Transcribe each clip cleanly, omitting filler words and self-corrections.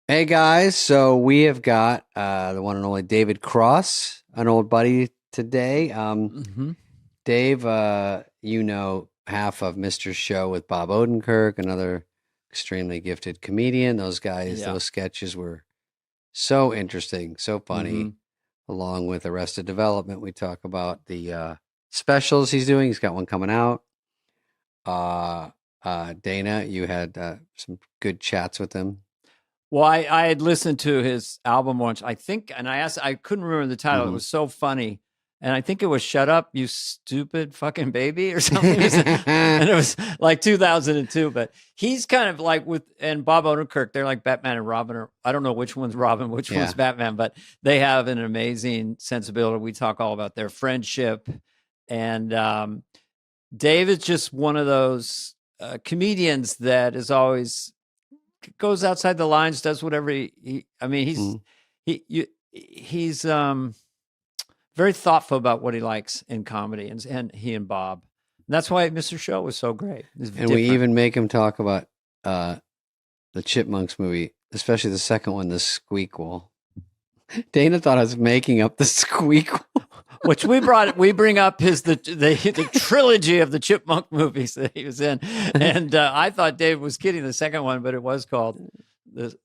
Hey guys, so we have got the one and only David Cross, an old buddy today. Hmm. Dave, you know half of Mr. Show with Bob Odenkirk, another extremely gifted comedian. Those guys, Yeah. those sketches were so interesting, so Hmm. funny. Along with Arrested Development, we talk about the specials he's doing. He's got one coming out. Uh, Dana, you had some good chats with him. Well, I had listened to his album once, I think, and I couldn't remember the title. It Mhm. was so funny. And I think it was Shut Up, You Stupid Fucking Baby or something. And it was like 2002. But he's kind of like and Bob Odenkirk, they're like Batman and Robin, or I don't know which one's Robin, which Yeah. one's Batman, but they have an amazing sensibility. We talk all about their friendship. And David's just one of those comedians that is always goes outside the lines, does whatever I mean, Mhm. he's very thoughtful about what he likes in comedy, and he and Bob. And that's why Mr. Show was so great. It's And we different. even make him talk about the Chipmunks movie, especially the second one, the Squeakquel. Dana thought I was making up the Squeakquel. Which we bring up the trilogy of the Chipmunk movies that he was in, and I thought Dave was kidding the second one, but it was called the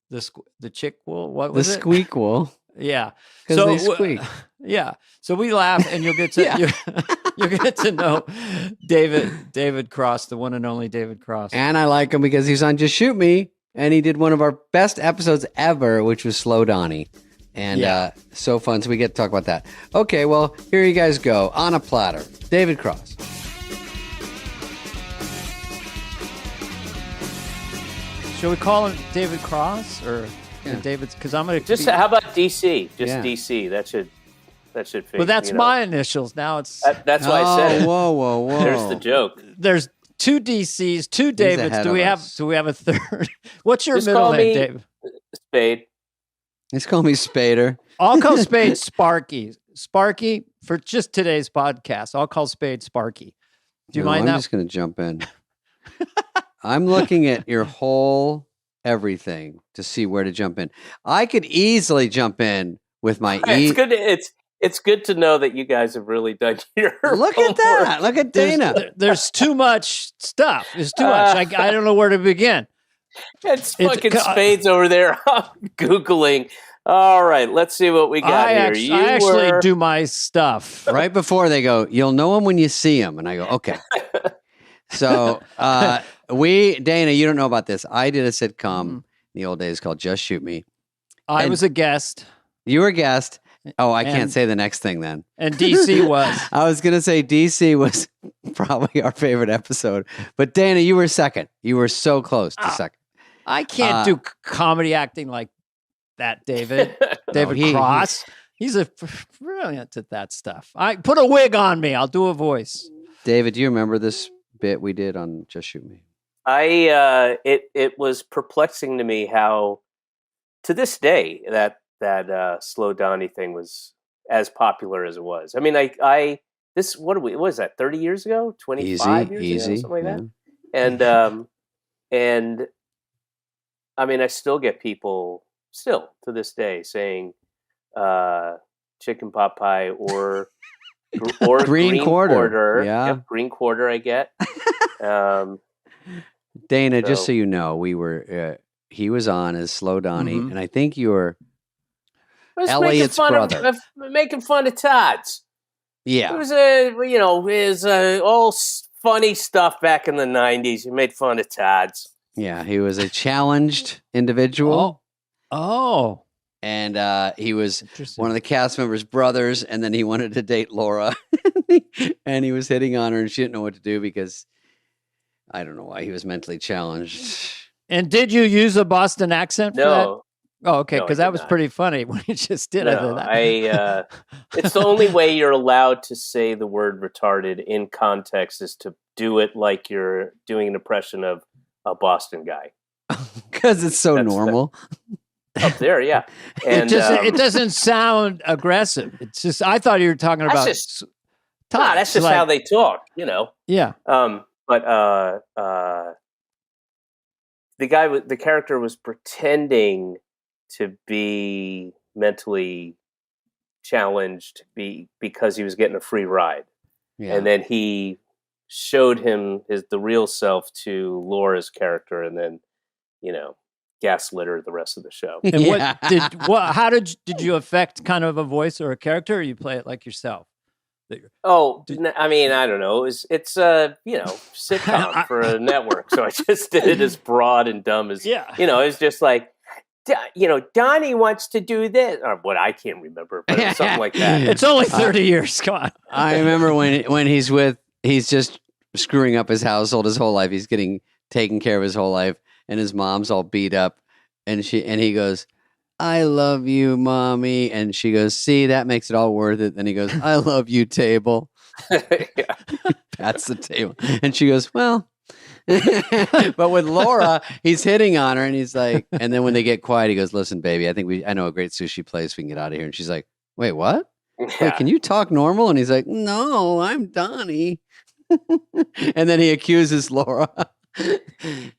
Chickquel. What was The it? Squeakquel. Yeah. Because they squeak. Yeah. So we laugh, and you'll get to Yeah. you'll get to know David Cross, the one and only David Cross. And I like him because he's on Just Shoot Me, and he did one of our best episodes ever, which was Slow Donnie. And Yeah. so fun. So we get to talk about that. Okay, well, here you guys go. On a platter. David Cross. Shall we call him David Cross or Yeah. David's? Because I'm going to Just how about DC? Just Yeah. DC. That should fit. Well, that's you know. my initials. Now it's That's why I said it. Whoa. There's the joke. there's two DCs, two Davids. ahead Do we of have us. a third? What's your Just middle call name, me- Dave? Spade. He's calling me Spader. I'll call Spade Sparky. Sparky for just today's podcast. I'll call Spade Sparky. Do you mind I'm that? just going to jump in. I'm looking at your whole everything to see where to jump in. I could easily jump in with my It's good. It's good to know that you guys have really done your. Look at that. Look at Dana. There's too much stuff. There's too much. I don't know where to begin. It's fucking Spades over there. I'm Googling. All right, let's see what we got here. I actually do my stuff. Right before they go, you'll know him when you see him. And I go, okay. So Dana, you don't know about this. I did a sitcom in the old days called Just Shoot Me. I was a guest. You were a guest. Oh, I And- can't say the next thing then. And DC was. I was going to say DC was probably our favorite episode. But Dana, you were second. You were so close to second. I can't do comedy acting like that, David. David he- Cross. He's brilliant at that stuff. I put a wig on me. I'll do a voice. David, do you remember this bit we did on Just Shoot Me? It was perplexing to me how, to this day, that Slow Donnie thing was as popular as it was. I mean, what was that? 30 years ago? 25 years ago? Something like that. And I mean, I still get people to this day saying chicken pot pie or green quarter. Yeah. Yep, green quarter I get. Dana, just so you know, we were he was on as Slow Donnie, Mhm. and I think you were I was Elliot's brother. making fun of Todd's. Yeah. It was all funny stuff back in the 90s. You made fun of Todd's. Yeah, he was a challenged individual. Oh. And he was Interesting. one of the cast members' brothers, and then he wanted to date Laura, and he was hitting on her, and she didn't know what to do because I don't know why he was mentally challenged. And did you use a Boston accent for that? No, Oh, okay, No, I because did that was not. pretty funny when you just did no. it. It's the only way you're allowed to say the word retarded in context is to do it like you're doing an impression of a Boston guy. Because it's so That's normal. Up there, yeah. And It doesn't sound aggressive. It's just I thought you were talking That's about just- Todd. that's just like- how they talk, you know. Yeah. But the character was pretending to be mentally challenged because he was getting a free ride. Yeah. And then he showed him the real self to Laura's character, and then, gaslit her the rest of the show. And how did you affect kind of a voice or a character, or you play it like yourself? I mean, I don't know. It's sitcom for a network, so I just did it as broad and dumb as it's just like, Donnie wants to do this, or what, I can't remember, but it was something like that. It's only 30 years. Come on. I remember when he's just screwing up his household his whole life. He's getting taken care of his whole life, and his mom's all beat up, and he goes, "I love you, mommy," and she goes, "See, that makes it all worth it." Then he goes, "I love you, table." Pats the table, and she goes, "Well." But with Laura, he's hitting on her, and he's like, and then when they get quiet, he goes, "Listen, baby, I know a great sushi place. We can get out of here." And she's like, "Wait, what? Wait, can you talk normal?" And he's like, "No, I'm Donnie." And then he accuses Laura.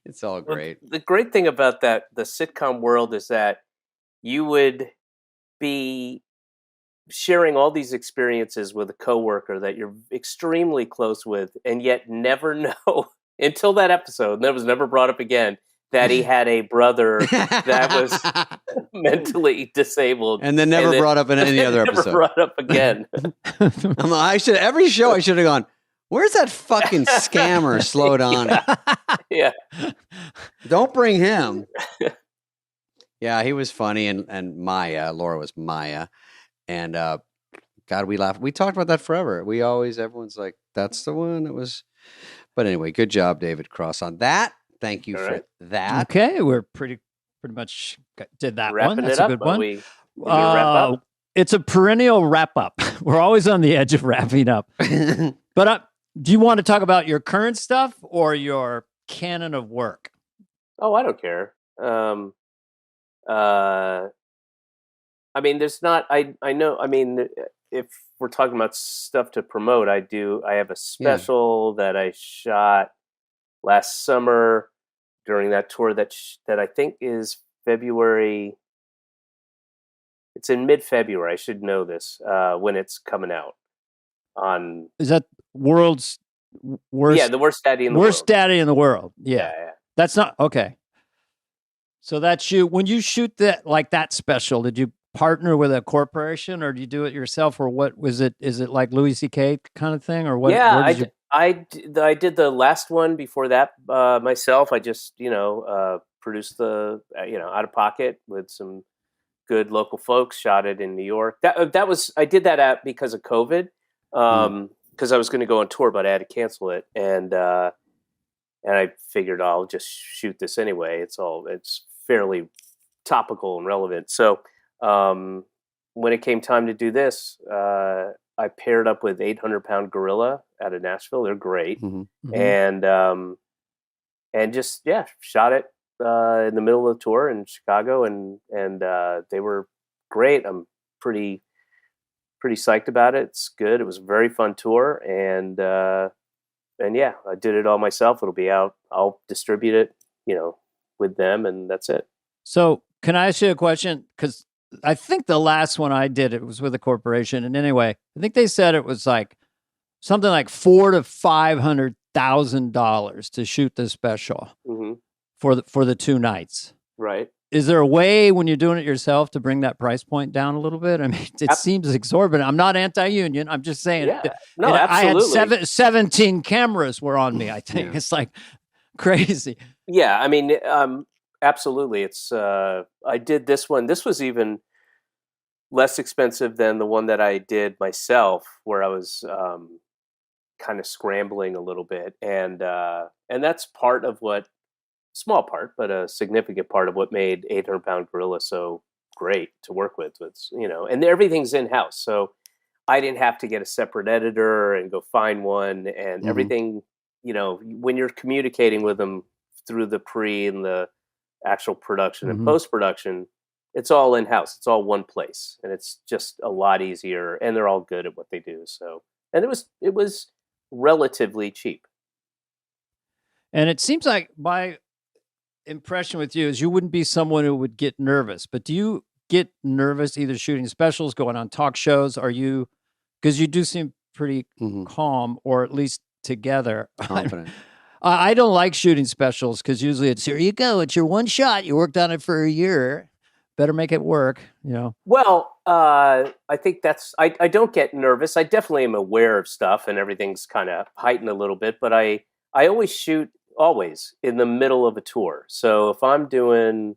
It's all great. Well, the great thing about the sitcom world is that you would be sharing all these experiences with a coworker that you're extremely close with, and yet never know until that episode, and that was never brought up again, that he had a brother that was mentally disabled, and then never brought up in any other episode. Never brought up again. Every show I should have gone, "Where's that fucking scammer Slow Donnie?" Yeah. Don't bring him. Yeah, he was funny, and Laura was Maya, and God, we laughed. We talked about that forever. Everyone's like, "That's the one that was." But anyway, good job, David Cross, on that. Thank you for that. Okay, we're pretty much did that Wrapping one. That's it a up, good one. we wrap up? It's a perennial wrap up. We're always on the edge of wrapping up. But do you want to talk about your current stuff or your canon of work? Oh, I don't care. I mean, there's not. I know. I mean, if we're talking about stuff to promote, I have a special that I shot last summer during that tour that I think is February. It's in mid-February. I should know this when it's coming out. Is that world's worst? Yeah, the worst daddy in the world. Worst daddy in the world. Yeah. That's not okay. So that's you. When you shoot that special, did you partner with a corporation, or do you do it yourself, or what was it? Is it like Louis C.K. kind of thing, or what? Yeah, I did the last one before that myself. I just produced the out of pocket with some good local folks. Shot it in New York. I did that because of COVID, because I was going to go on tour, but I had to cancel it, and I figured I'll just shoot this anyway. It's fairly topical and relevant. So when it came time to do this, I paired up with 800-Pound Gorilla out of Nashville. They're great. Mm-hmm. And just, shot it in the middle of the tour in Chicago, and they were great. I'm pretty psyched about it. It's good. It was a very fun tour, and yeah, I did it all myself. It'll be out. I'll distribute it, with them, and that's it. So can I ask you a question? Because I think the last one I did, it was with a corporation. And anyway, I think they said it was like something like $400,000 to $500,000 to shoot this special for the 2 nights. Right. Is there a way when you're doing it yourself to bring that price point down a little bit? I mean, it seems exorbitant. I'm not anti-union. I'm just saying. Yeah. No, absolutely. I had 17 cameras were on me, I think. It's like crazy. Yeah, I mean, absolutely. It's I did this one. This was even less expensive than the one that I did myself, where I was kind of scrambling a little bit, and that's part of what, small part, but a significant part of what made 800-Pound Gorilla so great to work with. It's and everything's in house, so I didn't have to get a separate editor and go find one, and everything. When you're communicating with them through the pre and the actual production and post-production, it's all in-house. It's all one place, and it's just a lot easier, and they're all good at what they do. So, and it was relatively cheap. And it seems like by impression with you is you wouldn't be someone who would get nervous, but do you get nervous either shooting specials, going on talk shows? Are you, because you do seem pretty calm, or at least together. Confident. I don't like shooting specials because usually it's, here you go, it's your one shot. You worked on it for a year. Better make it work, you know? Well, I think I don't get nervous. I definitely am aware of stuff and everything's kind of heightened a little bit, but I always shoot in the middle of a tour. So if I'm doing,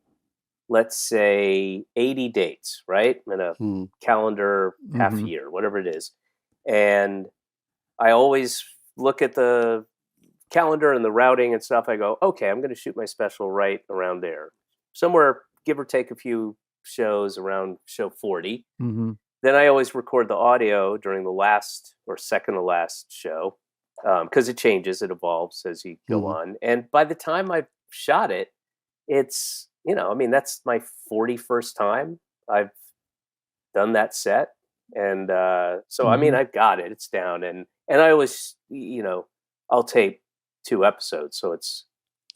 let's say 80 dates, right? In a calendar half year, whatever it is. And I always look at the calendar and the routing and stuff. I go, okay, I'm going to shoot my special right around there. Somewhere, give or take a few shows around show 40. Then I always record the audio during the last or second to last show, because it changes, it evolves as you go on. And by the time I've shot it, it's, that's my 41st time I've done that set. And so, I've got it. It's down. And I always, I'll tape 2 episodes. So it's,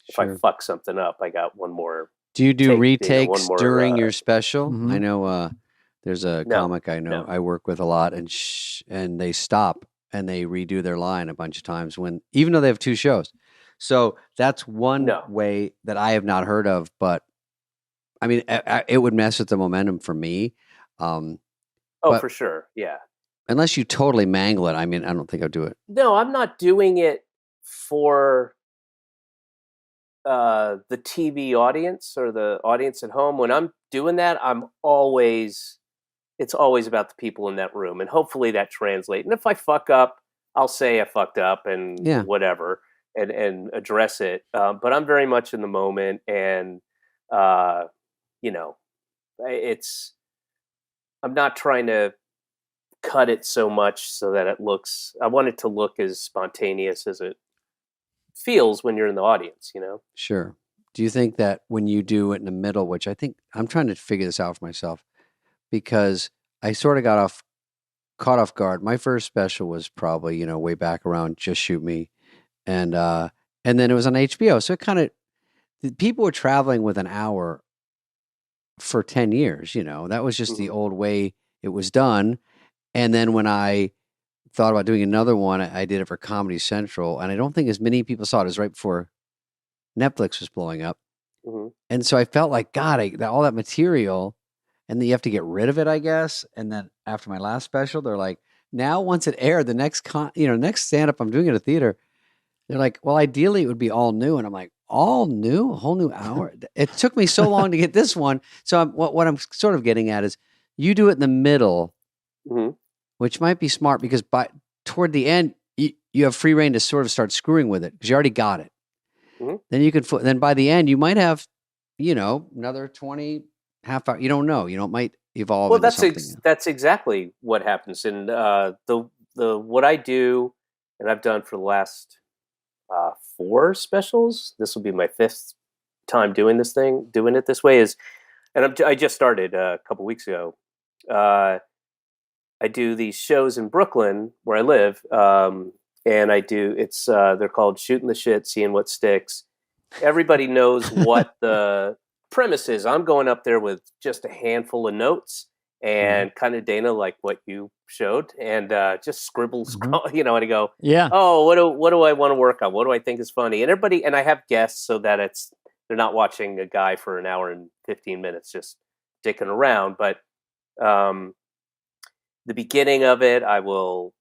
if I fuck something up, I got one more. Do you do retakes during your special? I know there's a comic I know I work with a lot, and they stop and they redo their line a bunch of times even though they have 2 shows. So that's one way that I have not heard of, but I mean, it would mess with the momentum for me. For sure. Yeah. Unless you totally mangle it. I mean, I don't think I'd do it. No, I'm not doing it for the TV audience or the audience at home. When I'm doing that, it's always about the people in that room, and hopefully that translates. And if I fuck up, I'll say I fucked up and whatever, and address it. But I'm very much in the moment, and I'm not trying to cut it so much so that I want it to look as spontaneous as it feels when you're in the audience, Sure. Do you think that when you do it in the middle, which I think I'm trying to figure this out for myself, because I sort of caught off guard. My first special was probably, way back around Just Shoot Me. And then it was on HBO. So it people were traveling with an hour for 10 years, that was just the old way it was done. And then when I thought about doing another one, I did it for Comedy Central, and I don't think as many people saw it. It was right before Netflix was blowing up. And so I felt like, God, all that material, and then you have to get rid of it, I guess. And then after my last special, they're like, now once it aired, the next next stand-up I'm doing at a theater, they're like, well, ideally it would be all new. And I'm like, all new? A whole new hour? It took me so long to get this one. So what I'm sort of getting at is you do it in the middle, which might be smart, because toward the end, you have free reign to sort of start screwing with it because you already got it. Then you could, then by the end, you might have, another 20 half hour. You don't know. It might evolve. Well, into that's exactly what happens. And what I do, and I've done for the last 4 specials. This will be my 5th time doing it this way. I just started a couple weeks ago. I do these shows in Brooklyn where I live, and they're called Shooting the Shit, Seeing What Sticks. Everybody knows what the premise is. I'm going up there with just a handful of notes and kind of, Dana, like what you showed, and just scribble, and I go, oh, what do I want to work on? What do I think is funny? And and I have guests so that they're not watching a guy for an hour and 15 minutes just dicking around. But the beginning of it, I will,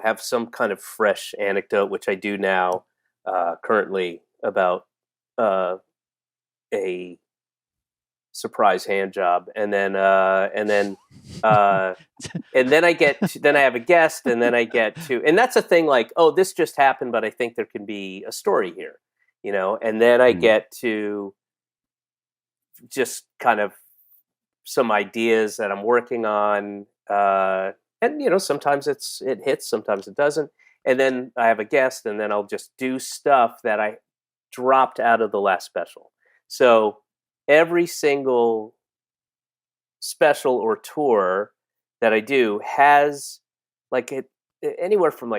have some kind of fresh anecdote, which I do now currently, about a surprise hand job, and then and then I have a guest, and then I get to, and that's a thing, like, oh, this just happened, but I think there can be a story here, and then I get to just kind of some ideas that I'm working on, and sometimes it hits, sometimes it doesn't, and then I have a guest, and then I'll just do stuff that I dropped out of the last special. So every single special or tour that I do has anywhere from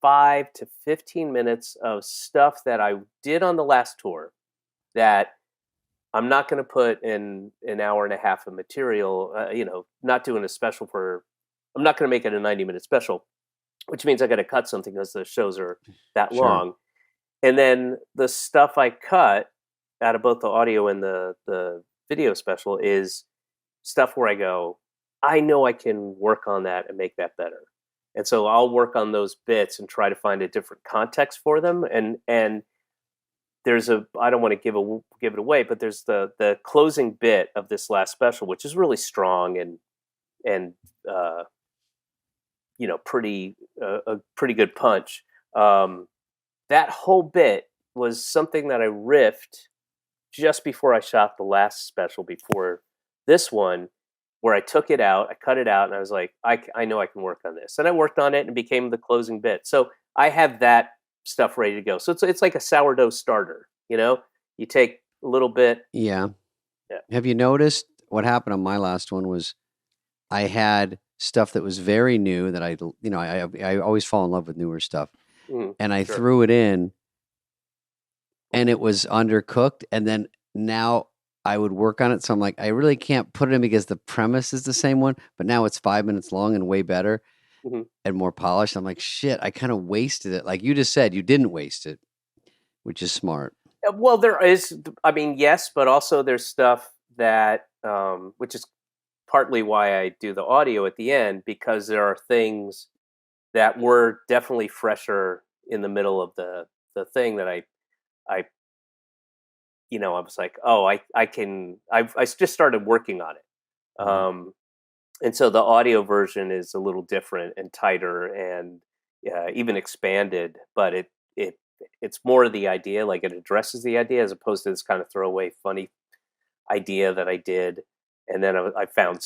5 to 15 minutes of stuff that I did on the last tour that I'm not going to put in an hour and a half of material, not doing a special I'm not going to make it a 90-minute special, which means I got to cut something because the shows are that Sure. long. And then the stuff I cut out of both the audio and the video special is stuff where I go, I know I can work on that and make that better. And so I'll work on those bits and try to find a different context for them. And there's I don't want to give it away, but there's the closing bit of this last special, which is really strong and pretty a pretty good punch. That whole bit was something that I riffed just before I shot the last special before this one, where I took it out, I cut it out, and I was like, I know I can work on this. And I worked on it and it became the closing bit. So I have that stuff ready to go. So it's like a sourdough starter, You take a little bit. Yeah. Have you noticed what happened on my last one was I had stuff that was very new that I always fall in love with newer stuff. And I threw it in and it was undercooked. And then now I would work on it. So I'm like, I really can't put it in because the premise is the same one, but now it's 5 minutes long and way better and more polished. I'm like, shit, I kind of wasted it. Like you just said, you didn't waste it, which is smart. Well, there is, yes, but also there's stuff that, which is partly why I do the audio at the end, because there are things that were definitely fresher in the middle of the thing that I was like, oh, I just started working on it. And so the audio version is a little different and tighter and even expanded, but it's more of the idea, like it addresses the idea as opposed to this kind of throwaway funny idea that I did. And then I found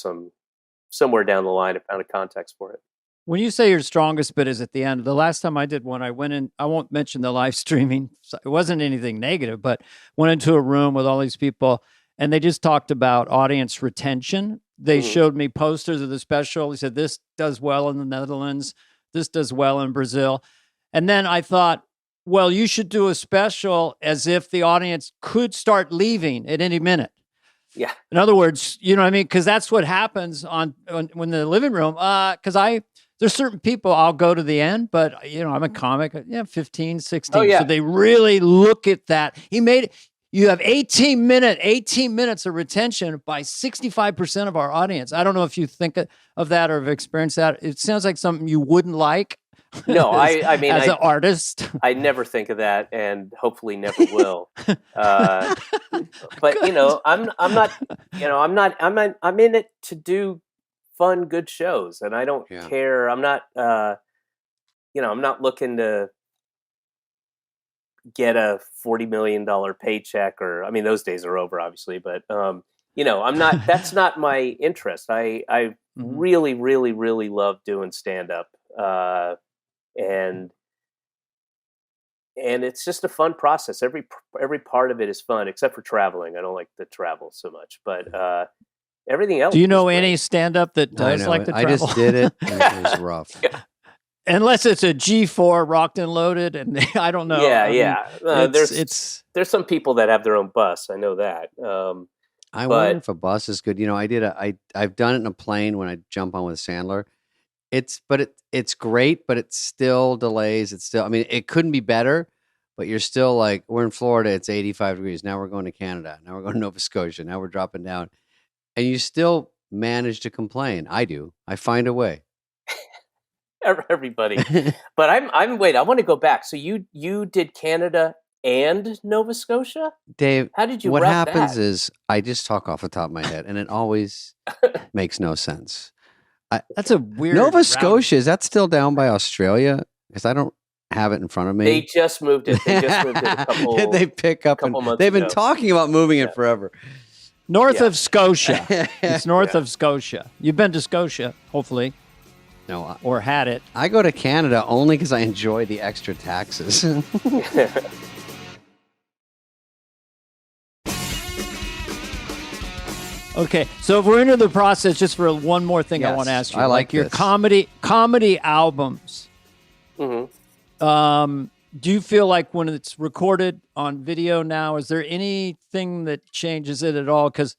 somewhere down the line, I found a context for it. When you say your strongest bit is at the end, the last time I did one, I went in, I won't mention the live streaming. It wasn't anything negative, but went into a room with all these people and they just talked about audience retention. They showed me posters of the special. He said, this does well in the Netherlands. This does well in Brazil. And then I thought, well, you should do a special as if the audience could start leaving at any minute. Yeah. In other words, you know what I mean? Because that's what happens when the living room, because there's certain people I'll go to the end, but I'm a comic, 15, 16. Oh, yeah. So they really look at that. You have 18 minutes of retention by 65% of our audience. I don't know if you think of that or have experienced that. It sounds like something you wouldn't like. No, I mean, as an artist, I never think of that, and hopefully never will. But I'm not. I'm in it to do fun, good shows, and I don't care. I'm not. I'm not looking to get a $40 million paycheck, or I mean, those days are over, obviously. But I'm not. That's not my interest. I really, really, really love doing stand up. And it's just a fun process. Every part of it is fun, except for traveling. I don't like to travel so much, but everything else. Do you know any stand-up that does like to travel? I just did it. And it was rough. Yeah. Unless it's a G4 rocked and loaded, and I don't know. Yeah. There's some people that have their own bus. I know that. I wonder if a bus is good. I've done it in a plane when I jump on with Sandler. It's great, but it still delays. It couldn't be better, but you're still like, we're in Florida, it's 85 degrees. Now we're going to Canada. Now we're going to Nova Scotia. Now we're dropping down. And you still manage to complain. I do. I find a way. Everybody. But I want to go back. So you did Canada and Nova Scotia? Dave, how did you what wrap happens that? is I just talk off the top of my head, and it always makes no sense. That's a weird. Nova Scotia, is that still down by Australia? Because I don't have it in front of me. They just moved it. They just moved it a couple. They pick up, and they've been talking about moving it forever. North of Scotia. It's north of Scotia. You've been to Scotia, hopefully. No, or had it. I go to Canada only because I enjoy the extra taxes. Okay, so if we're into the process, just for one more thing, I want to ask you. I like your this. comedy albums. Mm-hmm. Do you feel like when it's recorded on video now, is there anything that changes it at all? Because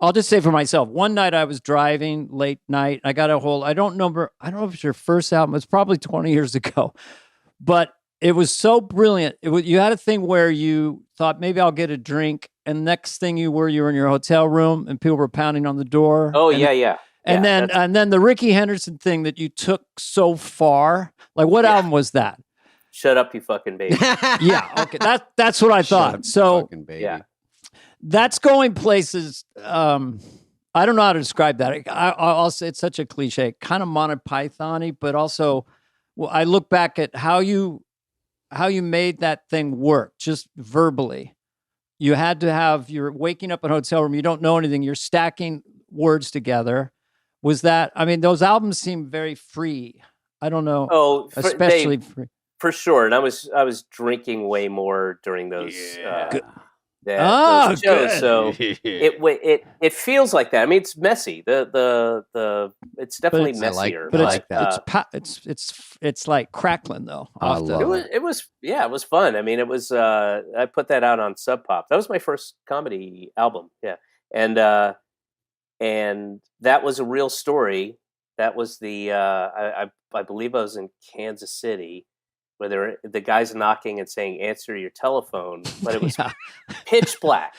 I'll just say for myself, one night I was driving late night. I got I don't know if it's your first album. It's probably 20 years ago, but it was so brilliant. You had a thing where you thought maybe I'll get a drink, and next thing you were in your hotel room and people were pounding on the door. Oh, and yeah. And then the Ricky Henderson thing that you took so far. Like, what album was that? Shut Up, You Fucking Baby. Yeah, okay. That's what I thought. So yeah. That's going places. I don't know how to describe that. I'll say it's such a cliche, kind of Monty Python-y, but also, well, I look back at how you made that thing work, just verbally. You had to you're waking up in a hotel room, you don't know anything, you're stacking words together. Was that? I mean, those albums seem very free. I don't know. Oh, especially free. For sure. And I was drinking way more during those. Those shows. good. So it feels like that. I mean, it's messy. It's definitely messier. But it's like crackling though. I love it. It was fun. I mean, it was. I put that out on Sub Pop. That was my first comedy album. Yeah, and that was a real story. That was I believe I was in Kansas City, where the guys knocking and saying, "Answer your telephone," but it was pitch black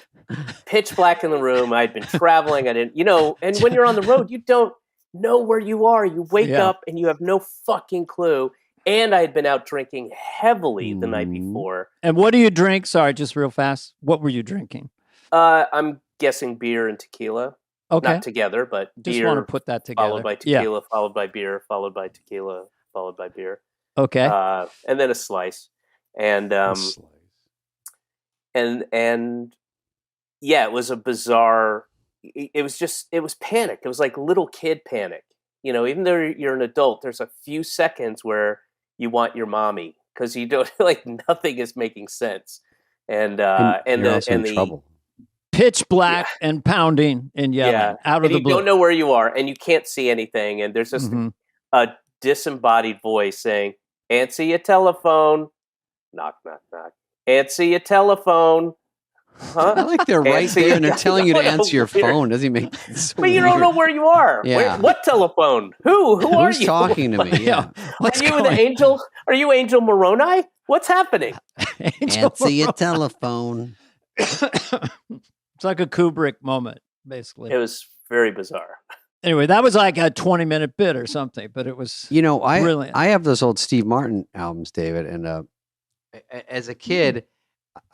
in the room. I'd been traveling. I didn't, and when you're on the road, you don't know where you are. You wake up and you have no fucking clue. And I had been out drinking heavily the night before. And what do you drink? Sorry, just real fast. What were you drinking? I'm guessing beer and tequila. Okay. Not together, but just beer. Want to put that together. Followed by tequila, followed by beer, followed by tequila, followed by beer. Okay. And then a slice. And and yeah, it was a bizarre. It was panic. It was like little kid panic. Even though you're an adult, there's a few seconds where you want your mommy because you don't nothing is making sense. And the trouble. Pitch black and pounding and yelling out of the blue. You don't know where you are and you can't see anything. And there's just a disembodied voice saying, "Answer your telephone." Knock, knock, knock. Answer your telephone. Huh? I like they're right there and they're telling you to answer your phone. Doesn't make sense. But you don't know where you are. Yeah. What telephone? Who are you? Who's talking to me? Yeah. Are you the angel? Are you Angel Moroni? What's happening? Answer your telephone. It's like a Kubrick moment, basically. It was very bizarre. Anyway, that was like a 20-minute bit or something, but it was brilliant. I have those old Steve Martin albums, David, and as a kid,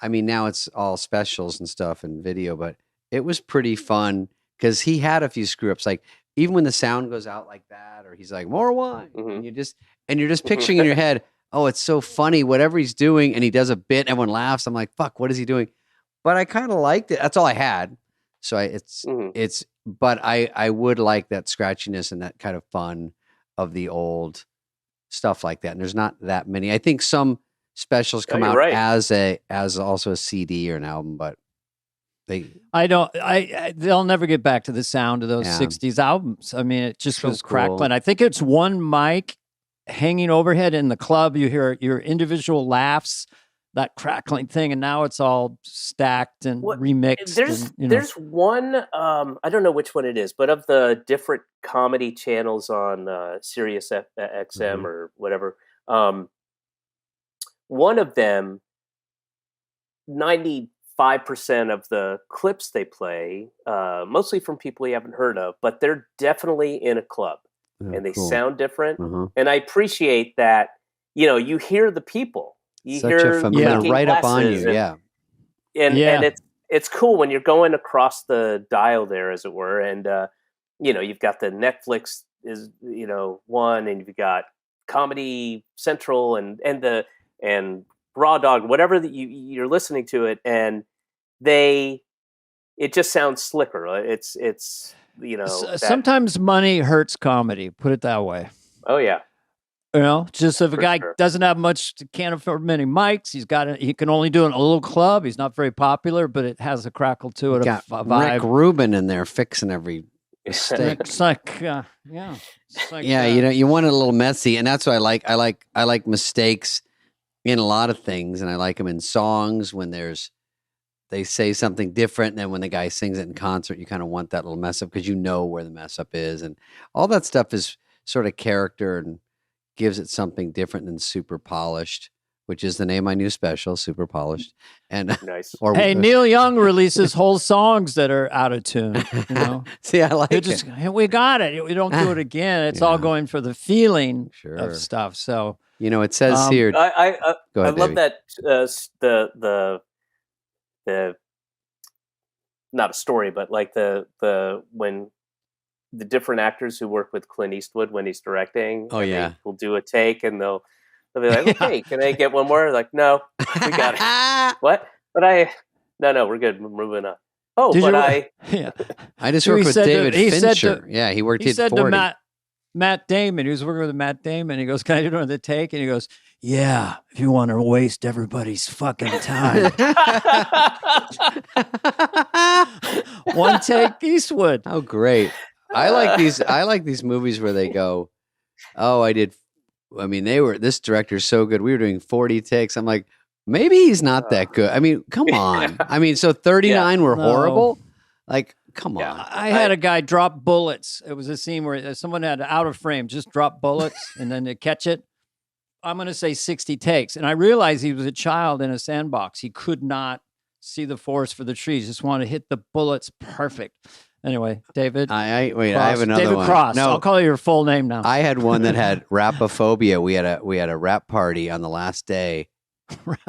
I mean, now it's all specials and stuff and video, but it was pretty fun because he had a few screw ups. Like even when the sound goes out like that, or he's like more wine, and you're just picturing in your head, oh, it's so funny, whatever he's doing, and he does a bit, everyone laughs. I'm like, fuck, what is he doing? But I kind of liked it. That's all I had. So but I would like that scratchiness and that kind of fun of the old stuff like that. And there's not that many. I think some specials come out as also a CD or an album, but they'll never get back to the sound of those 60s albums. I mean, it just was crackling. I think it's one mic hanging overhead in the club. You hear your individual laughs, that crackling thing, and now it's all stacked and remixed. There's one, I don't know which one it is, but of the different comedy channels on Sirius XM or whatever, one of them, 95% of the clips they play, mostly from people you haven't heard of, but they're definitely in a club and they sound different. And I appreciate that, you hear the people. You Such hear a familiar right up on you, and it's cool when you're going across the dial there, as it were, and you've got the Netflix is one, and you've got Comedy Central and Raw Dog, whatever that you're listening to it, and it just sounds slicker. It's sometimes money hurts comedy. Put it that way. Oh yeah. Just if a guy doesn't have much, can't afford many mics, he can only do it in a little club. He's not very popular, but it has a crackle to it. Got Rick Rubin in there fixing every mistake. It's like, you want it a little messy, and that's what I like. I like mistakes in a lot of things, and I like him in songs when they say something different, and then when the guy sings it in concert, you kind of want that little mess up because you know where the mess up is, and all that stuff is sort of character and gives it something different than super polished, which is the name of my new special, Super Polished. And Nice. or Hey, Neil Young releases whole songs that are out of tune. You know, see, I like they it. just we got it. We don't do it again. It's all Yeah. going for the feeling Sure. of stuff. So You know, it says here. Go I ahead, love Davey. that the not a story, but like the when the different actors who work with Clint Eastwood when he's directing, Oh, and yeah. they will do a take, and they'll be like, "Okay, can I get one more?" Like, no, we got it. What? But no, we're good. We're moving on. Oh, Did but you, yeah. I just So worked he with said to- David he said to- Fincher. Yeah, he worked He at said 40. to Matt Damon, he was working with Matt Damon. He goes, "Can I do another take?" And he goes, "Yeah, if you want to waste everybody's fucking time." One take, Eastwood. Oh, great. I like these movies where they go, "Oh, this director's so good. We were doing 40 takes." I'm like, maybe he's not that good. I mean, come on. I mean, so 39 were No. horrible? Like, come Yeah. on. I had a guy drop bullets. It was a scene where someone had out of frame, just drop bullets and then to catch it. I'm going to say 60 takes. And I realized he was a child in a sandbox. He could not see the forest for the trees, just wanted to hit the bullets perfect. Anyway, David. Wait, Cross. I have another David one. Cross. No, I'll call you your full name now. I had one that had rapophobia. We had a rap party on the last day,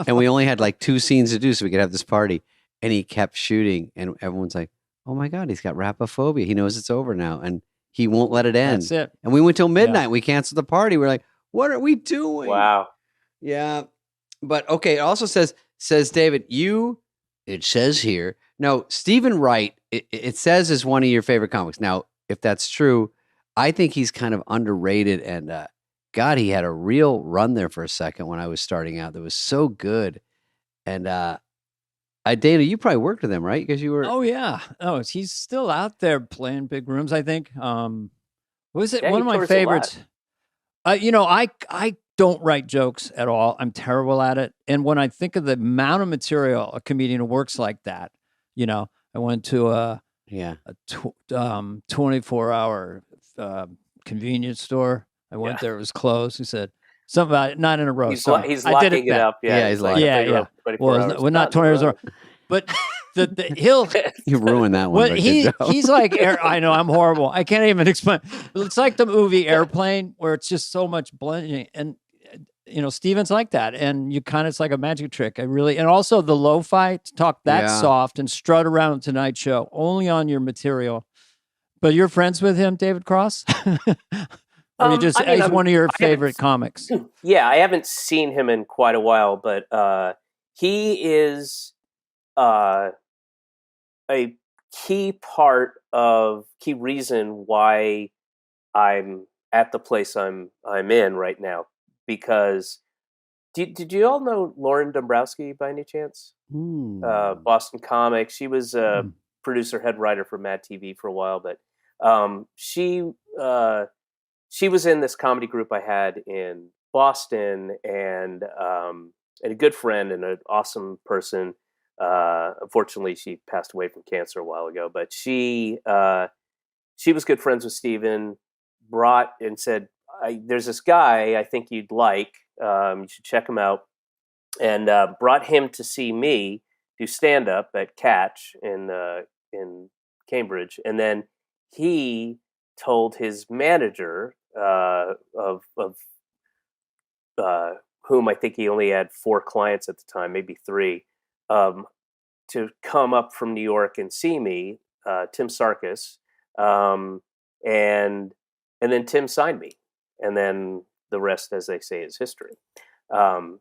and we only had like 2 scenes to do, so we could have this party. And he kept shooting, and everyone's like, "Oh my god, he's got rapophobia. He knows it's over now, and he won't let it end." That's it. And we went till midnight. We canceled the party. We're like, "What are we doing?" Wow. Yeah, but okay. It also says David, it says here. No, Stephen Wright. It says is one of your favorite comics. Now, if that's true, I think he's kind of underrated. And God, he had a real run there for a second when I was starting out. That was so good. And Dana, you probably worked with him, right? Because you were. Oh yeah. Oh, he's still out there playing big rooms, I think. What was it? Yeah, One he of my tours a lot. favorites. I don't write jokes at all. I'm terrible at it. And when I think of the amount of material a comedian who works like that, I went to a 24-hour convenience store. I went there; it was closed. He said something about it, not in a row. He's Sorry. he's I did locking it bad. up. Yeah, he's like, locking Yeah, I thought you were yeah. 24 Well, hours. we're not 24 hours. But he'll You ruined that one. but good job. he's like I know I'm horrible. I can't even explain. It's like the movie Airplane, where it's just so much blending, and Steven's like that, and it's like a magic trick. And also the lo-fi to talk that soft and strut around the Tonight Show only on your material. But you're friends with him, David Cross? Or he's one of your favorite comics? Yeah, I haven't seen him in quite a while, but he is a key reason why I'm at the place I'm in right now. Because did you all know Lauren Dombrowski by any chance? Boston comic. She was a producer, head writer for Mad TV for a while, but she was in this comedy group I had in Boston, and a good friend and an awesome person. Unfortunately, she passed away from cancer a while ago, but she was good friends with Steven, brought and said, there's this guy I think you'd like. You should check him out. And brought him to see me do stand-up at Catch in Cambridge. And then he told his manager, of whom I think he only had 4 clients at the time, maybe 3, to come up from New York and see me, Tim Sarkis. And then Tim signed me. And then the rest, as they say, is history.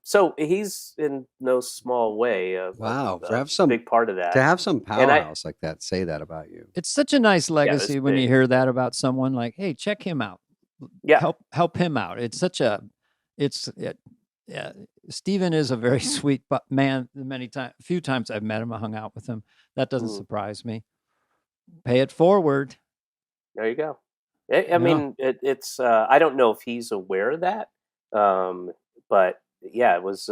So he's in no small way a big part of that. To have some powerhouse like that say that about you. It's such a nice legacy when you hear that about someone. Like, hey, check him out. Yeah, help him out. It's such a, Steven is a very sweet man. A few times I've met him, I hung out with him. That doesn't surprise me. Pay it forward. There you go. I mean, it's. I don't know if he's aware of that, but yeah, it was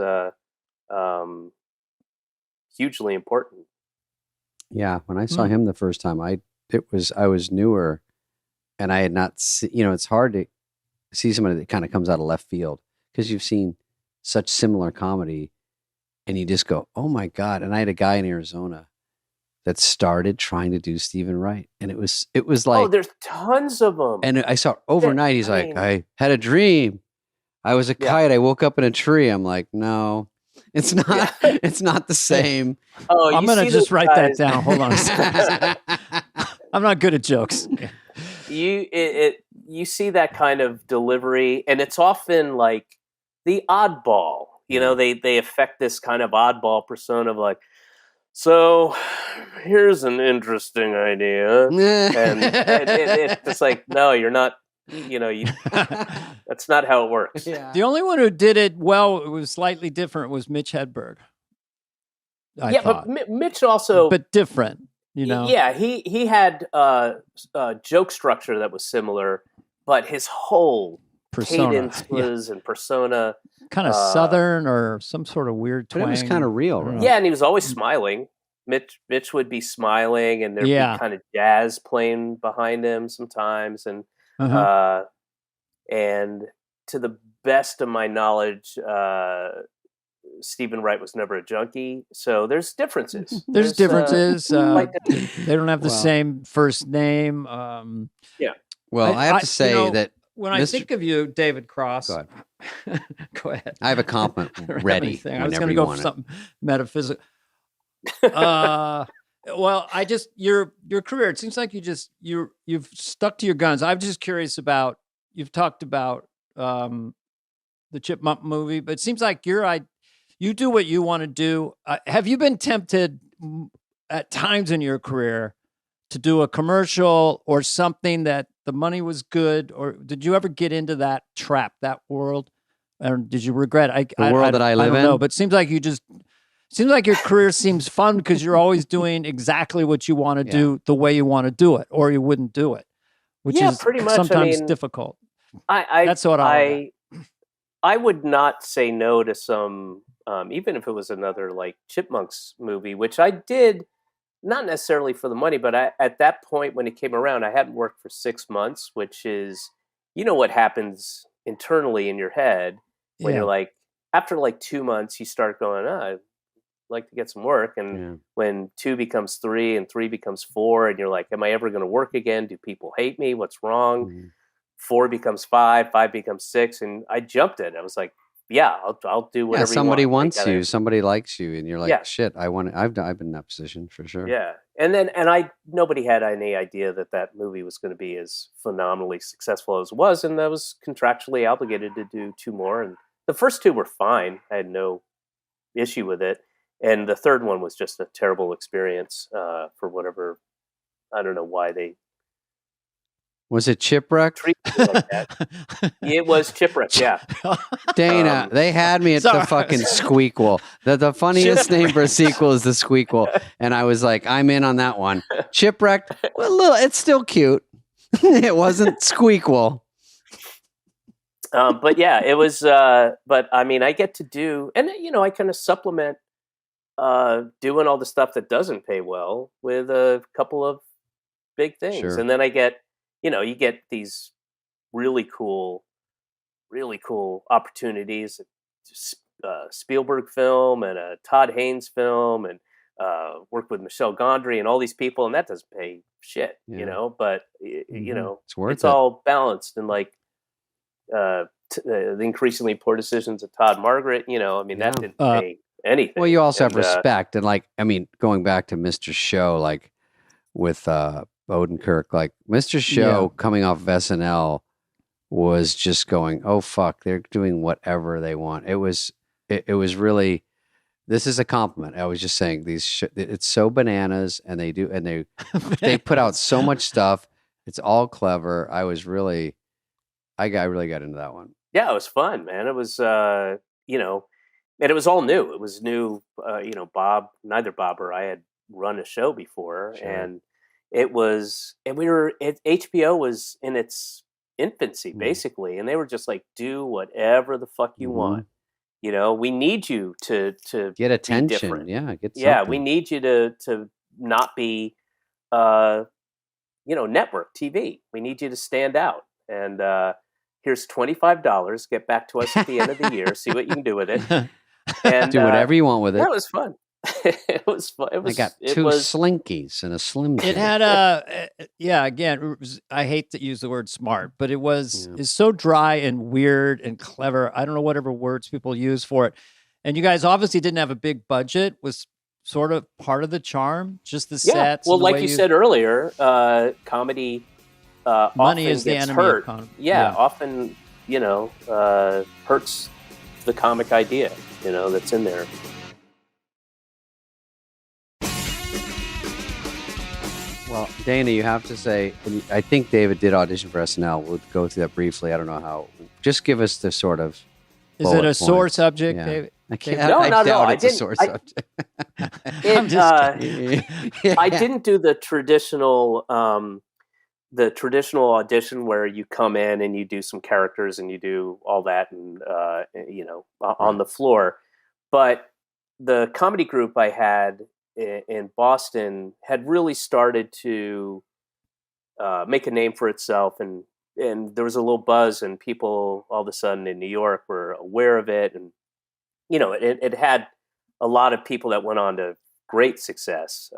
um, hugely important. Yeah, when I saw him the first time, I was newer, and I had not seen. It's hard to see somebody that kind of comes out of left field because you've seen such similar comedy, and you just go, "Oh my god!" And I had a guy in Arizona that started trying to do Stephen Wright, and it was Oh, like, there's tons of them. and I saw overnight. He's like, "I had a dream. I was a kite. I woke up in a tree." I'm like, "No, it's not. Yeah. It's not the same." Oh, I'm you gonna see just those write that guys- down. Hold on a second. I'm not good at jokes. You see that kind of delivery, and it's often like the oddball. You know, they affect this kind of oddball persona of like, so here's an interesting idea, and it's just like, no, you're not. That's not how it works. The only one who did it well, it was slightly different, was Mitch Hedberg. I thought. But Mitch also, but different. Yeah, he had joke structure that was similar, but his whole persona, cadences and persona, kind of Southern or some sort of weird twang. But it was kind of real, right? Yeah, and he was always smiling. Mitch would be smiling, and there'd be kind of jazz playing behind him sometimes, and and to the best of my knowledge, Stephen Wright was never a junkie, so there's differences. There's differences. They don't have the same first name. Yeah. Well, I have to say that when I think of you, David Cross. Go ahead. I have a compliment ready. I was going to go for something metaphysical. Well, your career. It seems like you've stuck to your guns. I'm just curious about. You've talked about the Chipmunk movie, but it seems like you do what you want to do. Have you been tempted at times in your career to do a commercial or something that the money was good, or did you ever get into that trap, that world, or did you regret the world that I live in? No, but it seems like your career seems fun because you're always doing exactly what you want to do the way you want to do it, or you wouldn't do it, which is pretty much, sometimes difficult. That's what I would not say no to some, even if it was another like Chipmunks movie, which I did, not necessarily for the money, but at that point when it came around, I hadn't worked for 6 months, which is, what happens internally in your head when you're like, after like 2 months, you start going, I'd like to get some work. And when 2 becomes 3 and 3 becomes 4, and you're like, am I ever going to work again? Do people hate me? What's wrong? Mm-hmm. 4 becomes 5, 5 becomes 6. And I jumped it. I was like, I'll do whatever. Somebody you want. wants you, somebody likes you, and you're like, shit, I've been in that position for sure. Yeah. And nobody had any idea that movie was going to be as phenomenally successful as it was. And I was contractually obligated to do 2 more. And the first 2 were fine. I had no issue with it. And the third one was just a terrible experience for whatever. I don't know why they. Was it Chipwreck? Like that. It was Chipwreck, yeah. Dana, they had me at the fucking Squeakquel. The funniest name for a sequel is the Squeakquel, and I was like, I'm in on that one. Chipwrecked, well, it's still cute. It wasn't Squeakquel. But yeah, it was. But I mean, I get to do, and I kind of supplement doing all the stuff that doesn't pay well with a couple of big things, and then I get. You get these really cool opportunities, Spielberg film and a Todd Haynes film, and work with Michel Gondry and all these people, and that doesn't pay shit, but it's all balanced, and like the increasingly poor decisions of Todd Margaret, that didn't pay anything. Well, you also have respect, and going back to Mr. Show, like with Odenkirk, like Mr. Show coming off of SNL was just going, oh fuck, they're doing whatever they want. It was really, this is a compliment. I was just saying it's so bananas, and they put out so much stuff. It's all clever. I really got into that one. Yeah, it was fun, man. It was, and it was all new. It was new. Neither Bob or I had run a show before, and HBO was in its infancy basically, and they were just like, do whatever the fuck you want. we need you to Get be attention. different. Yeah, get Yeah, something. we need you to not be network TV. We need you to stand out. And here's $25. Get back to us at the end of the year. See what you can do with it. And Do whatever you want with it. that was fun. It was fun. I got two Slinkies and a Slim Jim. It had again, I hate to use the word smart, but it's so dry and weird and clever. I don't know whatever words people use for it. And you guys obviously didn't have a big budget, was sort of part of the charm, just the sets. Well, like you said earlier, comedy money often is the gets enemy hurt. of comedy. Often, hurts the comic idea, that's in there. Well, Dana, you have to say, and I think David did audition for SNL. We'll go through that briefly. I don't know how. Just give us the sort of. Is it a sore subject, David? I can't. No, I not at all. doubt it's a sore subject. I'm just kidding. I didn't do the traditional audition where you come in and you do some characters and you do all that and on the floor. But the comedy group I had in Boston had really started to make a name for itself, and there was a little buzz, and people all of a sudden in New York were aware of it, and it had a lot of people that went on to great success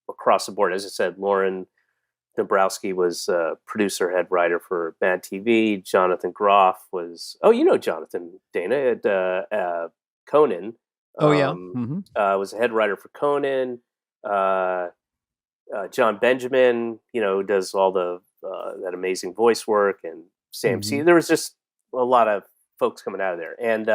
across the board. As I said, Lauren Dombrowski was producer, head writer for Mad TV. Jonathan Groff was, Jonathan, Dana, at Conan. Oh, yeah. Was a head writer for Conan. John Benjamin, does all the that amazing voice work, and Sam C. There was just a lot of folks coming out of there, and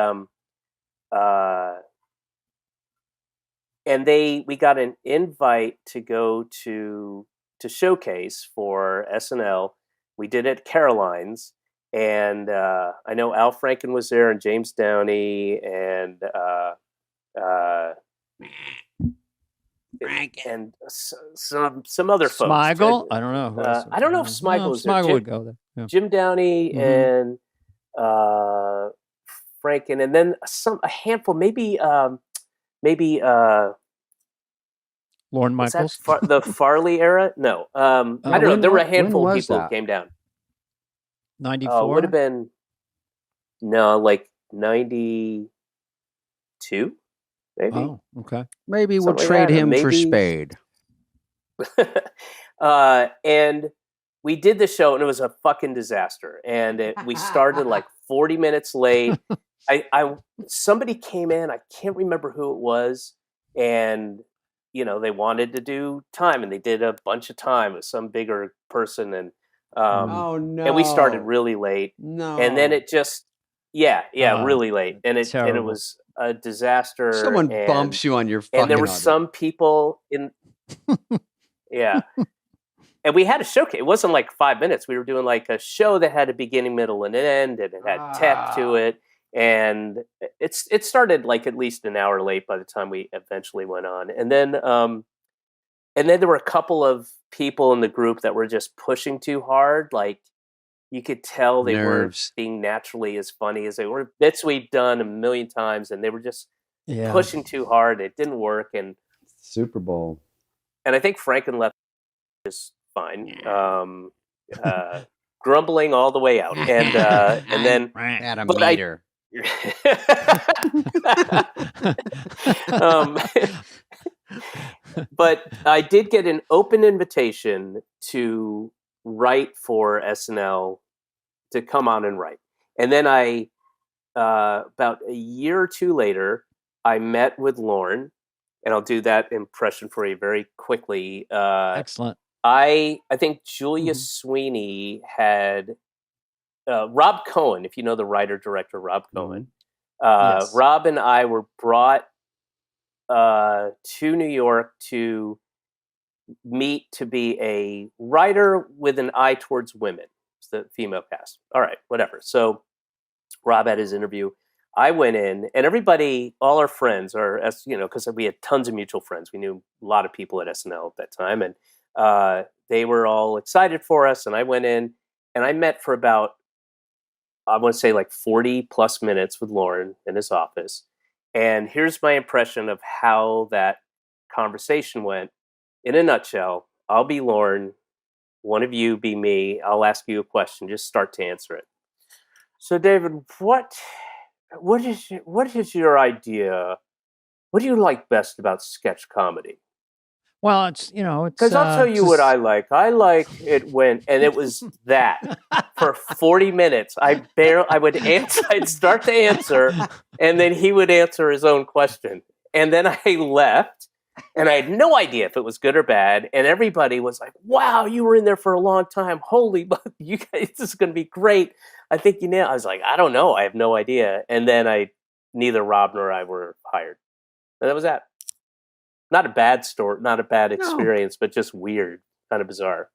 we got an invite to go to showcase for SNL. We did it at Caroline's, and I know Al Franken was there, and James Downey, and and some other folks. Smigel? I don't know. I don't know if Smigel was there. Smigel would go there. Yeah. Jim Downey and Franken, and then a handful, maybe Lorne Michaels. The Farley era? No, I don't know. There were a handful of people who came down. 94 would have been like 92. Maybe. Oh, okay. Maybe we'll trade him for Spade. And we did the show, and it was a fucking disaster. And we started like 40 minutes late. Somebody came in, I can't remember who it was, and they wanted to do time, and they did a bunch of time with some bigger person, and oh no! And we started really late. No, and then it just really late, and it was a disaster. Someone bumps you on your fucking and there were some people in and we had a showcase. It wasn't like 5 minutes. We were doing like a show that had a beginning, middle, and an end, and it had tech to it, and it started like at least an hour late by the time we eventually went on. And then there were a couple of people in the group that were just pushing too hard, like you could tell they weren't being naturally as funny as they were. Bits we'd done a million times, and they were just pushing too hard. It didn't work. And Super Bowl. And I think Franken left just fine. Grumbling all the way out. And then at a meter. But I did get an open invitation to write for SNL, to come on and write. And then I, about a year or two later, I met with Lauren, and I'll do that impression for you very quickly. Excellent. I think Julia Sweeney had Rob Cohen, if you know the writer-director Rob Cohen. Yes. Rob and I were brought to New York to meet to be a writer with an eye towards women. It's the female cast. All right, whatever. So Rob had his interview. I went in, and everybody, all our friends, because we had tons of mutual friends. We knew a lot of people at SNL at that time, and they were all excited for us. And I went in, and I met for about I want to say like 40 plus minutes with Lauren in his office. And here's my impression of how that conversation went. In a nutshell, I'll be Lauren, one of you be me. I'll ask you a question. Just start to answer it. So, David, what is your idea? What do you like best about sketch comedy? Well, it's it's Because I'll tell you what I like. I like it when, and it was that for 40 minutes. I would answer. I'd start to answer, and then he would answer his own question, and then I left, and I had no idea if it was good or bad. And everybody was like, "Wow, you were in there for a long time. Holy, you guys, this is going to be great." I think you nailed. I was like, "I don't know. I have no idea." And then neither Rob nor I were hired, and that was that. Not a bad story, not a bad experience, but just weird, kind of bizarre.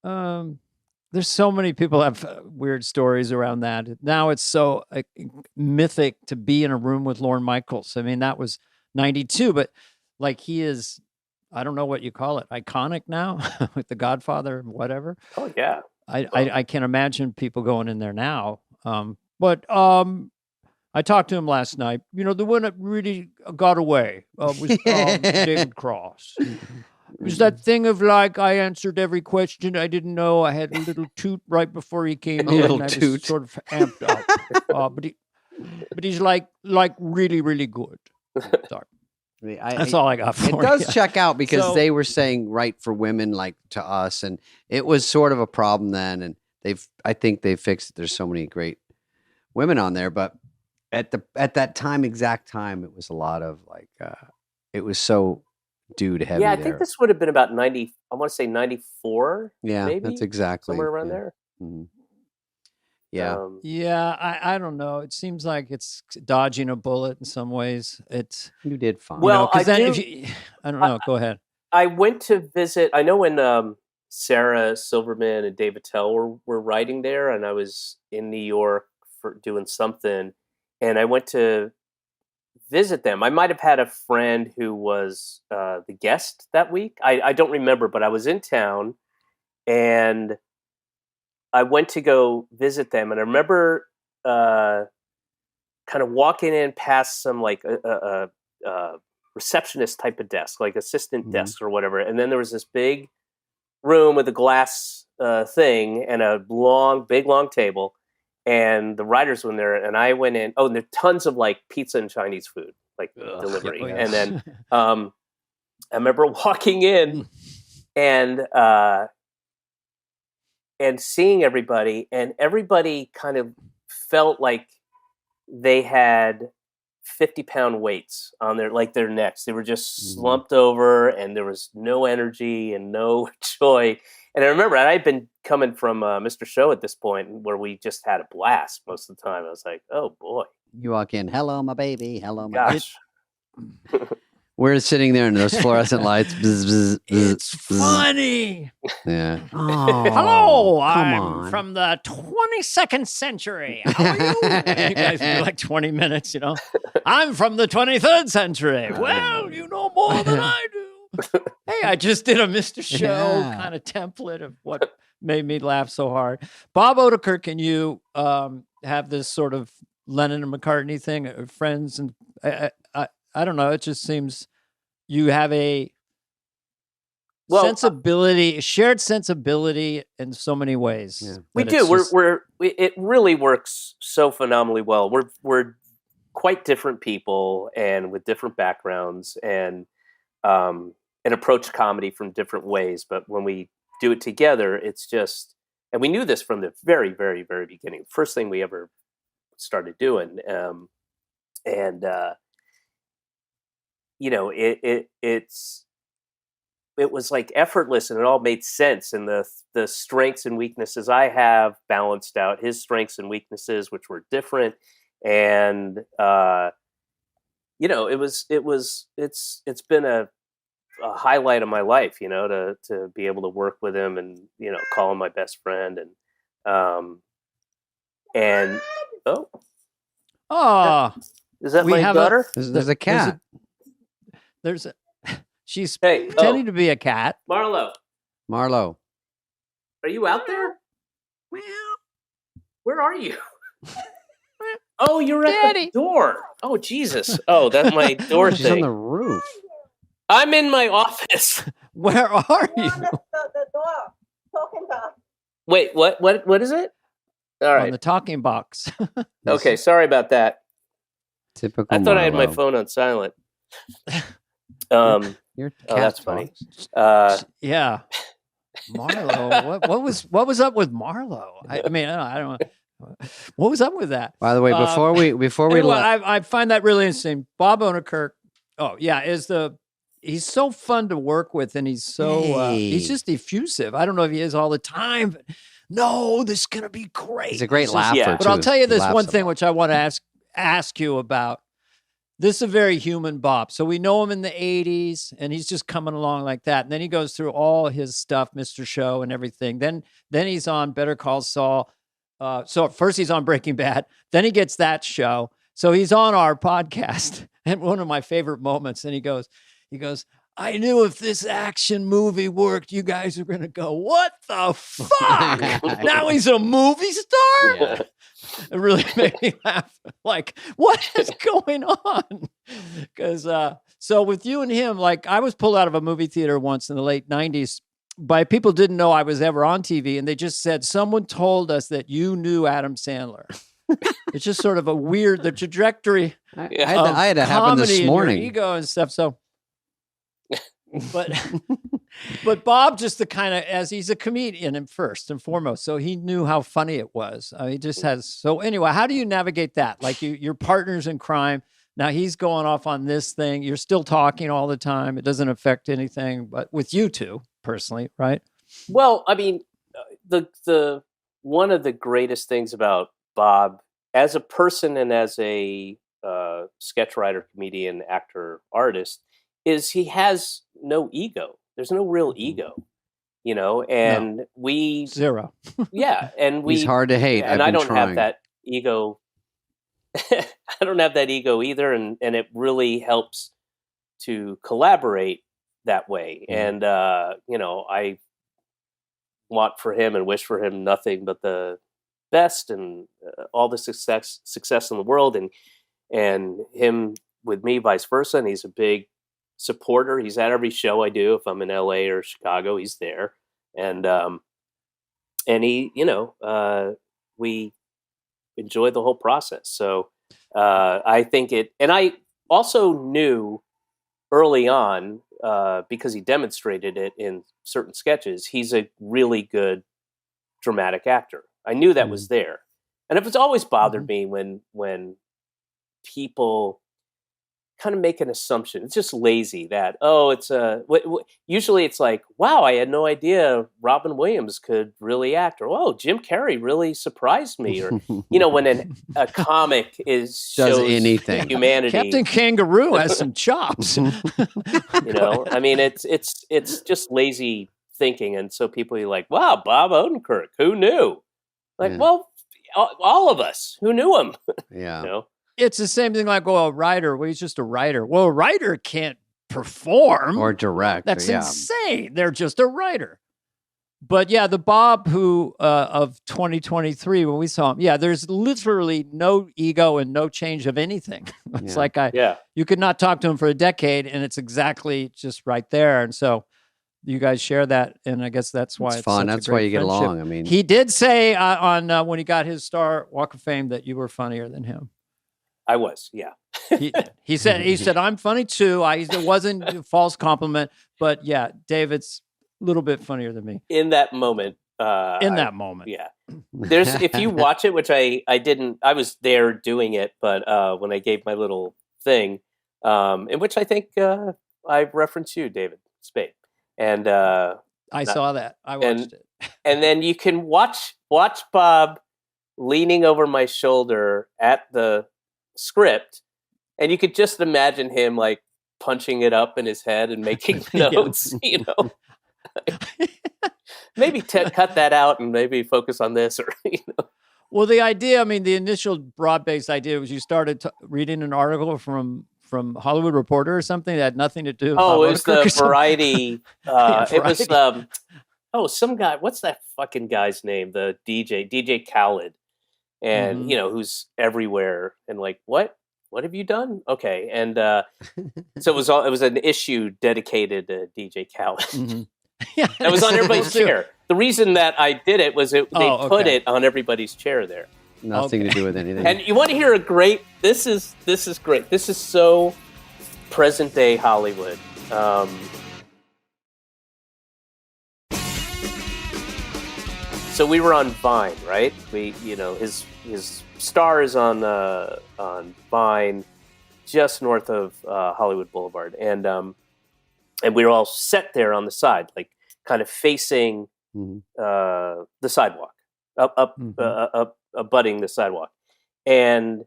There's so many people have weird stories around that. Now it's so mythic to be in a room with Lorne Michaels. I mean, that was 92, but like he is, I don't know what you call it, iconic now with The Godfather, whatever. Oh yeah. I can't imagine people going in there now. But I talked to him last night. The one that really got away was David Cross. It was that thing of like, I answered every question. I didn't know. I had a little toot right before he came in. Little I toot. was sort of amped up. But he's like really, really good. Sorry. That's all I got for it. It does you. check out because they were saying right for women like to us, and it was sort of a problem then. And I think they've fixed it. There's so many great women on there, but at that exact time, it was a lot of like, it was so dude heavy. Yeah, I think this would have been about 90. I want to say 94. Yeah, maybe that's exactly somewhere around there. Mm-hmm. Yeah, yeah. I don't know. It seems like it's dodging a bullet in some ways. You did fine. Well, because I don't know. Go ahead. I went to visit. I know when Sarah Silverman and David Tell were writing there, and I was in New York for doing something. And I went to visit them. I might have had a friend who was the guest that week. I don't remember, but I was in town and I went to go visit them. And I remember kind of walking in past some like a receptionist type of desk, like assistant desk or whatever. And then there was this big room with a glass thing and a big long table. And the writers were in there, and I went in. Oh, and there are tons of like pizza and Chinese food, like delivery. Yeah. And then I remember walking in and seeing everybody, and everybody kind of felt like they had 50-pound weights on their necks. They were just slumped over, and there was no energy and no joy. And I remember I'd been coming from Mr. Show at this point where we just had a blast most of the time. I was like, oh, boy. You walk in, hello, my baby. Hello, my Gosh. baby. We're sitting there in those fluorescent lights. Bzz, bzz, bzz, It's funny. Yeah. Oh, hello, I'm from the 22nd century. How are you? You guys do like 20 minutes, I'm from the 23rd century. Well, you know more than I do. Hey, I just did a Mr. Show kind of template of what made me laugh so hard. Bob Odenkirk and you have this sort of Lennon and McCartney thing, friends, and I don't know. It just seems you have a shared sensibility in so many ways. Yeah. We do. It really works so phenomenally well. We're quite different people and with different backgrounds and approach comedy from different ways. But when we do it together, it's just, and we knew this from the very, very, very beginning. First thing we ever started doing. It was like effortless and it all made sense. And the strengths and weaknesses I have balanced out his strengths and weaknesses, which were different. And, it's been a highlight of my life, to be able to work with him and, call him my best friend. Is that my daughter? There's a cat. She's pretending to be a cat. Marlo. Marlo. Are you out there? Where are you? Oh, you're at Daddy. the door. Oh, Jesus. Oh, that's my door She's on thing. the roof. I'm in my office. Where are you? On the door. Talking about. Wait, what is it? All On right. the talking box. Okay, sorry about that. Typical. I thought I had my Marlo. phone on silent. Your Oh, that's cat's funny. box. Yeah. Marlo. What was up with Marlo? I mean, I don't know. What was up with that? By the way, before we Anyway, I find that really interesting. Bob Odenkirk. Oh yeah, he's so fun to work with, and he's so he's just effusive. I don't know if he is all the time, but no, this is gonna be great. he's a great It's just- laugher. yeah. But I'll too. tell you He this laughs one a thing, lot. which I want to ask you about. This is a very human Bob. So we know him in the 80s, and he's just coming along like that. And then he goes through all his stuff, Mr. Show and everything. Then he's on Better Call Saul. So first he's on Breaking Bad. Then he gets that show. So he's on our podcast. And one of my favorite moments, and he goes, I knew if this action movie worked, you guys are going to go, what the fuck? Now he's a movie star? Yeah. It really made me laugh. Like, what is going on? Because so with you and him, like I was pulled out of a movie theater once in the late 90s by people didn't know I was ever on TV. And they just said, someone told us that you knew Adam Sandler. It's just sort of a weird, the trajectory I Yeah. had to happen comedy this and morning. your ego and stuff. So, but Bob just the kind of, as he's a comedian and first and foremost, so he knew how funny it was. He just has, so anyway, how do you navigate that? Like your partners in crime, now he's going off on this thing. You're still talking all the time. It doesn't affect anything, but with you two personally, right? Well, I mean, the one of the greatest things about Bob as a person and as a sketch writer, comedian, actor, artist is he has no ego. There's no real ego, you know, and we Zero. yeah, and we He's hard to hate. and I've I been don't trying. have that ego. I don't have that ego either, and it really helps to collaborate that way. And you know, I want for him and wish for him nothing but the best and all the success in the world, and him with me, vice versa. And he's a big supporter. He's at every show I do. If I'm in LA or Chicago, he's there, and he, you know, we enjoyed the whole process. So I think it, and I also knew early on because he demonstrated it in certain sketches. He's a really good dramatic actor. I knew that was there, and it was always bothered me when people kind of make an assumption. It's just lazy that, oh, it's usually it's like, wow, I had no idea Robin Williams could really act, or oh, Jim Carrey really surprised me, or you know, when a comic Does shows anything. humanity. Captain Kangaroo has some chops. You know, I mean, it's just lazy thinking, and so people are like, wow, Bob Odenkirk, who knew? Like, Yeah. well, all of us who knew him. Yeah. You know? It's the same thing like, well, a writer. Well, he's just a writer. Well, a writer can't perform Or direct. That's yeah. insane. They're just a writer. But yeah, the Bob who of 2023, when we saw him, yeah, there's literally no ego and no change of anything. It's Yeah. like Yeah. you could not talk to him for a decade, and it's exactly just right there. And so you guys share that, and I guess that's why It's fun. such a That's why great you get friendship. along. I mean, He did say on when he got his Star Walk of Fame that you were funnier than him. I was, yeah. He said I'm funny too. It wasn't a false compliment, but yeah, David's a little bit funnier than me In that moment. in that moment. Yeah. There's, if you watch it, which I didn't, I was there doing it, but when I gave my little thing, in which I think I referenced you, David Spade. And I saw that. I watched it. and then you can watch Bob leaning over my shoulder at the script, and you could just imagine him like punching it up in his head and making notes, you know. Maybe cut that out and maybe focus on this, or you know. Well, the idea, I mean, the initial broad-based idea was you started reading an article from Hollywood Reporter or something that had nothing to do with Oh, Bob it was Odenkirk or the something. Variety. Yeah, It was Variety. some guy. What's that fucking guy's name? The DJ Khaled. and who's everywhere, and like, what have you done? Okay, and so it was an issue dedicated to DJ Khaled. Yeah, That was on everybody's chair. The reason that I did it was they put it on everybody's chair there. Nothing to do with anything. And you want to hear a great? This is great. This is so present day Hollywood. So we were on Vine, right? His star is on Vine, just north of Hollywood Boulevard, and we were all set there on the side, like kind of facing the sidewalk, abutting the sidewalk, and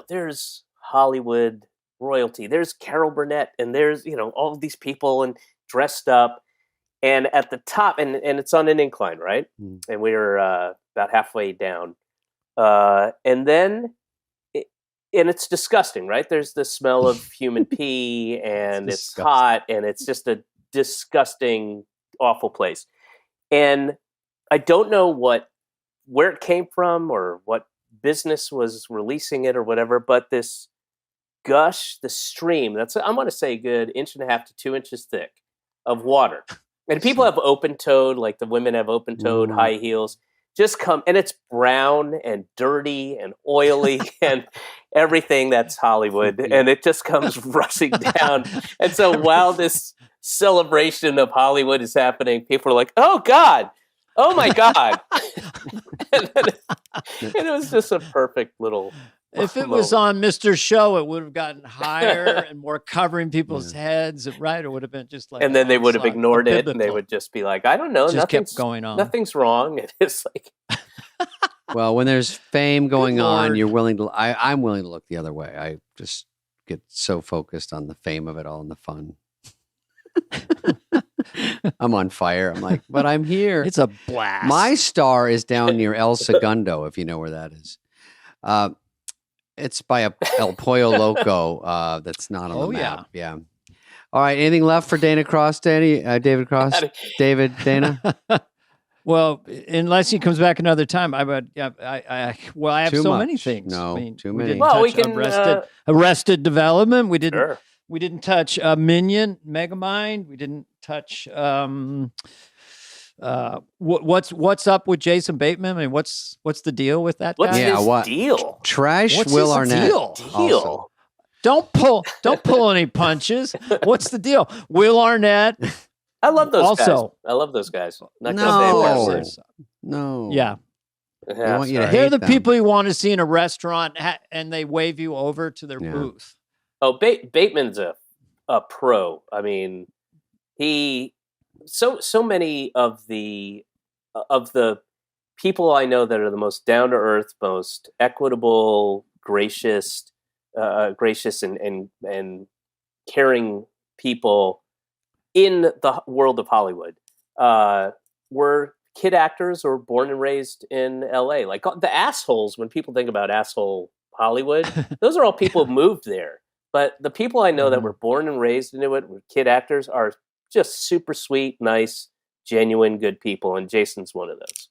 there's Hollywood royalty. There's Carol Burnett, and there's all of these people and dressed up. And at the top, and it's on an incline, right? And we were about halfway down. And then, it's disgusting, right? There's the smell of human pee, and it's hot, and it's just a disgusting, awful place. And I don't know where it came from or what business was releasing it or whatever, but this gush, the stream, I'm going to say a good 1.5 to 2 inches thick of water. And people have open-toed, like the women have open-toed high heels, just come, and it's brown and dirty and oily and everything that's Hollywood, and it just comes rushing down. And so while this celebration of Hollywood is happening, people are like, oh God, oh my God. and it was just a perfect little If it was on Mr. Show, it would have gotten higher and more covering people's heads, right? It would have been just like, and then they would have ignored it, and they would just be like, I don't know, just kept going on. Nothing's wrong. And it's like, well, when there's fame going on, you're willing to. I'm willing to look the other way. I just get so focused on the fame of it all and the fun. I'm on fire. I'm like, but I'm here. It's a blast. My star is down near El Segundo, if you know where that is. It's by El Pollo Loco. That's not on the map. Yeah. All right. Anything left for Dana Cross, Danny? David Cross? David, Dana? Well, unless he comes back another time, I have Too so much. many things. No, too many. We didn't Well, touch we can, Arrested Development. We didn't. Sure. We didn't touch Minion, Megamind. We didn't touch. What's up with Jason Bateman? I mean, what's the deal with that What's guy? his deal? Trash What's Will his Arnett. deal? Also. Don't pull any punches. What's the deal? Will Arnett. I love those guys. Also, I love those guys. Not No. gonna say No. yeah. yeah, want you to sorry. They're the them. people you want to see in a restaurant, and they wave you over to their booth. Oh, Bateman's a pro. I mean, he so many of the people I know that are the most down to earth, most equitable, gracious and caring people in the world of Hollywood were kid actors or born and raised in LA. Like the assholes, when people think about asshole Hollywood, those are all people who moved there. But the people I know that were born and raised into it, were kid actors, are just super sweet, nice, genuine, good people. And Jason's one of those.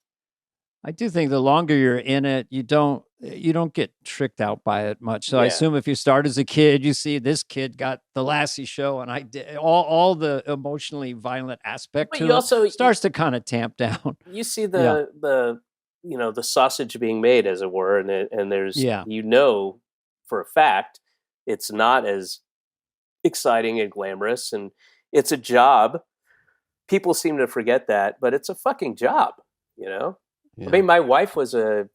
I do think the longer you're in it, you don't get tricked out by it much. So I assume if you start as a kid, you see this kid got the Lassie show, and I did all the emotionally violent aspect But to you it also starts to kind of tamp down. You see the sausage being made, as it were, and there's for a fact it's not as exciting and glamorous, and it's a job. People seem to forget that, but it's a fucking job, Yeah. I mean, my wife was a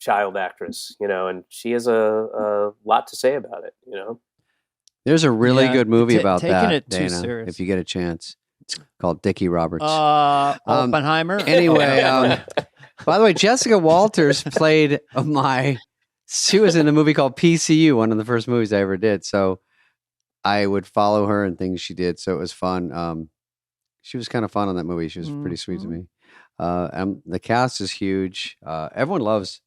child actress, and she has a lot to say about it, There's a really good movie about taking that, it too Dana, serious. if you get a chance. It's called Dickie Roberts. Oppenheimer. Anyway, by the way, Jessica Walters played she was in a movie called PCU, one of the first movies I ever did. So I would follow her and things she did. So it was fun. She was kind of fun on that movie. She was pretty sweet to me. And the cast is huge. Everyone loves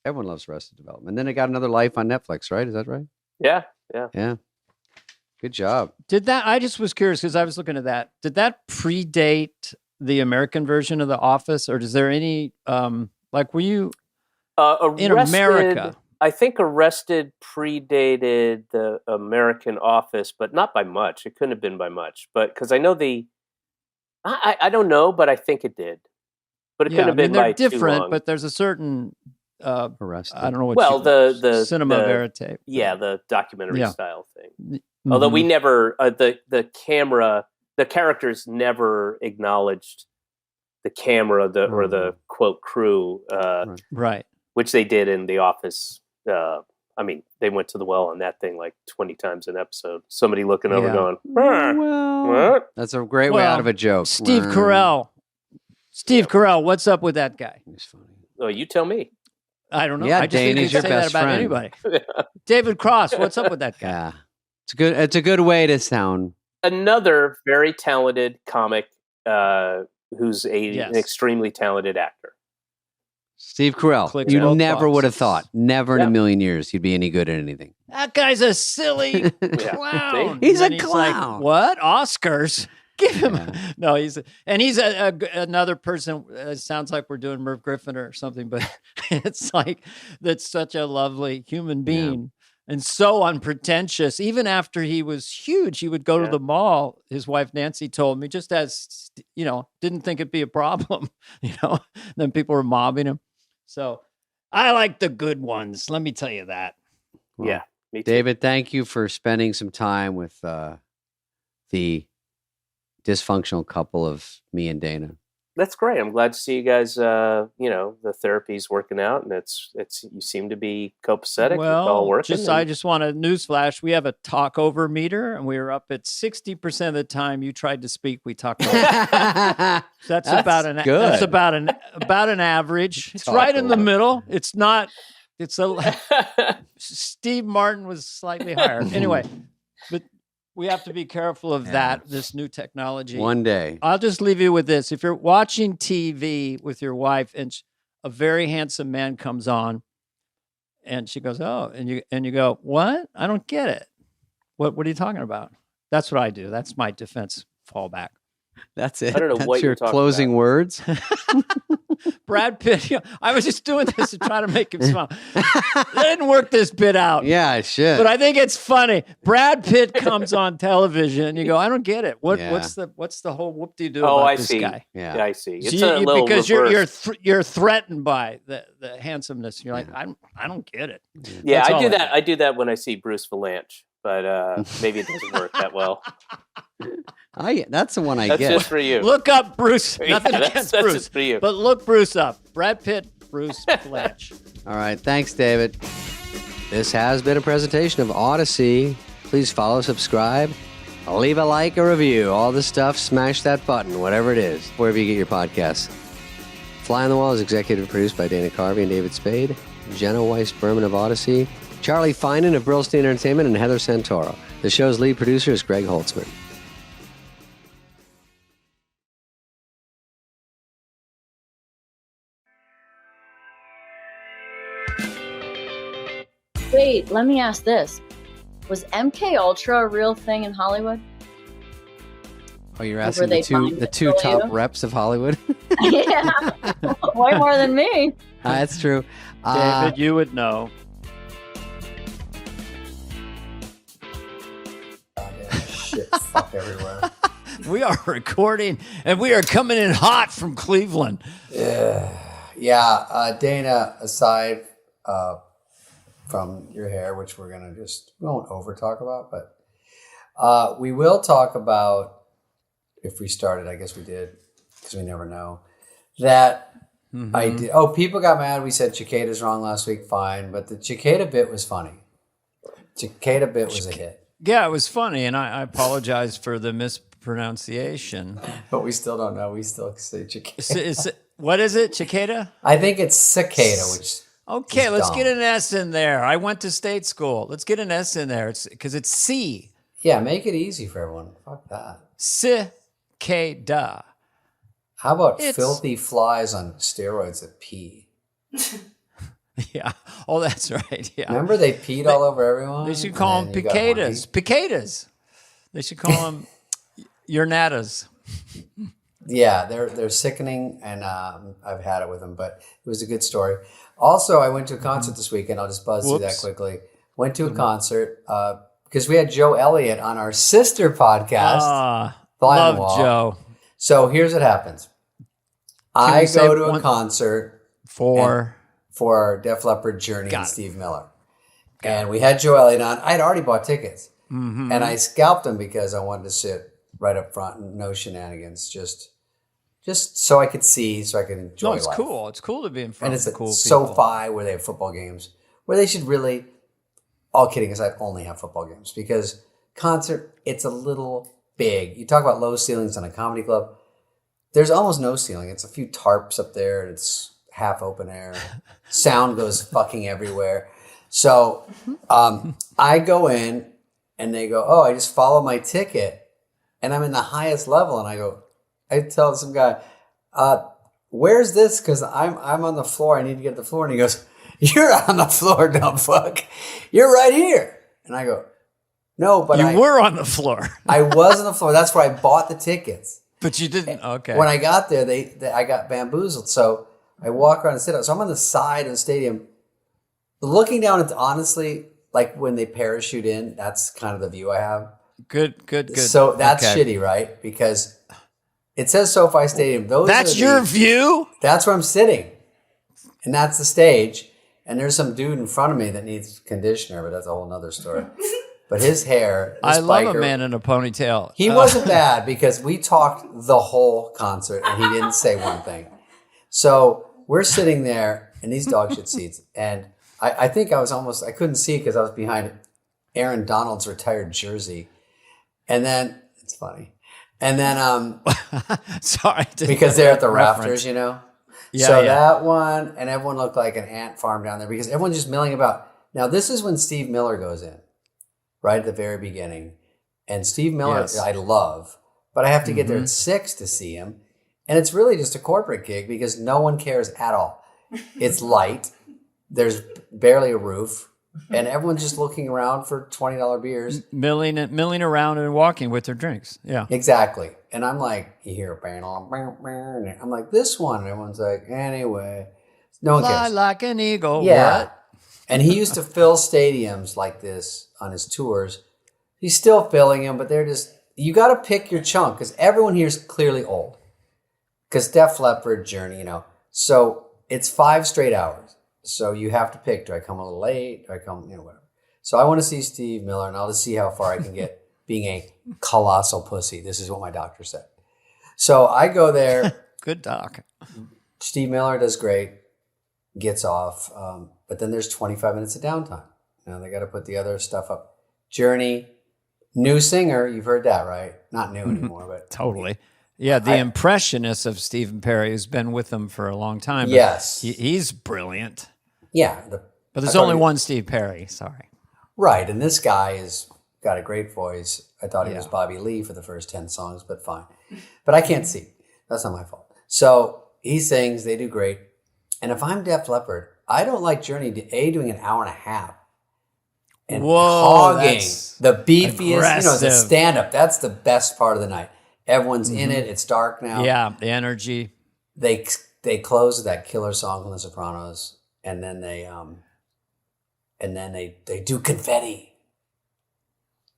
Arrested Development. And then it got another life on Netflix, right? Is that right? Yeah. Good job. I just was curious because I was looking at that. Did that predate the American version of The Office, or is there any were you in America. I think Arrested predated the American Office, but not by much. It couldn't have been by much, but because I know I don't know, but I think it did. But it couldn't have been they're by different, too long. but there's a certain Arrested. I don't know what. Well, the cinema verite. Yeah, the documentary style thing. Mm-hmm. Although we never the characters never acknowledged the camera, or the quote crew, right, which they did in The Office. I mean, they went to the well on that thing like 20 times an episode. Somebody looking over, going, "What?" That's a great way out of a joke. Steve Carell. Steve Carell, what's up with that guy? He's funny. Oh, you tell me. I don't know. Yeah, I just think Dana's you your say that best about friend. anybody. David Cross, what's up with that guy? Yeah, it's a good way to sound. Another very talented comic who's an extremely talented actor. Steve Carell. Clicks You both never would have boxes. thought, never in a million years, he'd be any good at anything. That guy's a silly Yeah. clown. He's a And clown. Like, what? Oscars? Give him. Yeah. No, he's another person. It sounds like we're doing Merv Griffin or something, but it's like that's such a lovely human being and so unpretentious. Even after he was huge, he would go to the mall. His wife Nancy told me, just as didn't think it'd be a problem. Then people were mobbing him. So I like the good ones. Let me tell you that. Well, Yeah, me too. David, thank you for spending some time with the dysfunctional couple of me and Dana. That's great. I'm glad to see you guys. The therapy's working out, and it's you seem to be copacetic. It's all working. I just want a newsflash. We have a talk over meter, and we were up at 60% of the time you tried to speak. We talked over. That's about an average. It's right in the middle. It's not. It's Steve Martin was slightly higher. Anyway, but we have to be careful of this new technology. One day. I'll just leave you with this. If you're watching TV with your wife and a very handsome man comes on and she goes, "Oh," and you go, "What? I don't get it. What are you talking about?" That's what I do. That's my defense fallback. That's it. I don't know That's what your you're talking closing about. words. Brad Pitt. I was just doing this to try to make him smile. I didn't work this bit out. Yeah, I should. But I think it's funny. Brad Pitt comes on television and you go, "I don't get it. What's the whole whoop-de-doo about this guy?" Yeah, I see. It's So a little because reverse. you're threatened by the handsomeness. You're like, I don't get it. Yeah, That's I all do that. I do that when I see Bruce Valanche, but maybe it doesn't work that well. That's the one I That's get. just for you. Look up Bruce. Nothing that's against Bruce, just for you. but look Bruce up. Brad Pitt, Bruce Valanche. All right. Thanks, David. This has been a presentation of Odyssey. Please follow, subscribe, leave a like, a review, all the stuff. Smash that button, whatever it is, wherever you get your podcasts. Fly on the Wall is executive produced by Dana Carvey and David Spade, Jenna Weiss-Berman of Odyssey, Charlie Finan of Brillstein Entertainment, and Heather Santoro. The show's lead producer is Greg Holtzman. Wait, let me ask this. Was MK Ultra a real thing in Hollywood? Oh, you're Were asking they the trying to two kill top you? reps of Hollywood? Yeah, way more than me. That's true. David, you would know. Shit, fuck everywhere. We are recording, and we are coming in hot from Cleveland. Yeah, Dana, aside from your hair, which we won't over talk about, but we will talk about, if we started, I guess we did, because we never know, that I did. Oh, people got mad. We said cicadas wrong last week. Fine. But the cicada bit was funny. Cicada bit was a hit. Yeah, it was funny, and I apologize for the mispronunciation. But we still don't know. We still say cicada. What is it, cicada? I think it's cicada, which Okay, is let's dumb. get an S in there. I went to state school. Let's get an S in there. It's because it's C. Yeah, make it easy for everyone. Fuck that. Cicada. How about It's- filthy flies on steroids that pee? Yeah. Oh, that's right. Yeah. Remember they peed all over everyone? They should call them And then you got picadas. monkey? Picadas. They should call them urnatas. Yeah, they're sickening, and I've had it with them, but it was a good story. Also, I went to a concert this weekend. I'll just buzz through that quickly. Went to a concert because we had Joe Elliott on our sister podcast. Love Joe. So here's what happens. I go to a concert for Def Leppard, Journey, and Steve Miller. And we had Joe Elliott on. I had already bought tickets. And I scalped them because I wanted to sit right up front and no shenanigans. Just so I could see, so I could enjoy life. Cool. It's cool to be in front of cool people. SoFi where they have football games, where they should really, all kidding aside, only have football games. Because concert, it's a little big. You talk about low ceilings on a comedy club. There's almost no ceiling. It's a few tarps up there. And it's half open air. Sound goes fucking everywhere. So I go in and they go, oh, I just follow my ticket. And I'm in the highest level. And I tell some guy, where's this? Because I'm on the floor. I need to get to the floor. And he goes, you're on the floor, dumb fuck. You're right here. And I go, no, but you were on the floor. I was on the floor. That's where I bought the tickets. But you didn't. Okay. When I got there, I got bamboozled. So I walk around and sit down. So I'm on the side of the stadium. Looking down, it's honestly like when they parachute in, that's kind of the view I have. Good. So that's shitty, right? Because it says SoFi Stadium. That's your view? That's where I'm sitting. And that's the stage. And there's some dude in front of me that needs conditioner, but that's a whole nother story. But his hair, I love a man in a ponytail. He wasn't bad because we talked the whole concert and he didn't say one thing. So we're sitting there in these dog shit seats. And I think I couldn't see because I was behind Aaron Donald's retired jersey. And then, it's funny. And then, sorry. Because they're at the rafters, you know? Yeah, that one, and everyone looked like an ant farm down there because everyone's just milling about. Now, this is when Steve Miller goes in, right at the very beginning. And Steve Miller, I love, but I have to get there at 6 to see him. And it's really just a corporate gig because no one cares at all. It's light. There's barely a roof. And everyone's just looking around for $20 beers. Milling around and walking with their drinks. Yeah. Exactly. And I'm like, you hear a bang, I'm like, this one. And everyone's like, anyway. No one cares. Fly like an eagle. Yeah. What? And he used to fill stadiums like this on his tours. He's still filling them, but they're just, you got to pick your chunk because everyone here is clearly old. Because Def Leppard, Journey, you know. So it's 5 straight hours. So you have to pick, do I come a little late? Do I come, whatever. So I want to see Steve Miller, and I'll just see how far I can get being a colossal pussy. This is what my doctor said. So I go there. Good doc. Steve Miller does great, gets off. But then there's 25 minutes of downtime. Now they got to put the other stuff up. Journey, new singer. You've heard that, right? Not new anymore, but. Totally. Yeah, the impressionist of Stephen Perry has been with them for a long time. Yes. He's brilliant. Yeah. But there's only one Steve Perry, sorry. Right, and this guy has got a great voice. I thought he was Bobby Lee for the first 10 songs, but fine. But I can't see. That's not my fault. So he sings, they do great. And if I'm Def Leppard, I don't like Journey doing an hour and a half. And hogging the beefiest, the stand-up. That's the best part of the night. Everyone's in it. It's dark now. Yeah, the energy. They close with that killer song from The Sopranos, and then they do confetti.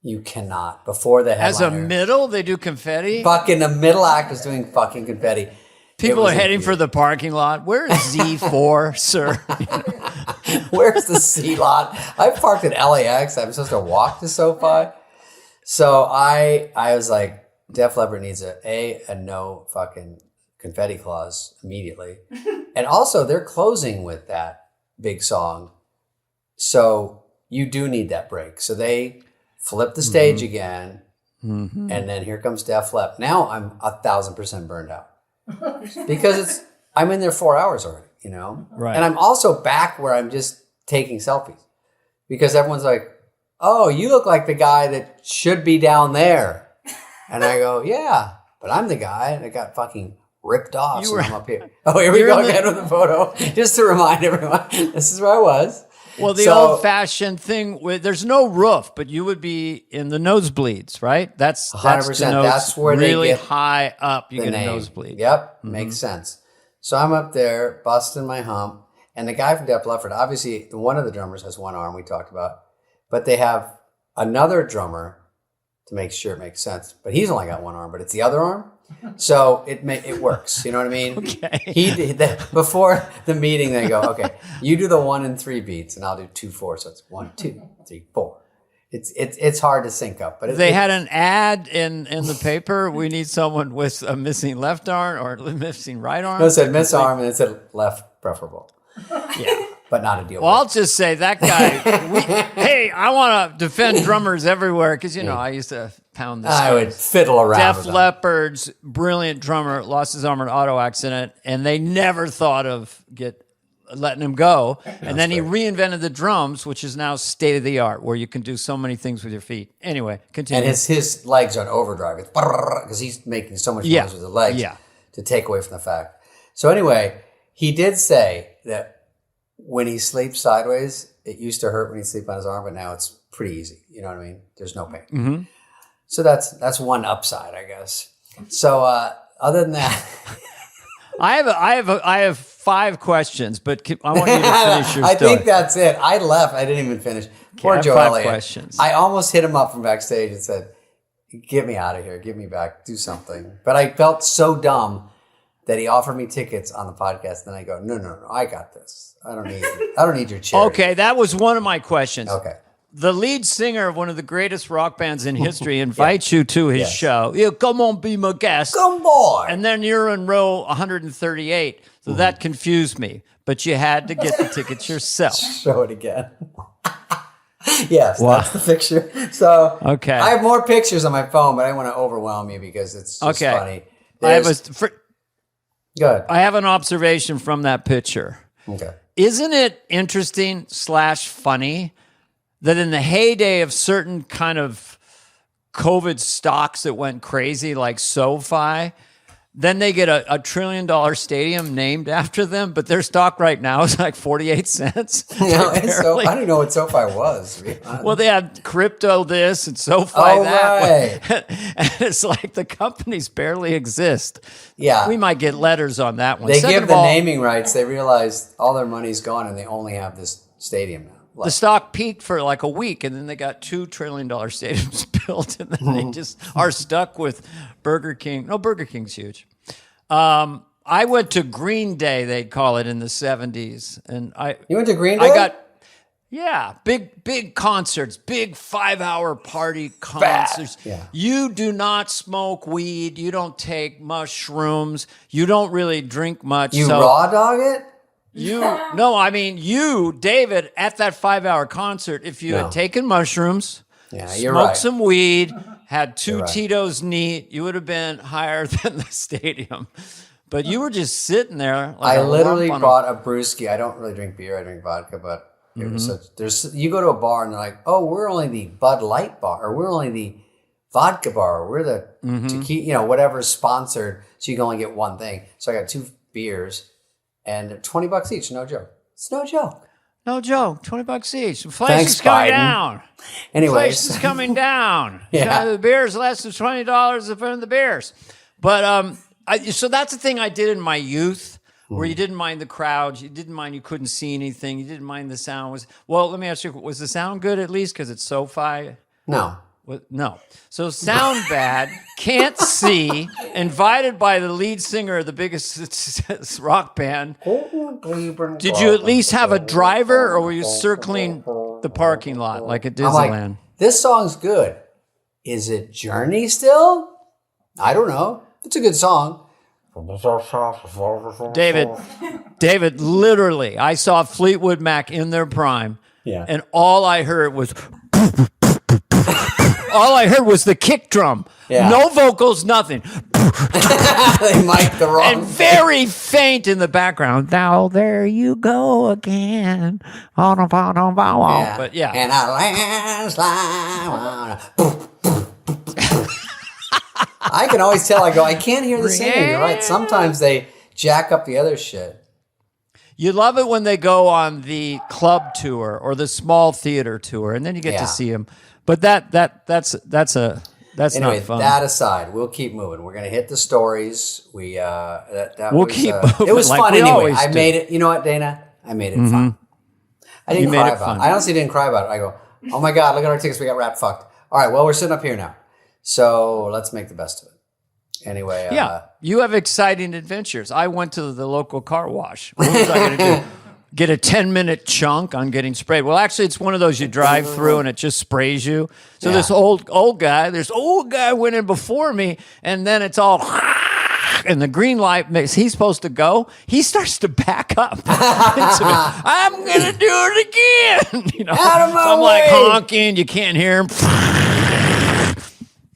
You cannot before the headliner. As a middle, they do confetti. Fucking the middle act is doing fucking confetti. People are heading for the parking lot. Where is Z4, sir? Where's the C lot? I parked at LAX. I'm supposed to walk to SoFi. So I was like, Def Leppard needs a no fucking confetti clause immediately. And also they're closing with that big song. So you do need that break. So they flip the stage again. And then here comes Def Leppard. Now I'm 1,000% burned out because I'm in there 4 hours already, Right. And I'm also back where I'm just taking selfies because everyone's like, oh, you look like the guy that should be down there. And I go, yeah, but I'm the guy that got fucking ripped off. I'm up here. Oh, here we go again with the photo. Just to remind everyone, this is where I was. Well, the old-fashioned thing with there's no roof, but you would be in the nosebleeds, right? That's 100%. That's where really they get high up. You the get name. a nosebleed. Yep, makes sense. So I'm up there busting my hump, and the guy from Def Leppard, obviously one of the drummers has one arm we talked about, but they have another drummer to make sure it makes sense. But he's only got one arm, but it's the other arm. So it works. You know what I mean? Okay. He did that before the meeting. They go, okay, you do the 1 and 3 beats, and I'll do 2, 4. So it's 1, 2, 3, 4. It's hard to sync up, but They had an ad in the paper. We need someone with a missing left arm or missing right arm. No, it said miss arm and it said left preferable. Yeah. But not a deal. Well, I'll just say that guy. Hey, I want to defend drummers everywhere because I used to pound this. I would fiddle around. Def with them. Leppard's brilliant drummer lost his arm in an auto accident, and they never thought of letting him go. And then he reinvented the drums, which is now state of the art, where you can do so many things with your feet. Anyway, continue. And his legs are on overdrive. It's because he's making so much noise with his legs to take away from the fact. So anyway, he did say that when he sleeps sideways, it used to hurt when he sleep on his arm, but now it's pretty easy. You know what I mean? There's no pain. Mm-hmm. So that's one upside, I guess. So other than that, I have 5 questions, but I want you to finish your story. I think that's it. I left. I didn't even finish. Poor Joe 5 Elliott. questions. I almost hit him up from backstage and said, "Get me out of here. Get me back. Do something." But I felt so dumb that he offered me tickets on the podcast. Then I go, no, I got this. I don't need your charity. Okay, that was one of my questions. Okay. The lead singer of one of the greatest rock bands in history invites you to his show. Come on, be my guest. Come on. And then you're in row 138. So that confused me. But you had to get the tickets yourself. Show it again. Yes, that's the picture. So okay. I have more pictures on my phone, but I want to overwhelm you because it's just funny. Good. I have an observation from that picture. Okay. Isn't it interesting / funny that in the heyday of certain kind of COVID stocks that went crazy, like SoFi, then they get a $1 trillion stadium named after them, but their stock right now is like 48 cents. I don't even know what SoFi was. Well, they have crypto this and SoFi that. Right. And it's like the companies barely exist. Yeah. We might get letters on that one. They give the naming rights. They realize all their money's gone and they only have this stadium now. The stock peaked for like a week, and then they got $2 trillion stadiums built, and then they just are stuck with Burger King. No, Burger King's huge. I went to Green Day, they'd call it, in the 70s. You went to Green Day? Big concerts, big 5-hour party concerts. Yeah. You do not smoke weed. You don't take mushrooms. You don't really drink much. You raw dog it? You, David, at that 5-hour concert, if you had taken mushrooms, smoked some weed, had 2 Tito's neat, you would have been higher than the stadium. But you were just sitting there. Like I literally bought a brewski. I don't really drink beer. I drink vodka, but it was you go to a bar and they're like, oh, we're only the Bud Light bar, or we're only the vodka bar, or we're the tequila, whatever's sponsored. So you can only get one thing. So I got 2 beers. And $20 each, no joke. It's no joke. No joke. $20 each. Inflation is coming down. Anyways, inflation is coming down. The beers less than $20 for the beers. But so that's the thing I did in my youth, where you didn't mind the crowds, you didn't mind you couldn't see anything, you didn't mind the sound. Let me ask you, was the sound good at least because it's SoFi? No. No. So sound bad, can't see, invited by the lead singer of the biggest rock band. Did you at least have a driver, or were you circling the parking lot like at Disneyland? Like, this song's good. Is it Journey still? I don't know. It's a good song. David, literally, I saw Fleetwood Mac in their prime, and all I heard was... All I heard was the kick drum. Yeah. No vocals, nothing. They mic'd the wrong and very faint in the background. Now there you go again. But yeah. And I landslide. I can always tell. I can't hear the singing. You're right. Sometimes they jack up the other shit. You love it when they go on the club tour or the small theater tour, and then you get to see them. But that's anyway, not fun. That aside, we'll keep moving. We're gonna hit the stories. We'll keep moving. It was like fun we anyway. always I do. made it. You know what, Dana? I made it fun. I didn't cry about it. I honestly didn't cry about it. I go, oh my God, look at our tickets. We got rat fucked. All right, well, we're sitting up here now, so let's make the best of it. Anyway, you have exciting adventures. I went to the local car wash. What was I going to do? Get a 10-minute chunk on getting sprayed? Well, actually, it's one of those you drive through and it just sprays you. So this old guy went in before me, and then it's all, and the green light makes, he's supposed to go. He starts to back up. I'm going to do it again. Out of my so I'm way. like honking. You can't hear him.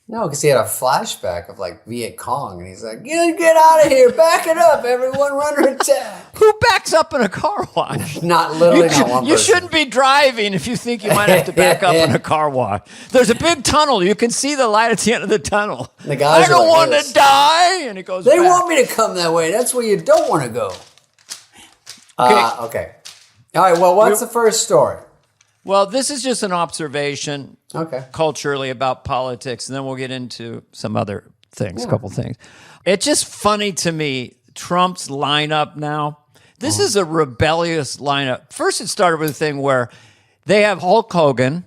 No, because he had a flashback of like Viet Cong, and he's like, "Get out of here! Back it up, everyone! Run or attack!" Who backs up in a car wash? Not literally, not one person. You shouldn't be driving if you think you might have to back up in a car wash. There's a big tunnel. You can see the light at the end of the tunnel. The guys I don't like want to die, and he goes. They back. want me to come that way. That's where you don't want to go. Okay. All right. Well, what's the first story? Well, this is just an observation culturally about politics, and then we'll get into some other things, a couple things. It's just funny to me, Trump's lineup now. This is a rebellious lineup. First, it started with a thing where they have Hulk Hogan,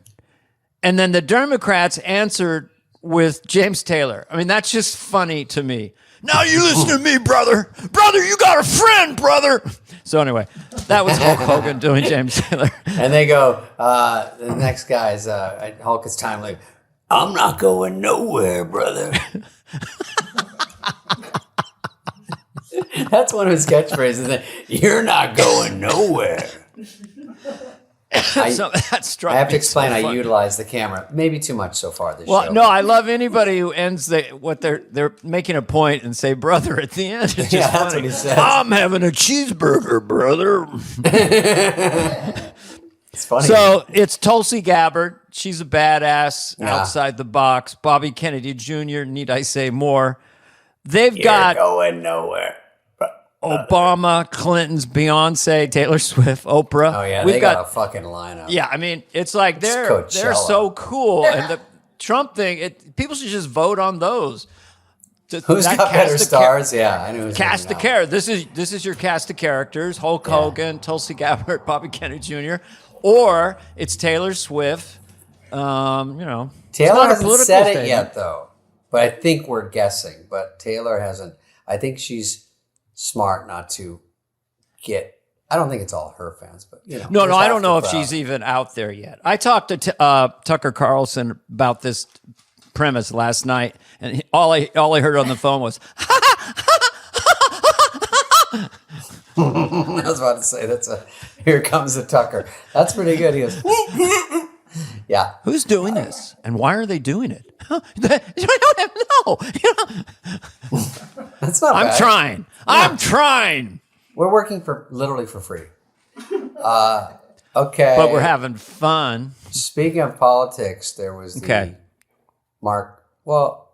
and then the Democrats answered with James Taylor. I mean, that's just funny to me. Now you listen to me, brother. Brother, you got a friend, brother. So anyway, that was Hulk Hogan doing James Taylor. And they go, the next guy's Hulk is time like, I'm not going nowhere, brother. That's one of his catchphrases. You're not going nowhere. So that struck I have to me explain. so I funny. utilize the camera maybe too much so far this show. Well, no, I love anybody who ends they're making a point and say brother at the end. It's just that's funny. what he says. I'm having a cheeseburger, brother. It's funny. So it's Tulsi Gabbard. She's a badass outside the box. Bobby Kennedy Jr. Need I say more? They've got going nowhere. Obama, Clinton's, Beyonce, Taylor Swift, Oprah. Oh yeah, We've they got a fucking lineup. Yeah, I mean, it's like they're Coachella. so cool, and the Trump thing. People should just vote on those. Who's got better stars? Yeah, I know. Cast the character. This is your cast of characters: Hulk Hogan, Tulsi Gabbard, Bobby Kennedy Jr., or it's Taylor Swift. Taylor hasn't hasn't said it yet, though. But I think we're guessing. But Taylor hasn't. I think she's smart not to get. I don't think it's all her fans, but No, I don't know if she's even out there yet. I talked to Tucker Carlson about this premise last night, and all I heard on the phone was. I was about to say here comes the Tucker. That's pretty good. He goes, yeah. Who's doing this, and why are they doing it? I don't know. That's not. I'm bad. trying. Yeah. I'm trying. We're working for free. Okay, but we're having fun. Speaking of politics, there was the Mark. Well,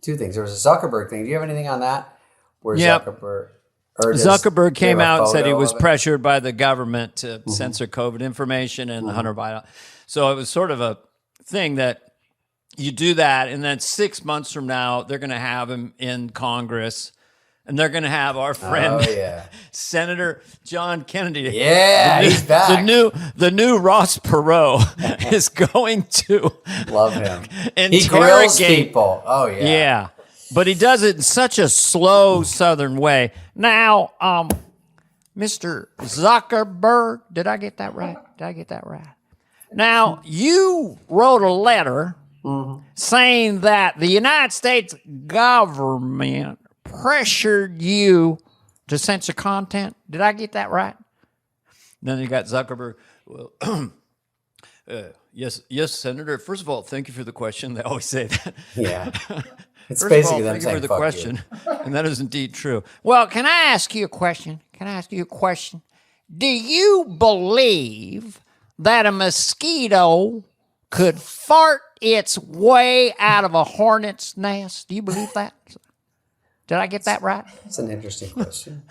two things. There was a Zuckerberg thing. Do you have anything on that? Where Zuckerberg came out and said he was pressured by the government to censor COVID information and Hunter Biden. So it was sort of a thing that you do that, and then 6 months from now, they're going to have him in Congress, and they're going to have our friend Senator John Kennedy. Yeah, he's back. The new Ross Perot is going to love him. Interrogate he grills people. Oh yeah, yeah. But he does it in such a slow Southern way. Now, Mr. Zuckerberg, did I get that right? Now, you wrote a letter saying that the United States government pressured you to censor content. Did I get that right? Then you got Zuckerberg. Well, yes, Senator. First of all, thank you for the question. They always say that. Yeah. It's First basically of all, them thank you saying, for the fuck question. You. And that is indeed true. Well, can I ask you a question? Do you believe that a mosquito could fart its way out of a hornet's nest? Do you believe that? Did I get that right? That's an interesting question.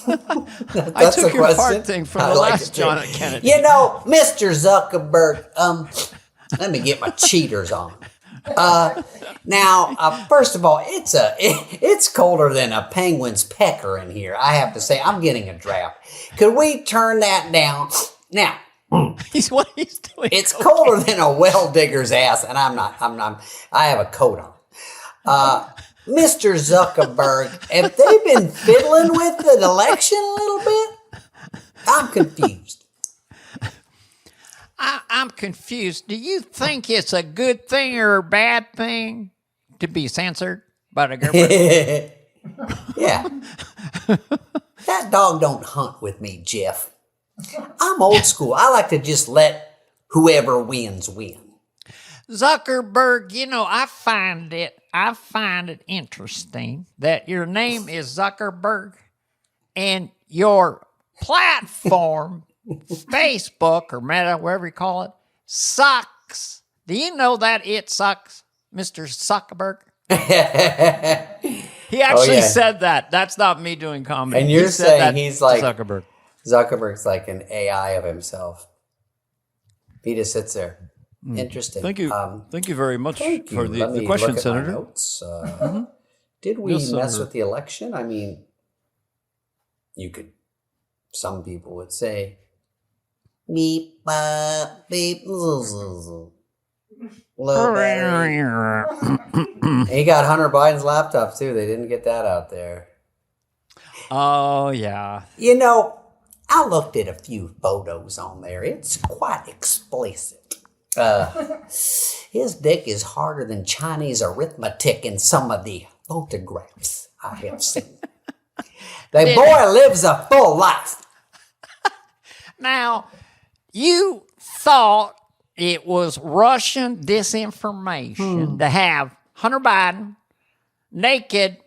I took your part thing from the last John F. Kennedy. You know, Mr. Zuckerberg, let me get my cheaters on. Now, first of all, it's colder than a penguin's pecker in here. I have to say, I'm getting a draft. Could we turn that down? Now, What he's doing. it's colder than a well digger's ass, and I have a coat on. Mr. Zuckerberg, have they been fiddling with the election a little bit? I'm confused. I'm confused. Do you think it's a good thing or a bad thing to be censored by the government? Yeah. That dog don't hunt with me, Jeff. I'm old school. I like to just let whoever wins win. Zuckerberg, you know, I find it interesting that your name is Zuckerberg and your platform, Facebook or Meta, wherever you call it, sucks. Do you know that it sucks, Mr. Zuckerberg? He actually said that. That's not me doing comedy. And you're saying he's like Zuckerberg. Zuckerberg's like an AI of himself. He just sits there. Interesting. Thank you. Thank you very much for Let the me question, look at Senator. my notes. Did we Yes, mess Senator. with the election? I mean, some people would say, beep, beep, low battery. He got Hunter Biden's laptop too. They didn't get that out there. Oh, yeah. You know, I looked at a few photos on there. It's quite explicit. His dick is harder than Chinese arithmetic in some of the photographs I have seen. The boy lives a full life. Now, you thought it was Russian disinformation to have Hunter Biden naked,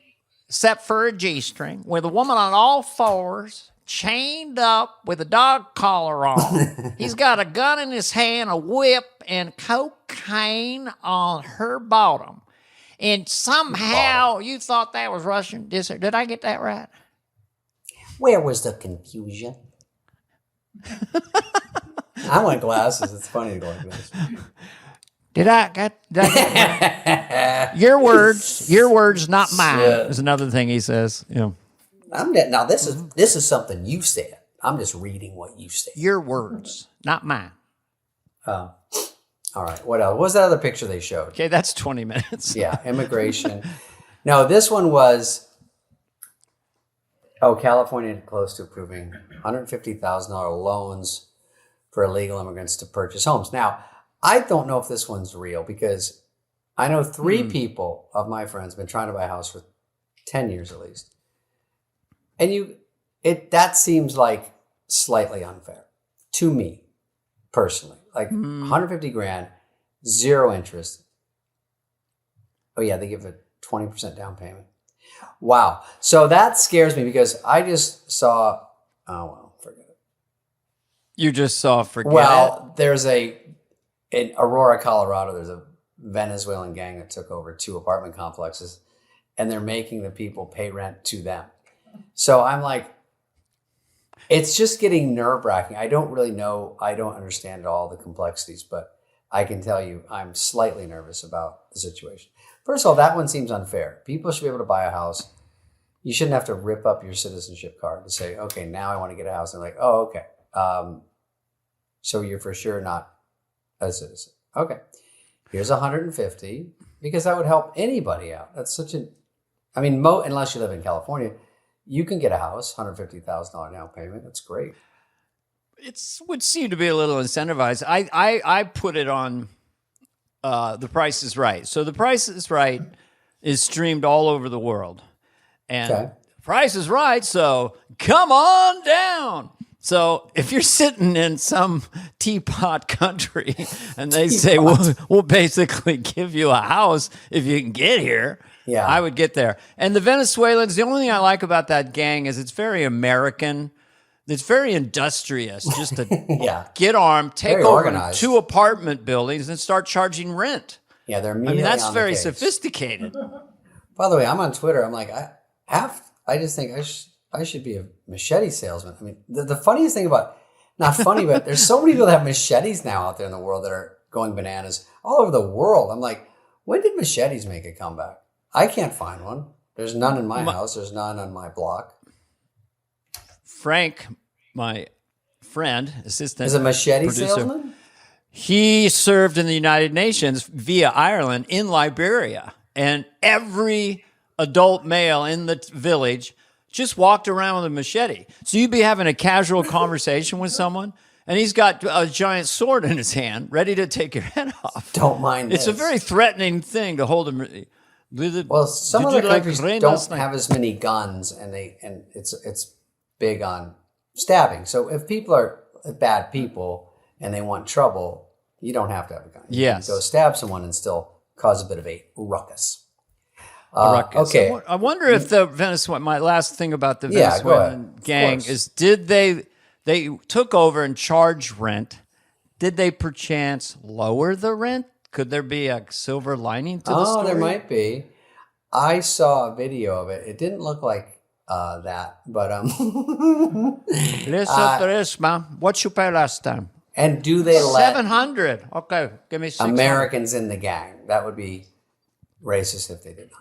except for a G-string, with a woman on all fours, chained up with a dog collar on. He's got a gun in his hand, a whip, and cocaine on her bottom. And somehow you thought that was Russian disinformation. Did I get that right? Where was the confusion? I want glasses. It's funny to go like this. Did I get that? Your words, not mine. Yeah. Is another thing he says. Yeah. Now this is something you said. I'm just reading what you said. Your words, not mine. All right. What else? What was that other picture they showed? Okay, that's 20 minutes. Yeah, immigration. No, this one was. California close to approving $150,000 loans for illegal immigrants to purchase homes. Now, I don't know if this one's real because I know 3 people of my friends have been trying to buy a house for 10 years at least. And that seems like slightly unfair to me personally. Like 150 grand, 0 interest. Oh yeah, they give a 20% down payment. Wow. So that scares me because I just saw, forget it. You just saw forget Well, there's in Aurora, Colorado, there's a Venezuelan gang that took over 2 apartment complexes and they're making the people pay rent to them. So I'm like, it's just getting nerve-wracking. I don't really know. I don't understand all the complexities, but I can tell you I'm slightly nervous about the situation. First of all, that one seems unfair. People should be able to buy a house. You shouldn't have to rip up your citizenship card to say, okay, now I want to get a house. And like, oh, okay. So you're for sure not a citizen. Okay. Here's 150 because that would help anybody out. That's such unless you live in California, you can get a house, $150,000 down payment. That's great. It would seem to be a little incentivized. I put it on The Price is Right. So The Price is Right is streamed all over the world. And Okay. Price is Right, so come on down. So if you're sitting in some teapot country and they say, we'll basically give you a house if you can get here, Yeah. I would get there. And the Venezuelans, the only thing I like about that gang is it's very American. It's very industrious just to Yeah. get armed, take Very over organized. 2 apartment buildings and start charging rent. Yeah, they're I immediately mean, that's on the very case. sophisticated. By the way, I'm on Twitter. I'm like, I just think I should be a machete salesman. I mean, the funniest thing about, not funny, but there's so many people that have machetes now out there in the world that are going bananas all over the world. I'm like, when did machetes make a comeback? I can't find one. There's none in my house. There's none on my block. Frank, my friend, assistant, is a machete producer, salesman. he served in the United Nations via Ireland in Liberia, and every adult male in the village just walked around with a machete. So you'd be having a casual conversation with someone, and he's got a giant sword in his hand, ready to take your head off. Don't mind It's this. a very threatening thing to hold him. Well, some other countries don't have as many guns, and it's big on stabbing. So if people are bad people and they want trouble, you don't have to have a gun. You can go stab someone and still cause a bit of a ruckus. Okay. I wonder if the Venezuelan, my last thing about the Venezuelan gang is, did they took over and charged rent? Did they perchance lower the rent? Could there be a silver lining to the story? There might be. I saw a video of it. It didn't look like that, but Listen, what you pay last time? And do they let $700? Okay, give me $600. Americans in the gang? That would be racist if they did not.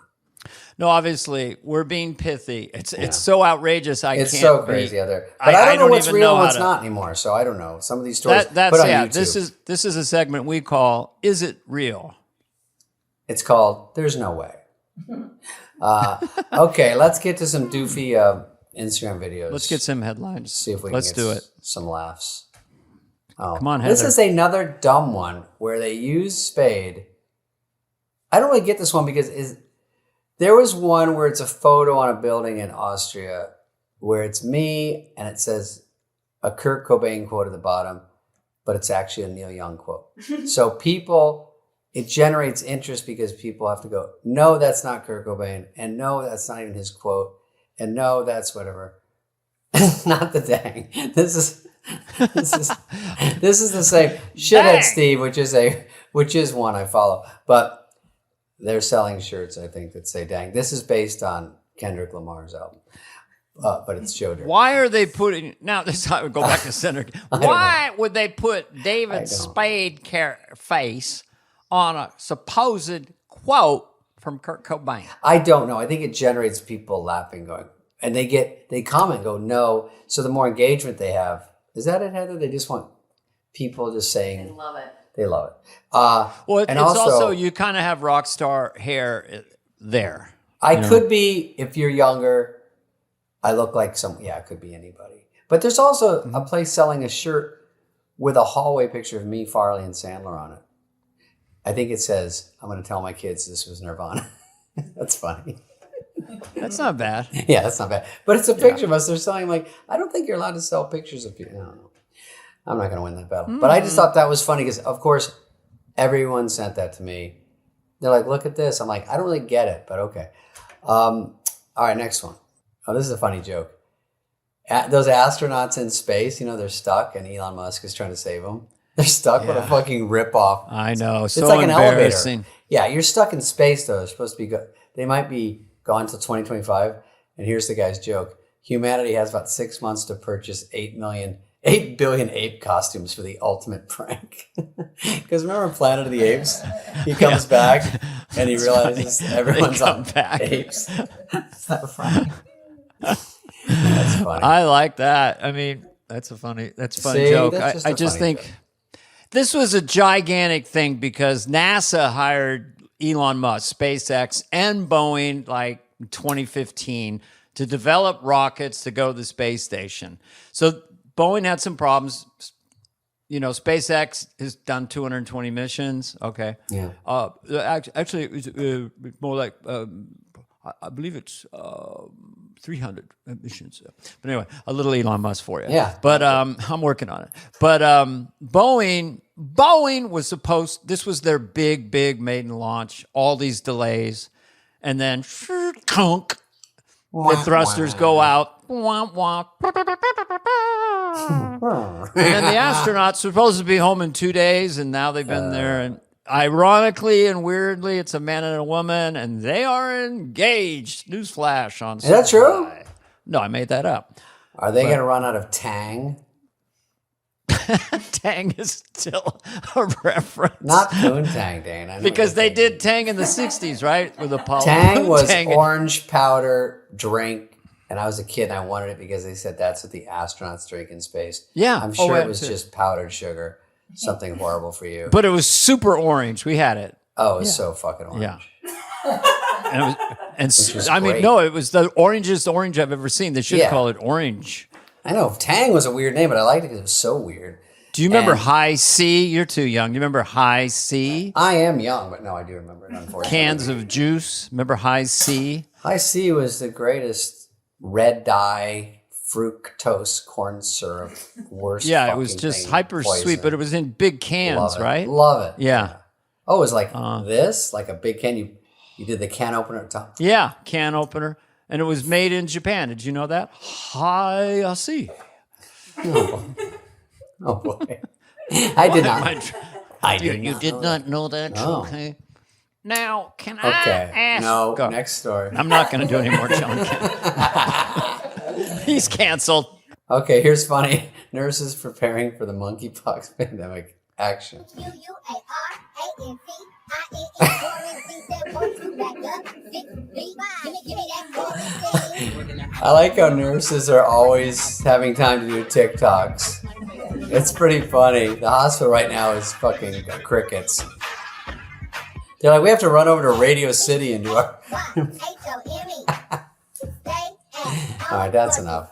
No, obviously we're being pithy. It's so outrageous. It's so crazy out there. But I don't know what's real and what's not anymore. So I don't know. Some of these stories put on YouTube. This is a segment we call "Is It Real?" It's called "There's No Way." Okay, let's get to some doofy Instagram videos. Let's get some headlines. See if we can get some laughs. Oh, come on, Heather. This is another dumb one where they use Spade. I don't really get this one because there was one where it's a photo on a building in Austria where it's me and it says a Kurt Cobain quote at the bottom, but it's actually a Neil Young quote. So it generates interest because people have to go, no, that's not Kurt Cobain, and no, that's not even his quote, and no, that's whatever. Not the dang. This is the same shithead Steve, which is one I follow, but they're selling shirts, I think, that say dang. This is based on Kendrick Lamar's album, but it's Joe Dirt. Why are they putting... Now, this I would go back to center. Why would they put David Spade face on a supposed quote from Kurt Cobain? I don't know. I think it generates people laughing, going... And they comment, go, no. So the more engagement they have... Is that it, Heather? They just want people just saying... They love it. They love it. Well, and it's also you kind of have rock star hair there. Could be, if you're younger, I look like it could be anybody. But there's also a place selling a shirt with a hallway picture of me, Farley, and Sandler on it. I think it says, I'm going to tell my kids this was Nirvana. That's funny. That's not bad. Yeah, that's not bad. But it's a picture of us. They're selling, I don't think you're allowed to sell pictures of people. I don't know. I'm not going to win that battle. But I just thought that was funny because, of course, everyone sent that to me. They're like, look at this. I'm like, I don't really get it, but okay. All right, next one. Oh, this is a funny joke. Those astronauts in space, they're stuck and Elon Musk is trying to save them. They're stuck with a fucking ripoff. I know. It's like an elevator. Yeah, you're stuck in space, though. They're supposed to be they might be gone until 2025. And here's the guy's joke. Humanity has about 6 months to purchase 8 billion ape costumes for the ultimate prank. Because remember Planet of the Apes? He comes back and he realizes everyone's on apes. Is that funny? That's funny. I like that. I mean, that's a funny joke. I just think this was a gigantic thing because NASA hired Elon Musk, SpaceX, and Boeing like 2015 to develop rockets to go to the space station. So Boeing had some problems. SpaceX has done 220 missions. Okay. Yeah. Actually, it was more like, I believe it's 300 missions. But anyway, a little Elon Musk for you. Yeah. But I'm working on it. But Boeing was this was their big maiden launch, all these delays. And then, the thrusters go out. And then the astronauts were supposed to be home in 2 days, and now they've been there. And ironically and weirdly, it's a man and a woman, and they are engaged. Newsflash on Is that true? No, I made that up. Are they going to run out of Tang? Tang is still a reference. Not Poontang, Dana. Because they did Tang in the 60s, right? With Apollo. Tang was Tang. orange powder drink, and I was a kid and I wanted it because they said that's what the astronauts drink in space. Yeah. I'm sure it was just powdered sugar. Something horrible for you. But it was super orange. We had it. Oh, it was so fucking orange. Yeah. And it was, was great. no, it was the orangest orange I've ever seen. They should call it orange. I know Tang was a weird name, but I liked it because it was so weird. Do you remember High C? You're too young. Do you remember High C? I am young, but no, I do remember it, unfortunately. Cans of juice. Remember High C? High C was the greatest red dye fructose corn syrup. Worst. Yeah, it was just hyper sweet, but it was in big cans, right? Love it. Yeah. Oh, it was like this, like a big can. You did the can opener at the top. Yeah, can opener. And it was made in Japan. Did you know that? High C. Oh boy, I did not. You did not know that? No. Okay. Now, can I Okay. ask? No. Go. Next story. I'm not going to do any more John He's canceled. Okay, here's funny. Nurses preparing for the monkeypox pandemic. Action. I like how nurses are always having time to do TikToks. It's pretty funny. The hospital right now is fucking crickets. They're like, we have to run over to Radio City and do our... All right, that's enough.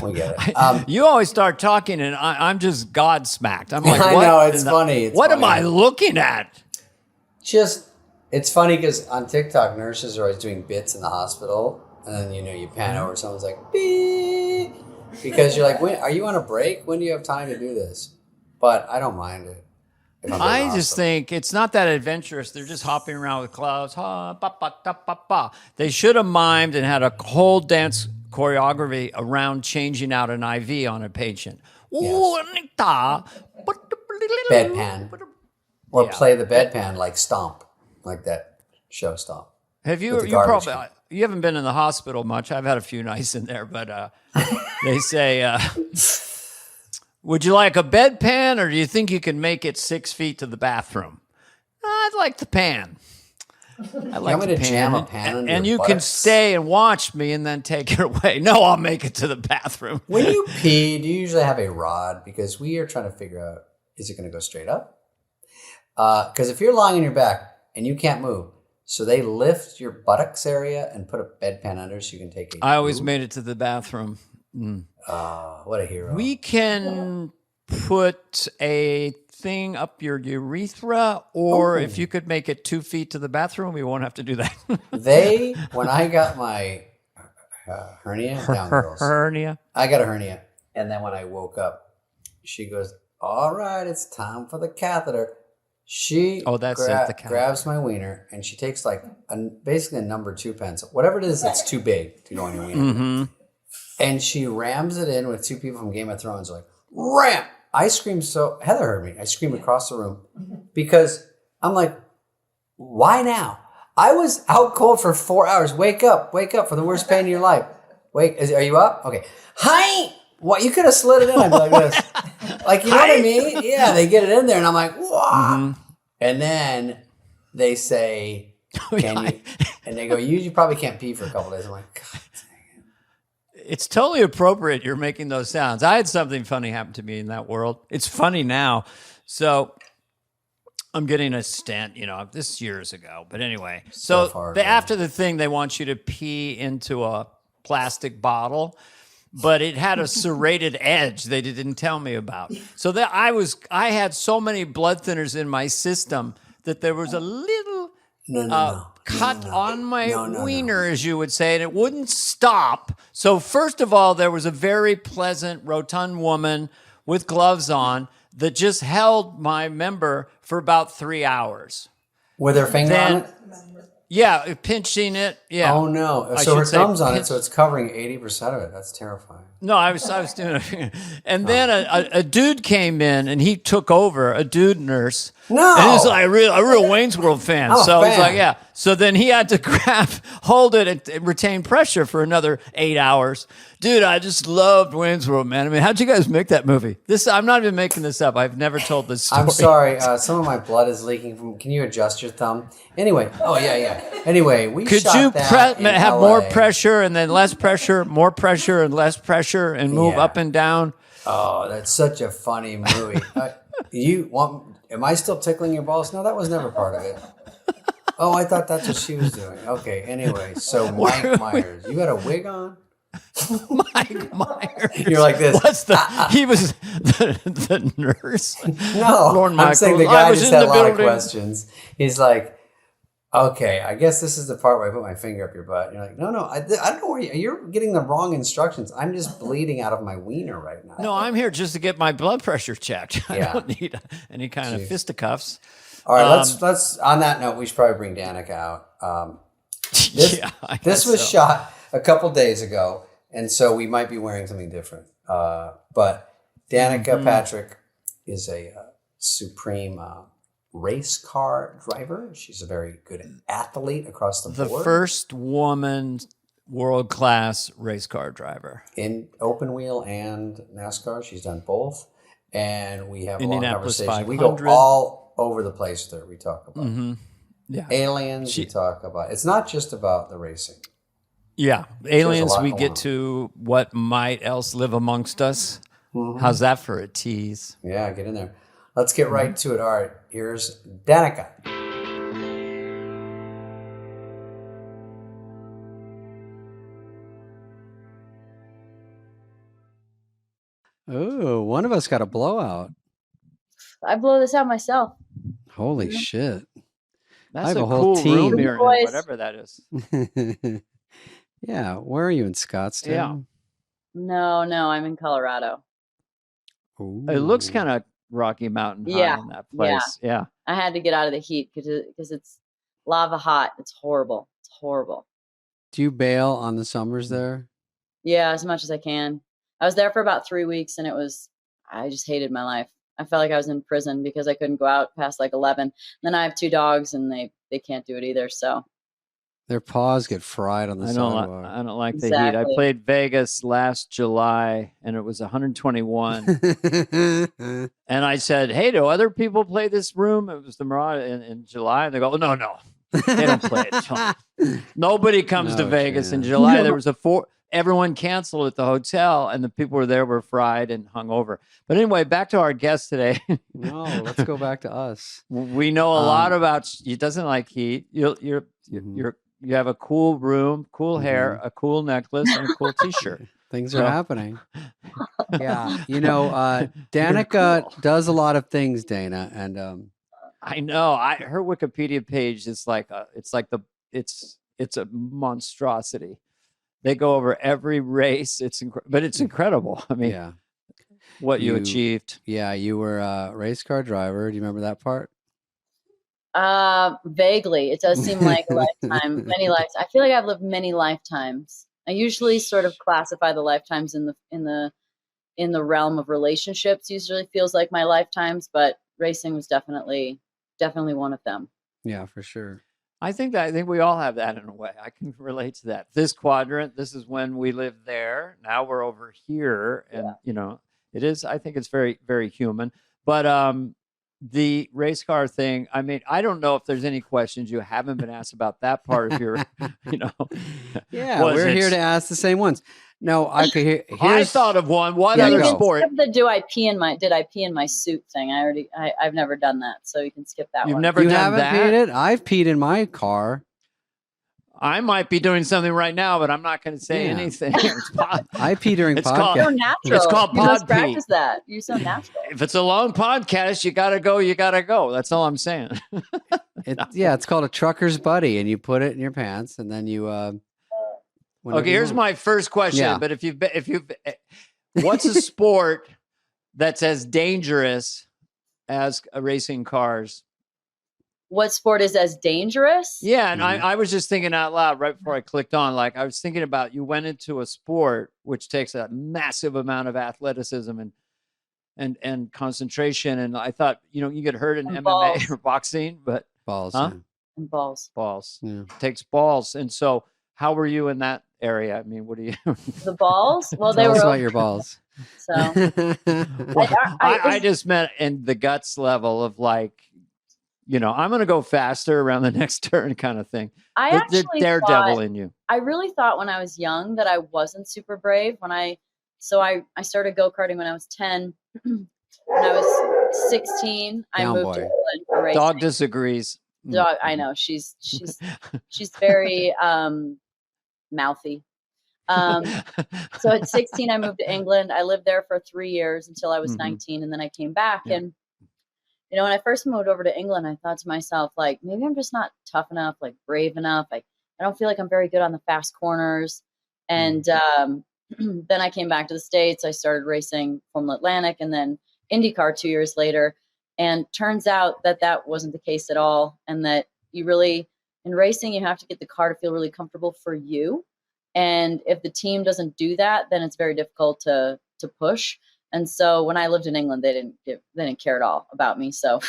We get it. You always start talking, and I'm just godsmacked. I'm like, I what? know, it's funny. What am I looking at? It's funny because on TikTok, nurses are always doing bits in the hospital, and then you pan over, someone's like, beep, because you're like, are you on a break? When do you have time to do this? But I don't mind it. I just think it's not that adventurous. They're just hopping around with clouds. Ha, ba, ba, da, ba, ba. They should have mimed and had a whole dance choreography around changing out an IV on a patient. Yes. Bedpan. Or play the bedpan like Stomp, like that show Stomp. Have you? With the You garbage probably can. you haven't been in the hospital much. I've had a few nights in there, but they say, "Would you like a bedpan, or do you think you can make it 6 feet to the bathroom?" I'd like the pan. I like want me to jam a pan under and your you can buttocks? stay and watch me, and then take it away. No, I'll make it to the bathroom. When you pee, do you usually have a rod? Because we are trying to figure out, is it going to go straight up? Because if you're lying on your back and you can't move, so they lift your buttocks area and put a bedpan under so you can take a I always poop? made it to the bathroom. What a hero. We can put a thing up your urethra, or if you could make it 2 feet to the bathroom, we won't have to do that. When I got my hernia, down girls. Hernia. I got a hernia. And then when I woke up, she goes, all right, it's time for the catheter. She that's it, the catheter. grabs my wiener and she takes like basically a number 2 pencil, whatever it is that's too big to go on your wiener. Mm-hmm. And she rams it in with two people from Game of Thrones, like, ram! I screamed Heather heard me. I screamed across the room because I'm like, why now? I was out cold for 4 hours. Wake up for the worst pain in your life. Are you up? Okay. Hi! What? You could have slid it in. I'd be like this. Like, you know what I mean? Yeah, they get it in there and I'm like, wow. Mm-hmm. And then they say, can you? And they go, you probably can't pee for a couple days. I'm like, God. It's totally appropriate you're making those sounds. I had something funny happen to me in that world. It's funny now. So I'm getting a stent, this is years ago. But anyway, after the thing, they want you to pee into a plastic bottle, but it had a serrated edge they didn't tell me about. So that I had so many blood thinners in my system that there was a little cut on my wiener, as you would say, and it wouldn't stop. So first of all, there was a very pleasant, rotund woman with gloves on that just held my member for about 3 hours. Were there finger on it? Yeah, pinching it. Yeah. Oh no! I So her should say thumb's on it, pinch- so it's covering 80% of it. That's terrifying. No, I was doing it. And then a dude came in and he took over, a dude nurse. No! And he was like a real Wayne's World fan. I'm a So he's fan. like, yeah. So then he had to hold it and retain pressure for another 8 hours. Dude, I just loved Wayne's World, man. I mean, how'd you guys make that movie? I'm not even making this up. I've never told this story. I'm sorry. Some of my blood is leaking from. Can you adjust your thumb? Anyway. Oh yeah. Anyway, we Could shot you that in have LA. more pressure and then less pressure, more pressure and less pressure, and move Yeah. up and down? Oh, that's such a funny movie. Am I still tickling your balls? No, that was never part of it. Oh, I thought that's what she was doing. Okay. Anyway, so Mike Myers, you had a wig on. Mike Myers. You're like this. He was the nurse. No, Lorne I'm saying the Michaels. I guy was just in had a the lot of building. questions. He's like, okay, I guess this is the part where I put my finger up your butt. And you're like, no, I don't know where you're getting the wrong instructions. I'm just bleeding out of my wiener right now. No, I'm here just to get my blood pressure checked. I Yeah. don't need any kind of fisticuffs. All right, let's. On that note, we should probably bring Danica out. This was shot a couple days ago, and so we might be wearing something different. But Danica Patrick is a supreme race car driver. She's a very good athlete across the board. The first woman world-class race car driver. In open wheel and NASCAR. She's done both. And we have a long Indianapolis conversation. We go 500. all over the place there. We talk about Yeah. aliens. We talk about, it's not just about the racing. Yeah. Aliens, lot we going get on. to what might else live amongst us. How's that for a tease? Yeah, get in there. Let's get right to it. All right, here's Danica. Oh, one of us got a blowout. I blow this out myself. Holy shit. That's have a a whole cool room team. here, Boys. whatever that is. Yeah, where are you in Scottsdale? Yeah. No, I'm in Colorado. It looks kind of Rocky Mountain high Yeah, in that place. Yeah. I had to get out of the heat because it's lava hot. It's horrible. It's horrible. Do you bail on the summers there? Yeah, as much as I can. I was there for about 3 weeks, and I just hated my life. I felt like I was in prison because I couldn't go out past like 11. Then I have 2 dogs, and they can't do it either. So Their paws get fried on the I sidewalk. don't like the heat. I Exactly. played Vegas last July and it was 121. And I said, "Hey, do other people play this room?" It was the Mirage in July. And they go, "No, they don't play it." in July." Nobody comes to No Vegas in chance. July. There was everyone canceled at the hotel and the people were there were fried and hungover. But anyway, back to our guest today. No, let's go back to us. We know a lot about. He doesn't like heat. You have a cool room, cool hair, a cool necklace, and a cool T-shirt. Things So- are happening. Yeah, Danica does a lot of things, Dana, and I know. Her Wikipedia page is it's a monstrosity. They go over every race. But it's incredible. I mean, yeah, what you You- achieved. yeah, you were a race car driver. Do you remember that part? vaguely, it does seem like a lifetime, many lives. I feel like I've lived many lifetimes. I usually sort of classify the lifetimes in the realm of relationships. Usually feels like my lifetimes, but racing was definitely one of them. Yeah, for sure. I think we all have that in a way. I can relate to that. This quadrant, this is when we lived there. Now we're over here, and it is. I think it's very, very human. But the race car thing. I mean, I don't know if there's any questions you haven't been asked about that part of your, Yeah, Was we're it- here to ask the same ones. No, I could hear. I thought of one. What Yeah, other go. sport? Skip the did I pee in my suit thing. I've never done that, so you can skip that You've one. never You done haven't that? peed it? I've peed in my car. I might be doing something right now, but I'm not going to say Yeah. anything. It's I pee during It's called- You're podcast. so natural. It's called You must pod pee. practice that. You're so natural. If it's a long podcast, you got to go. You got to go. That's all I'm saying. Yeah, it's called a trucker's buddy, and you put it in your pants, and then you. whenever Okay, you here's want. my first question. Yeah. But if you've, what's a sport that's as dangerous as racing cars? what sport is as dangerous? Yeah, and I was just thinking out loud right before I clicked on. Like I was thinking about you went into a sport which takes a massive amount of athleticism and concentration, and I thought you get hurt in And MMA balls. or boxing, but Balls. huh? Yeah. And balls. Yeah. Takes balls. And so, how were you in that area? I mean, what do you? The balls? Well, they Tell us were about over, your balls. so Well, I it's- just meant in the guts level of like, I'm going to go faster around the next turn kind of thing. I The actually daredevil thought, in you. I really thought when I was young that I wasn't super brave. I started go-karting when I was 10. When I was 16, I Down moved to boy. England for racing. Dog disagrees. Dog, I know she's very mouthy. So at 16, I moved to England. I lived there for 3 years until I was 19, and then I came back. Yeah. And when I first moved over to England, I thought to myself, like, maybe I'm just not tough enough, like brave enough. Like, I don't feel like I'm very good on the fast corners. And then I came back to the States. I started racing Formula Atlantic and then IndyCar 2 years later. And turns out that wasn't the case at all. And that you really, in racing, you have to get the car to feel really comfortable for you. And if the team doesn't do that, then it's very difficult to push. And so when I lived in England, they didn't care at all about me. So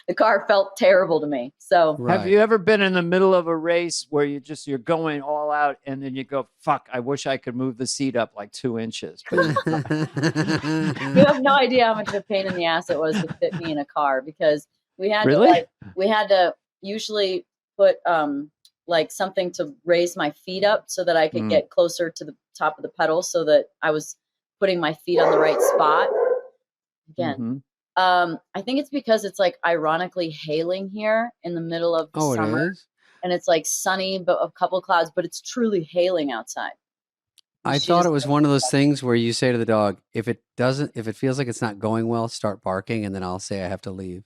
the car felt terrible to me. So Have you ever been in the middle of a race where you're going all out and then you go, fuck, I wish I could move the seat up like 2 inches. you have no idea how much of a pain in the ass it was to fit me in a car, because we had to usually put like something to raise my feet up so that I could get closer to the top of the pedal so that I was putting my feet on the right spot. Again, I think it's because it's like ironically hailing here in the middle of the summer. It is? And it's like sunny, but a couple clouds, but it's truly hailing outside. I thought it was one of those things where you say to the dog, if it feels like it's not going well, start barking, and then I'll say I have to leave.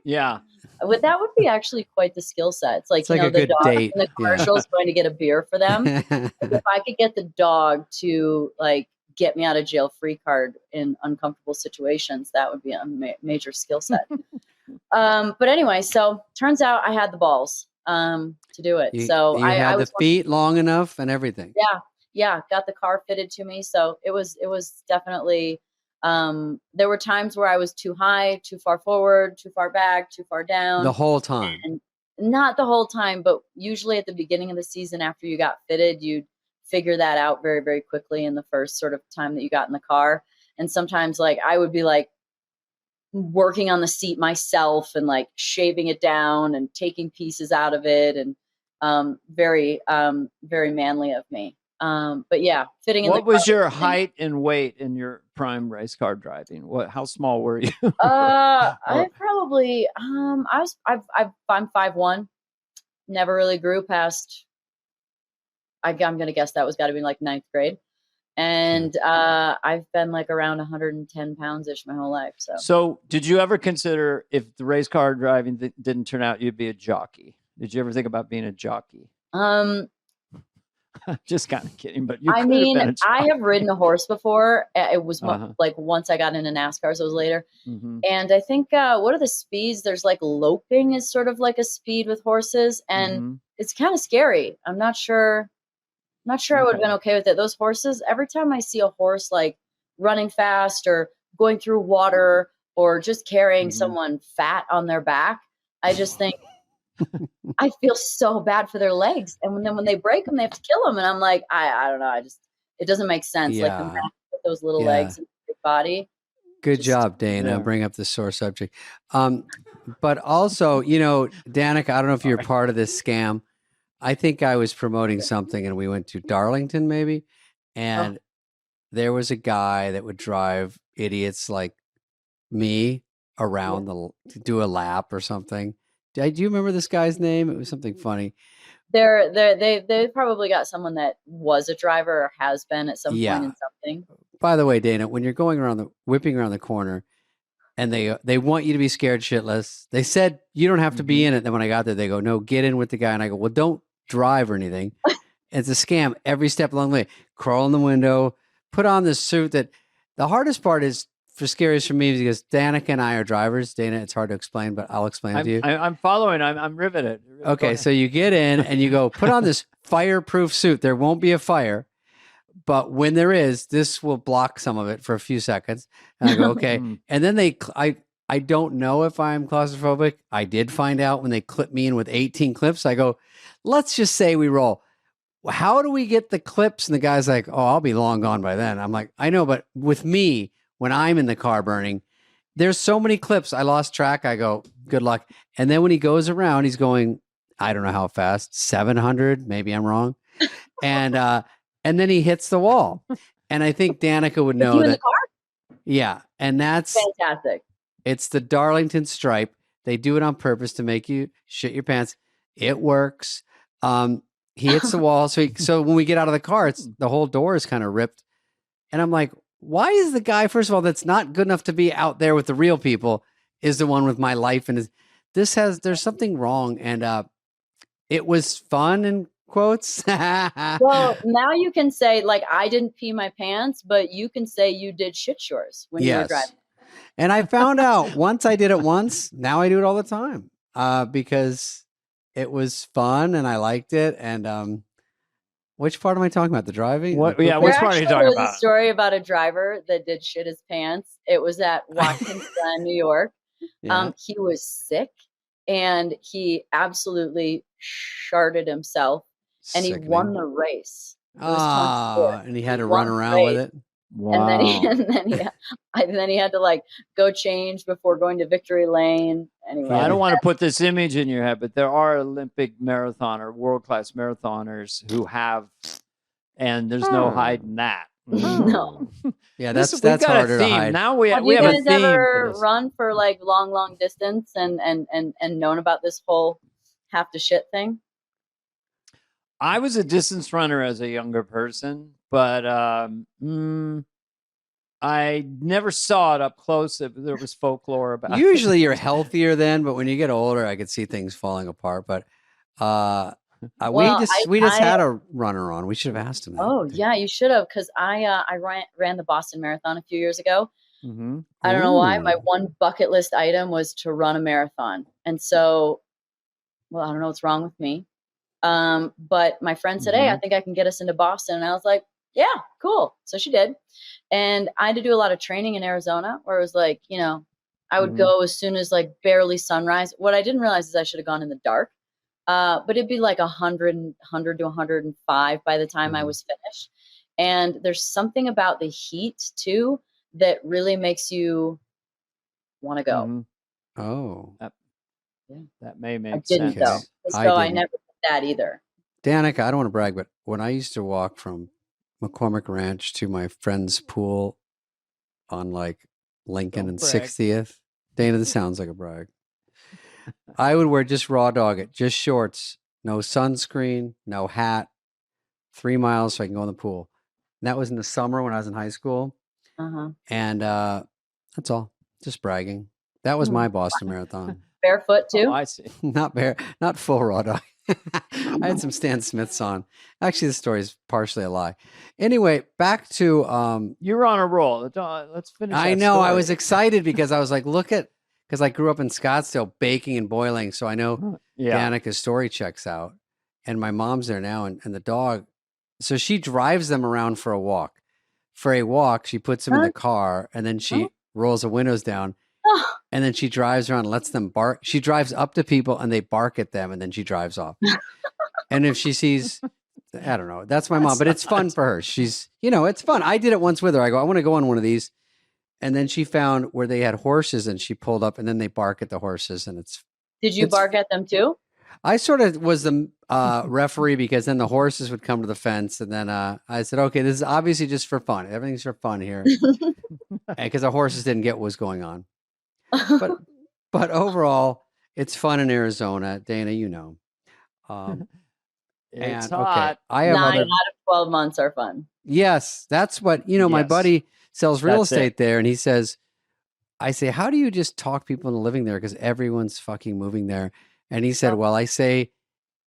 Yeah. But that would be actually quite the skill set. It's like, a the good dog date. in the commercial is going to get a beer for them. Like, if I could get the dog to like get me out of jail free card in uncomfortable situations, that would be a major skill set. But anyway, so turns out I had the balls to do it. You I had was the feet long enough and everything. Yeah, got the car fitted to me. So it was definitely, there were times where I was too high, too far forward, too far back, too far down. The whole time. And not the whole time, but usually at the beginning of the season after you got fitted, you'd figure that out very, very quickly in the first sort of time that you got in the car. And sometimes like I would be like working on the seat myself and like shaving it down and taking pieces out of it, and very, very manly of me. But yeah, fitting in. What was your height and weight in your prime race car driving? How small were you? I probably I'm 5'1". Never really grew past. I'm gonna guess that was got to be like 9th grade, and I've been like around 110 pounds ish my whole life. So did you ever consider, if the race car driving didn't turn out, you'd be a jockey? Did you ever think about being a jockey? Just kind of kidding, but I mean, I have ridden a horse before. It was like once I got into NASCAR, so it was later. And I think what are the speeds? There's like loping is sort of like a speed with horses, and it's kind of scary. I'm not sure I would have been okay with it. Those horses, every time I see a horse like running fast or going through water or just carrying someone fat on their back, I just think, I feel so bad for their legs. And when they break them, they have to kill them. And I'm like, I don't know. It doesn't make sense. Yeah. Like the man with those little legs and big body. Good job, Dana. Bring up the sore subject. But also, Danica, I don't know if you're part of this scam. I think I was promoting something and we went to Darlington maybe. And there was a guy that would drive idiots like me around to do a lap or something. Do you remember this guy's name? It was something funny. They probably got someone that was a driver or has been at some point in something. By the way, Dana, when you're going around whipping around the corner, and they want you to be scared shitless. They said you don't have to be in it. Then when I got there, they go, "No, get in with the guy." And I go, "Well, don't drive or anything." It's a scam every step along the way. Crawl in the window, put on this suit. That the hardest part is for scariest for me is because Danica and I are drivers. Dana, it's hard to explain, but I'll explain it to you. I'm following. I'm riveted. Okay, so you get in and you go, put on this fireproof suit. There won't be a fire, but when there is, this will block some of it for a few seconds. And I go, okay. And then I don't know if I'm claustrophobic. I did find out when they clip me in with 18 clips. I go, let's just say we roll. How do we get the clips? And the guy's like, oh, I'll be long gone by then. I'm like, I know, but with me, when I'm in the car burning, there's so many clips. I lost track. I go, good luck. And then when he goes around, he's going, I don't know how fast, 700, maybe I'm wrong. And then he hits the wall. And I think Danica would know you that. in the car? Yeah. And that's Fantastic. It's the Darlington stripe. They do it on purpose to make you shit your pants. It works. He hits the wall. So when we get out of the car, the whole door is kind of ripped. And I'm like, why is the guy, first of all, that's not good enough to be out there with the real people is the one with my life? And there's something wrong. And it was fun in quotes. Well, now you can say, like, I didn't pee my pants, but you can say you did shit yours when you were driving. And I found out once I did it once, now I do it all the time because it was fun and I liked it. And which part am I talking about? The driving? Which There part are you actually talking was about? a story about a driver that did shit his pants. It was at Watkins Glen, New York. Yeah. He was sick and he absolutely sharted himself and he won the race. And he had to run around with it. Wow. And then he had to like go change before going to Victory Lane. Anyway, I don't want to put this image in your head, but there are Olympic marathoner, world-class marathoners who have, and there's no hiding that. No. Yeah, Listen, that's we've got harder a to theme. hide. Now we have you a guys theme for ever this. run for like long distance and known about this whole have to shit thing? I was a distance runner as a younger person, but I never saw it up close. There was folklore about it. Usually you're healthier then, but when you get older, I could see things falling apart. But we just had a runner on. We should have asked him that. Oh yeah, you should have, because I ran the Boston Marathon a few years ago. Mm-hmm. I don't know why. My one bucket list item was to run a marathon, and so, well, I don't know what's wrong with me. But my friend said, "Hey, I think I can get us into Boston," and I was like, "Yeah, cool." So she did, and I had to do a lot of training in Arizona, where it was like, I would go as soon as like barely sunrise. What I didn't realize is I should have gone in the dark. But it'd be like 100 to 105 by the time I was finished. And there's something about the heat too that really makes you want to go. Mm-hmm. Oh. That may make I didn't sense. though. So I never did that either. Danica, I don't want to brag, but when I used to walk from McCormick Ranch to my friend's pool on like Lincoln and 60th, Dana, this sounds like a brag. I would wear just raw dog it, just shorts, no sunscreen, no hat, 3 miles so I can go in the pool. And that was in the summer when I was in high school. And that's all. Just bragging. That was my Boston Marathon. Barefoot too? Oh, I see. Not full raw dog. I had some Stan Smiths on. Actually, the story is partially a lie. Anyway, back to you're on a roll. Let's finish. I that know. story. I was excited because I was like, because I grew up in Scottsdale baking and boiling. So I know Danica's story checks out. And my mom's there now and the dog. So she drives them around for a walk. For a walk, she puts them in the car and then she rolls the windows down. And then she drives around and lets them bark. She drives up to people and they bark at them and then she drives off. And if she sees, I don't know, that's my mom, but it's fun for her. She's, it's fun. I did it once with her. I go, I want to go on one of these. And then she found where they had horses and she pulled up and then they bark at the horses and Did you bark at them too? I sort of was the referee because then the horses would come to the fence and then I said, okay, this is obviously just for fun. Everything's for fun here. Because the horses didn't get what was going on. But overall, it's fun in Arizona. Dana, it's hot. Okay, I have 9 out of 12 months are fun. Yes, that's what, my buddy sells real estate there. And he says, I say, how do you just talk people into living there? Because everyone's fucking moving there. And he said, well, I say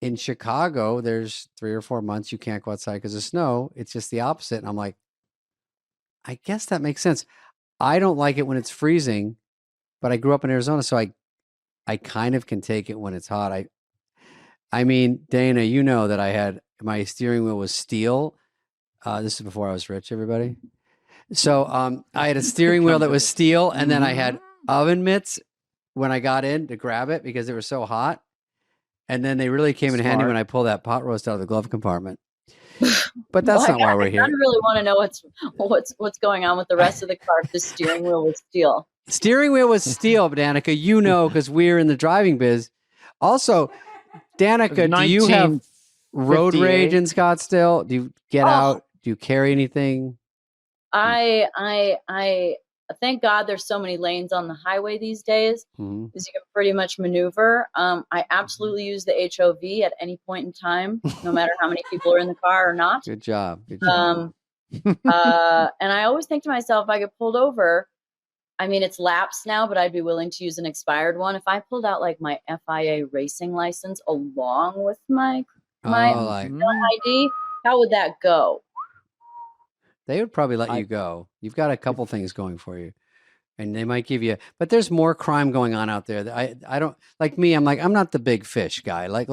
in Chicago, there's 3 or 4 months you can't go outside because of snow. It's just the opposite. And I'm like, I guess that makes sense. I don't like it when it's freezing, but I grew up in Arizona, so I kind of can take it when it's hot. I mean, Dana, you know that I had my steering wheel was steel. This is before I was rich, everybody. So I had a steering wheel that was steel, and then I had oven mitts when I got in to grab it because they were so hot. And then they really came in handy when I pulled that pot roast out of the glove compartment. But that's not why we're here. I really want to know what's going on with the rest of the car if the steering wheel was steel. Steering wheel was steel, Danica. You know, because we're in the driving biz. Also, Danica, do you have road rage in Scottsdale? Do you get out? Do you carry anything? I thank God there's so many lanes on the highway these days, because you can pretty much maneuver. I absolutely use the HOV at any point in time, no matter how many people are in the car or not. Good job. Good job. And I always think to myself, if I get pulled over, I mean, it's lapsed now, but I'd be willing to use an expired one. If I pulled out like my FIA racing license along with my ID, how would that go? They would probably let you go. You've got a couple things going for you, and they might give you. But there's more crime going on out there. I don't like me. I'm not the big fish guy. Like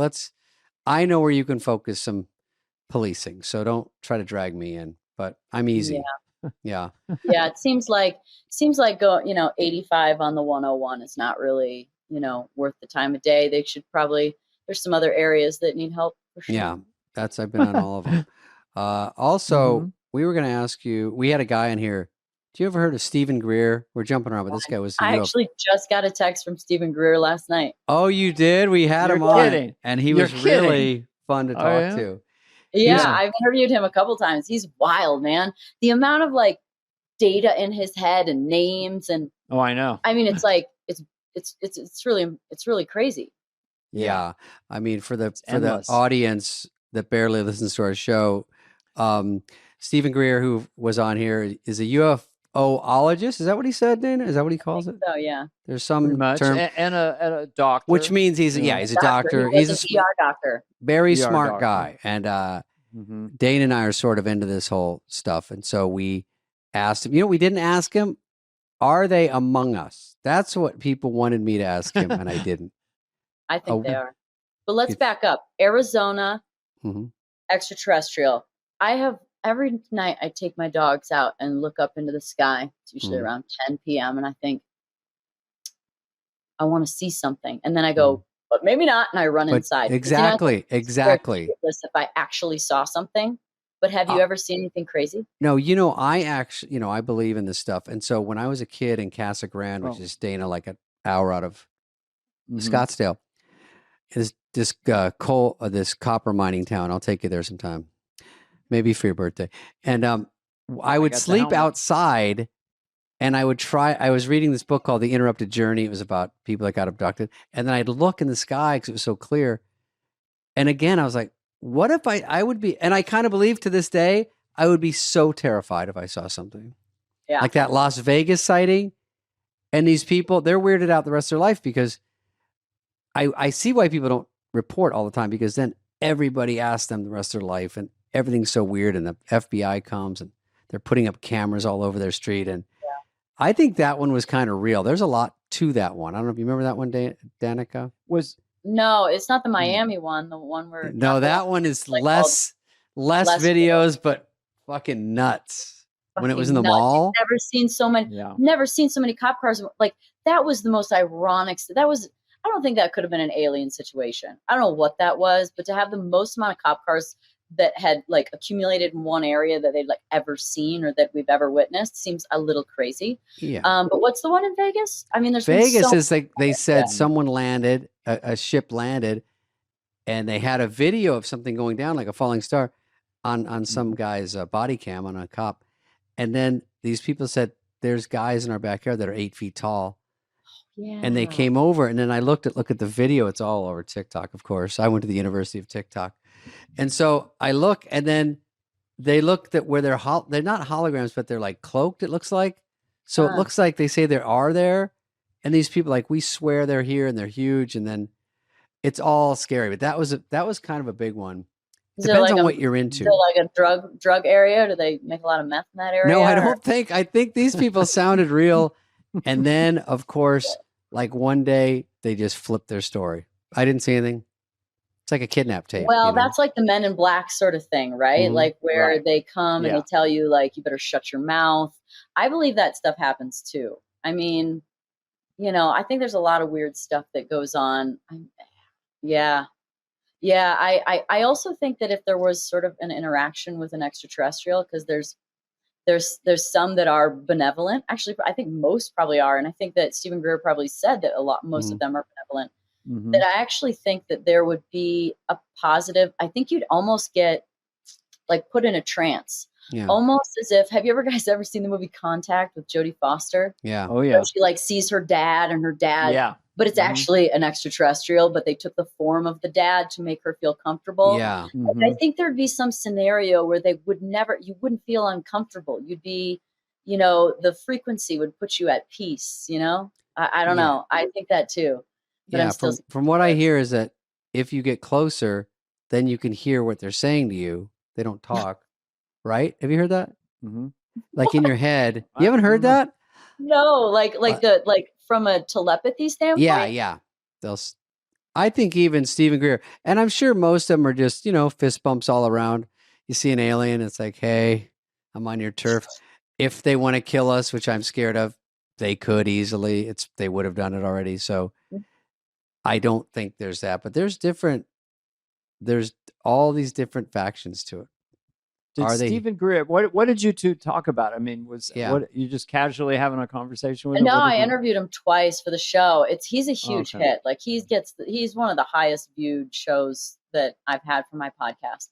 I know where you can focus some policing. So don't try to drag me in. But I'm easy. Yeah. Yeah. It seems like go 85 on the 101 is not really worth the time of day. They should probably. There's some other areas that need help. For sure. Yeah, I've been on all of them. Also. We were going to ask you, we had a guy in here. Do you ever heard of Stephen Greer? We're jumping around, but this guy was. I actually just got a text from Stephen Greer last night. Oh, you did? We had him on, and he was really fun to talk to. Yeah, I've interviewed him a couple times. He's wild, man. The amount of data in his head and names and. Oh, I know. I mean, it's like it's really crazy. Yeah, I mean, for the audience that barely listens to our show. Stephen Greer, who was on here, is a UFOologist. Is that what he said, Dana? Is that what he calls it? So yeah. There's some term and a doctor, which means he's a doctor. He's a ER doctor. Very smart guy, and Dana and I are sort of into this whole stuff, and so we asked him. We didn't ask him, are they among us? That's what people wanted me to ask him, and I didn't. I think they are. But let's back up. Arizona, extraterrestrial. Every night I take my dogs out and look up into the sky. It's usually around 10 p.m. and I think, I want to see something. And then I go, but maybe not. And I run inside. Exactly. If I actually saw something. But have you ever seen anything crazy? No, I actually, I believe in this stuff. And so when I was a kid in Casa Grande, which is Dana, like an hour out of Scottsdale, is this copper mining town. I'll take you there sometime. Maybe for your birthday. And I would sleep outside, and I was reading this book called The Interrupted Journey. It was about people that got abducted. And then I'd look in the sky because it was so clear. And again, I was like, what if I would be, and I kind of believe to this day, I would be so terrified if I saw something. Yeah. Like that Las Vegas sighting. And these people, they're weirded out the rest of their life because I see why people don't report all the time, because then everybody asks them the rest of their life, and everything's so weird, and the FBI comes and they're putting up cameras all over their street. And I think that one was kind of real. There's a lot to that one. I don't know if you remember that one, Danica. No, it's not the Miami one. The one where that one is less videos, but fucking nuts. When it was in the mall. Never seen so many cop cars. Like that was the most ironic. I don't think that could have been an alien situation. I don't know what that was, but to have the most amount of cop cars that had accumulated in one area that they'd ever seen or that we've ever witnessed seems a little crazy. Yeah. But what's the one in Vegas? I mean, there's Vegas is they said someone landed, a ship landed, and they had a video of something going down like a falling star on some guy's body cam on a cop. And then these people said, there's guys in our backyard that are 8 feet tall. Yeah. And they came over, and then I look at the video. It's all over TikTok, of course. I went to the University of TikTok. And so I look, and then they looked at where they're not holograms, but they're cloaked, it looks like. So it looks like they say they are there. And these people we swear they're here and they're huge. And then it's all scary. But that was kind of a big one. Depends on what you're into. Is there like a drug area? Do they make a lot of meth in that area? No, I don't think. I think these people sounded real. And then, of course, like one day they just flipped their story. I didn't see anything. It's like a kidnap tape. Well, that's like the Men in Black sort of thing, right? Mhm. Like where Right. they come and Yeah. they tell you like, you better shut your mouth. I believe that stuff happens too. I mean, I think there's a lot of weird stuff that goes on. Yeah. Yeah. I also think that if there was sort of an interaction with an extraterrestrial, because there's some that are benevolent. Actually, I think most probably are. And I think that Stephen Greer probably said that most of them are benevolent. Mhm. That I actually think that there would be a positive. I think you'd almost get like put in a trance. Yeah. Almost as if, have you ever seen the movie Contact with Jodie Foster? Yeah. Oh yeah. She like sees her dad and her dad, Yeah. but it's Mhm. actually an extraterrestrial, but they took the form of the dad to make her feel comfortable. Yeah. Like, Mhm. I think there'd be some scenario where you wouldn't feel uncomfortable. You'd be, the frequency would put you at peace, I don't Yeah. know. I think that too. But I'm Yeah. still From what I hear is that if you get closer, then you can hear what they're saying to you. They don't talk, right? Have you heard that? Mhm. Like in your head. I You haven't heard don't know. that? no, like from a telepathy standpoint. Yeah. Yeah. I think even Stephen Greer, and I'm sure most of them are just, fist bumps all around. You see an alien, it's like, hey, I'm on your turf. If they want to kill us, which I'm scared of, they could easily. They would have done it already. So I don't think there's that. But there's all these different factions to it. Did Are they? Stephen Greer? What did you two talk about? I mean, Yeah. what you just casually having a conversation with him? No, What did I you- interviewed him twice for the show. He's a huge Okay. hit. Like he's one of the highest viewed shows that I've had for my podcast.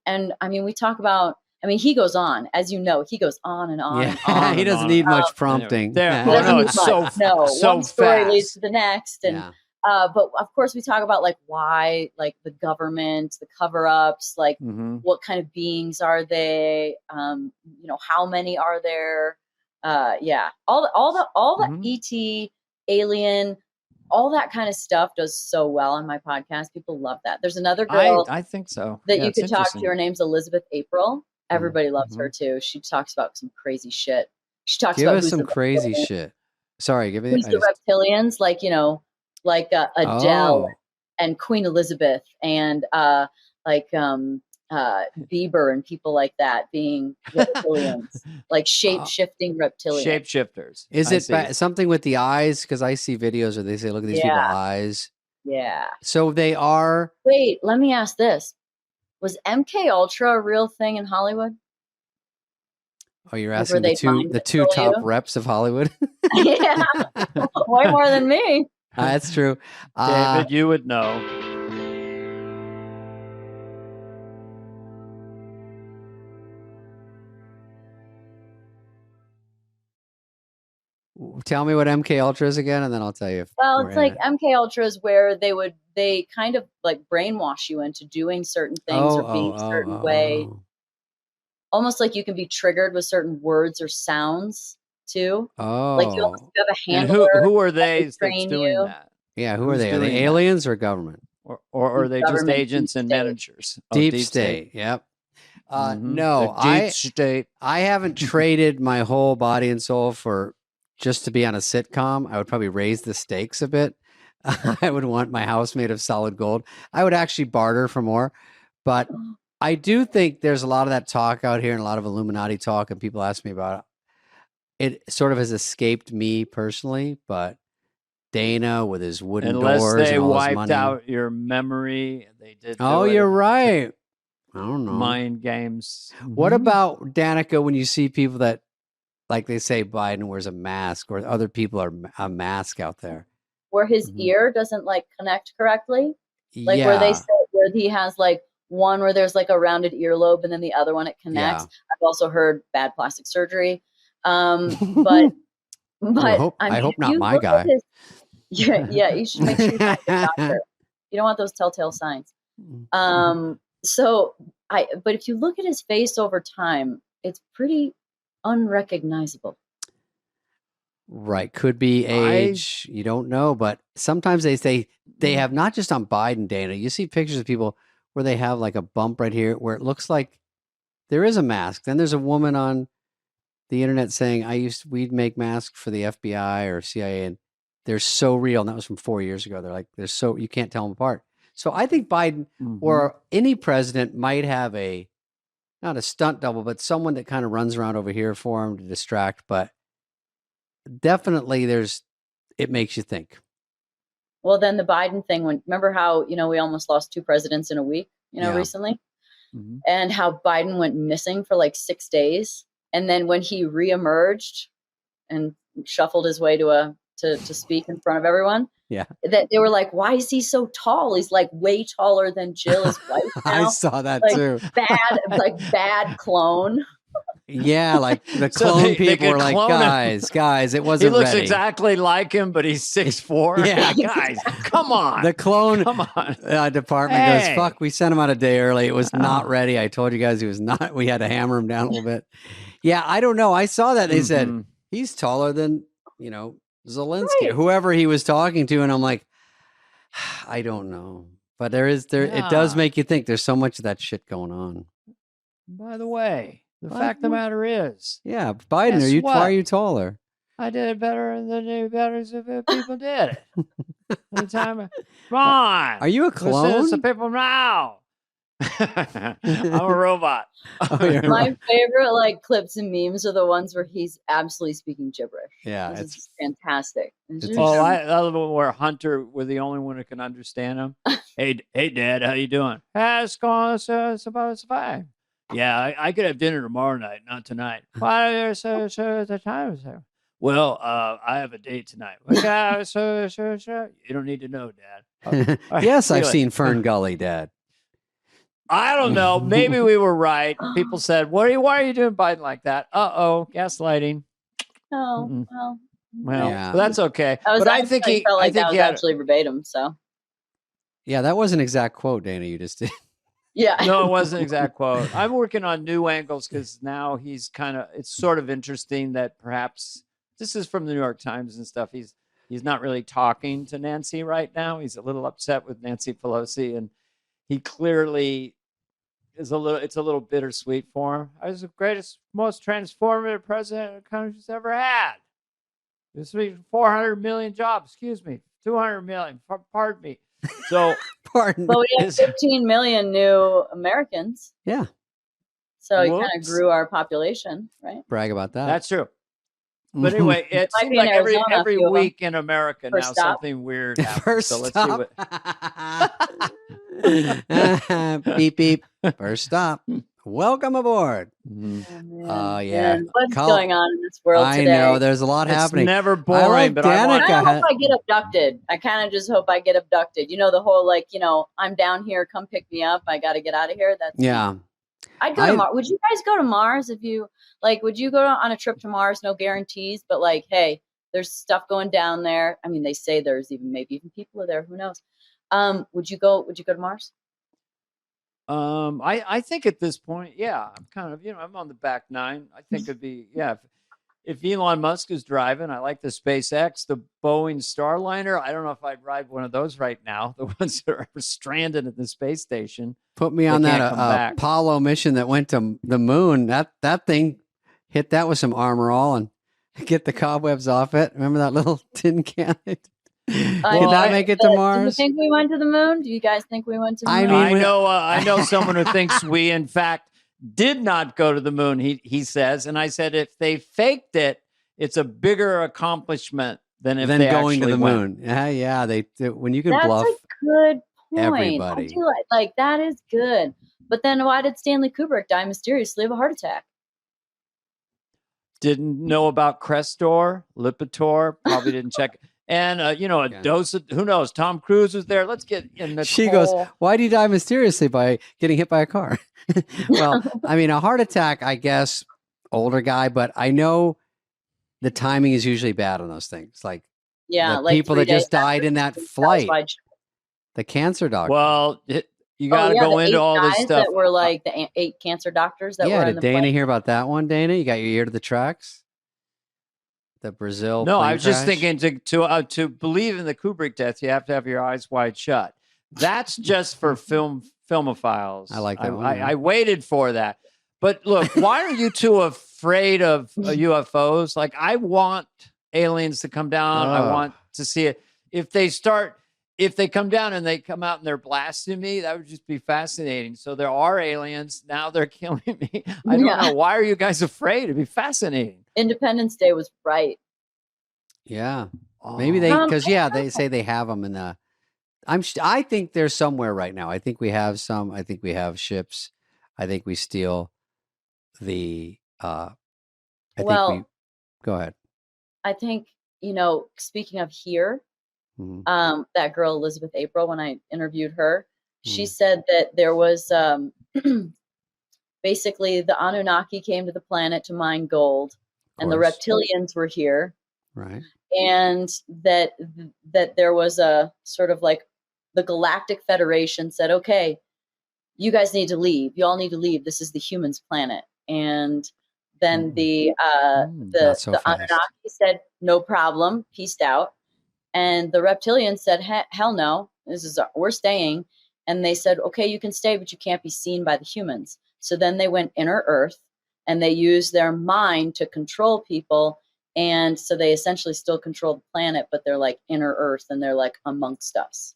And I mean, we talk about. I mean, he goes on, as you know, he goes on and on and Yeah. on. He doesn't need much prompting. There- He Oh, doesn't no, need it's so- much. No, so one story leads fast. to the next, and Yeah. but of course we talk about like why, like the government, the cover-ups, like Mhm. what kind of beings are they? How many are there? Yeah, all the Mhm. ET, alien, all that kind of stuff does so well on my podcast. People love that. There's another girl I think so. that Yeah, you it's could talk to. interesting. Her name's Elizabeth April. Everybody loves her Mhm. too. She talks about some crazy shit. She talks Give about us who's some the crazy reptilian- shit. Sorry, give me. who's the reptilians, like Adele Oh. and Queen Elizabeth and Bieber and people like that being reptilians, like shape-shifting reptilians. Shapeshifters. Is I it see. something with the eyes? Because I see videos where they say, "Look at these people's Yeah. eyes." Yeah. So they are. Wait, let me ask this: was MK Ultra a real thing in Hollywood? Oh, you're Like, asking were they the mind two control top you? reps of Hollywood. Yeah, way more than me. That's true. David, you would know. Tell me what MK Ultra is again, and then I'll tell you. Well, we're it's in like it. MK Ultra is where they kind of like brainwash you into doing certain things or being a certain way. Almost like you can be triggered with certain words or sounds too. Like you almost have a And handler. who are they that's train doing you. that? Yeah, who are Who's they? Are they doing that? aliens or government? Or are they just Government, agents deep and state. managers? Oh, Deep state. Yep. Mhm. No, The deep state. I haven't traded my whole body and soul for just to be on a sitcom. I would probably raise the stakes a bit. I would want my house made of solid gold. I would actually barter for more. But I do think there's a lot of that talk out here and a lot of Illuminati talk, and people ask me about it. It sort of has escaped me personally, but Dana with his wooden Unless doors they and all his wiped money. out your memory, they did. Oh, do it. you're right. I don't know. Mind games. What Mhm. about Danica when you see people that, like they say, Biden wears a mask or other people are a mask out there? Where his Mhm. ear doesn't like connect correctly. Like yeah. where they say where he has like one where there's like a rounded earlobe and then the other one it connects. Yeah. I've also heard bad plastic surgery. But I hope if not you my look at guy. yeah, you should make sure you find your doctor. You don't want those telltale signs. Mm-hmm. But if you look at his face over time, it's pretty unrecognizable. Right. Could be age. You don't know. But sometimes they say they have not just on Biden, Dana. You see pictures of people where they have like a bump right here where it looks like there is a mask. Then there's a woman on the internet saying, we'd make masks for the FBI or CIA, and they're so real. And that was from 4 years ago. They're like, you can't tell them apart. So I think Biden or any president might have not a stunt double, but someone that kind of runs around over here for him to distract. But definitely it makes you think. Well, then the Biden thing, remember how, we almost lost 2 presidents in a week, recently, and how Biden went missing for like 6 days. And then when he reemerged and shuffled his way to speak in front of everyone, that they were like, why is he so tall? He's like way taller than Jill, his wife now. I saw that like, too. Bad clone. Yeah, like the clone people were like, guys, it wasn't He looks ready. exactly like him, but he's 6'4". Yeah. Guys, come on. The clone department goes, Hey. fuck, we sent him out a day early. It was not ready. I told you guys he was not. We had to hammer him down a little bit. Yeah, I don't know. I saw that. They said, he's taller than, Zelensky, or whoever he was talking to. And I'm like, I don't know. But it does make you think there's so much of that shit going on. By the way, the fact of the matter is. Yeah, Biden, why are you taller? I did it better than the better people did it. Come on. Are you a clone? Listen to people now. I'm a robot. My favorite clips and memes are the ones where he's absolutely speaking gibberish. Yeah, it's fantastic. I love it where Hunter were the only one who can understand him. Hey, Dad, how you doing? It's going. It's fine. Yeah, I could have dinner tomorrow night, not tonight. Why the time is there? Well, I have a date tonight. Okay, sure. You don't need to know, Dad. Yes, I've seen Fern Gully, Dad. I don't know. Maybe we were right. People said, why are you doing Biden like that? Gaslighting. Oh, well, yeah. But that's okay. I think that was actually verbatim. So, yeah, that was an exact quote, Dana. You just did. Yeah. No, it wasn't an exact quote. I'm working on new angles because now it's sort of interesting that perhaps this is from the New York Times and stuff. He's not really talking to Nancy right now. He's a little upset with Nancy Pelosi, and he clearly it's a little bittersweet for him. I was the greatest, most transformative president the country's ever had. This week, 400 million jobs. Excuse me, 200 million. Pardon me. So, but we have 15 million new Americans. Yeah. So he kind of grew our population, right? Brag about that. That's true. But anyway, it seems like every week in America now something weird happens. So let's see what. Beep beep. First stop. Welcome aboard. Yeah. What's going on in this world today? I know there's a lot happening. It's never boring, but I hope I get abducted. I kind of just hope I get abducted. The whole I'm down here, come pick me up. I got to get out of here. That's yeah. I'd go to Mars. Would you guys go to Mars if you would you go on a trip to Mars? No guarantees, but hey, there's stuff going down there. I mean, they say there's maybe even people are there. Who knows? Would you go to Mars? I think at this point, yeah, I'm kind of, I'm on the back nine. I think it'd be, if Elon Musk is driving, I like the SpaceX, the Boeing Starliner. I don't know if I'd ride one of those right now, the ones that are stranded at the space station. Put me on that Apollo mission that went to the moon. That thing hit that with some armor all and get the cobwebs off it. Remember that little tin can? Did that make it to Mars? Do you think we went to the moon? Do you guys think we went to the moon? I know someone who thinks we, in fact, did not go to the moon, he says. And I said, if they faked it, it's a bigger accomplishment than if they going to the moon. Yeah. They when you can That's bluff a good point. everybody. I do like that is good. But then why did Stanley Kubrick die mysteriously of a heart attack? Didn't know about Crestor, Lipitor, probably didn't check. And, a dose of, who knows, Tom Cruise was there. Let's get in the She goes, why do you die mysteriously by getting hit by a car? Well, I mean, a heart attack, I guess, older guy, but I know the timing is usually bad on those things. People that just died in that flight, the cancer doctor. Well, you got to go into all this stuff. That were the 8 cancer doctors that were in the did Dana plane. hear about that one, Dana? You got your ear to the tracks? The Brazil. No, I was just thinking to believe in the Kubrick death, you have to have your eyes wide shut. That's just for film Filmophiles. I like that one, yeah. I waited for that. But look, why are you two afraid of UFOs? Like, I want aliens to come down. I want to see it. If they come down and they come out and they're blasting me, that would just be fascinating. So there are aliens. Now they're killing me. I don't know. Why are you guys afraid? It'd be fascinating. Independence Day was right. Yeah. Maybe because they say they have them in the, I think they're somewhere right now. I think we have some. I think we have ships. I think we steal the, go ahead. I think, speaking of here, that girl, Elizabeth April, when I interviewed her, she said that there was basically the Anunnaki came to the planet to mine gold, and the reptilians were here. Right. And that there was a sort of like the Galactic Federation said, okay, you guys need to leave. You all need to leave. This is the humans' planet. And then the Anunnaki said, no problem, peaced out. And the reptilians said, hell no, we're staying. And they said, okay, you can stay, but you can't be seen by the humans. So then they went inner Earth, and they used their mind to control people. And so they essentially still control the planet, but they're like inner Earth, and they're like amongst us.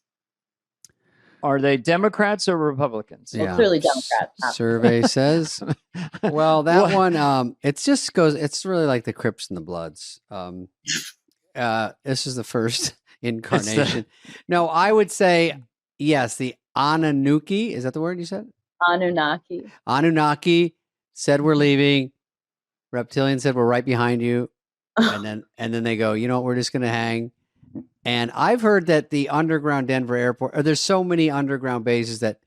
Are they Democrats or Republicans? Well, clearly Democrats. Survey says. Well, that one, it's really like the Crips and the Bloods. This is the first incarnation. No, I would say, yes, the Anunnaki. Is that the word you said? Anunnaki. Anunnaki said we're leaving. Reptilian said we're right behind you. And then they go, you know what, we're just going to hang. And I've heard that the underground Denver airport, or there's so many underground bases that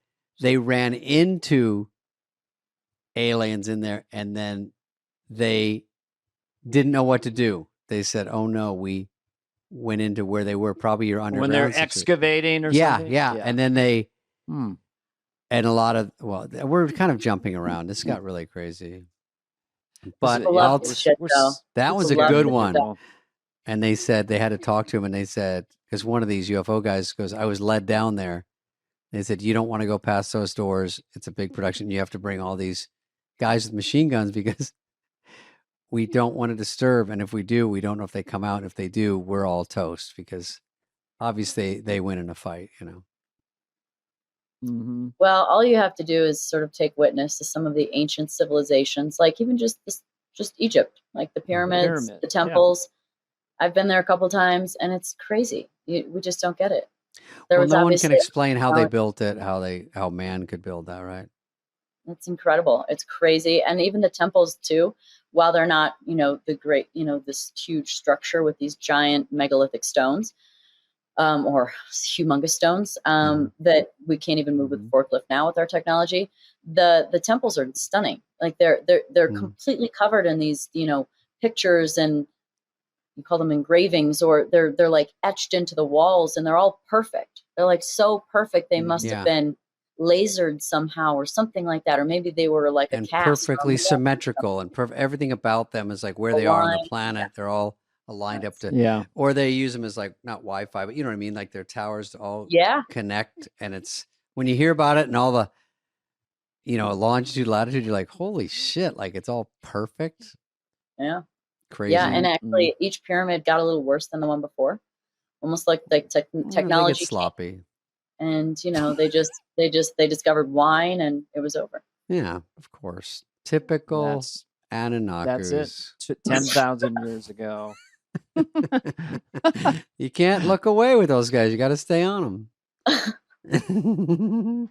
they ran into aliens in there, and then they didn't know what to do. They said, oh no, we went into where they were, probably your underground. When they're excavating or something? Yeah. And then they, and a lot of, we're kind of jumping around. This got really crazy. But that was a good one. And they said they had to talk to him, and they said, because one of these UFO guys goes, I was led down there. They said, you don't want to go past those doors. It's a big production. You have to bring all these guys with machine guns because we don't want to disturb. And if we do, we don't know if they come out. If they do, we're all toast because obviously they win in a fight, Mm-hmm. Well, all you have to do is sort of take witness to some of the ancient civilizations, like even just Egypt, like the pyramids, the temples. Yeah. I've been there a couple of times, and it's crazy. We just don't get it. No one can explain how they built it, how man could build that, right? It's incredible. It's crazy. And even the temples too, while they're not, the great, this huge structure with these giant megalithic stones, or humongous stones, that we can't even move with a forklift now with our technology. The temples are stunning. Like they're completely covered in these, pictures, and you call them engravings, or they're like etched into the walls, and they're all perfect. They're like so perfect. They must have been lasered somehow or something like that. Or maybe they were like a cast. Perfectly symmetrical, and everything about them is like where they are on the planet. Yeah. They're all aligned up to, or they use them as like, not Wi-Fi, but you know what I mean? Like their towers to all connect. And it's, when you hear about it and all the, longitude, latitude, you're like, holy shit, like it's all perfect. Yeah. Crazy. Yeah. And actually each pyramid got a little worse than the one before. Almost like technology. They get sloppy. And, they discovered wine, and it was over. Yeah, of course. Typical Anunnaki. That's it. 10,000 years ago. You can't look away with those guys. You got to stay on them.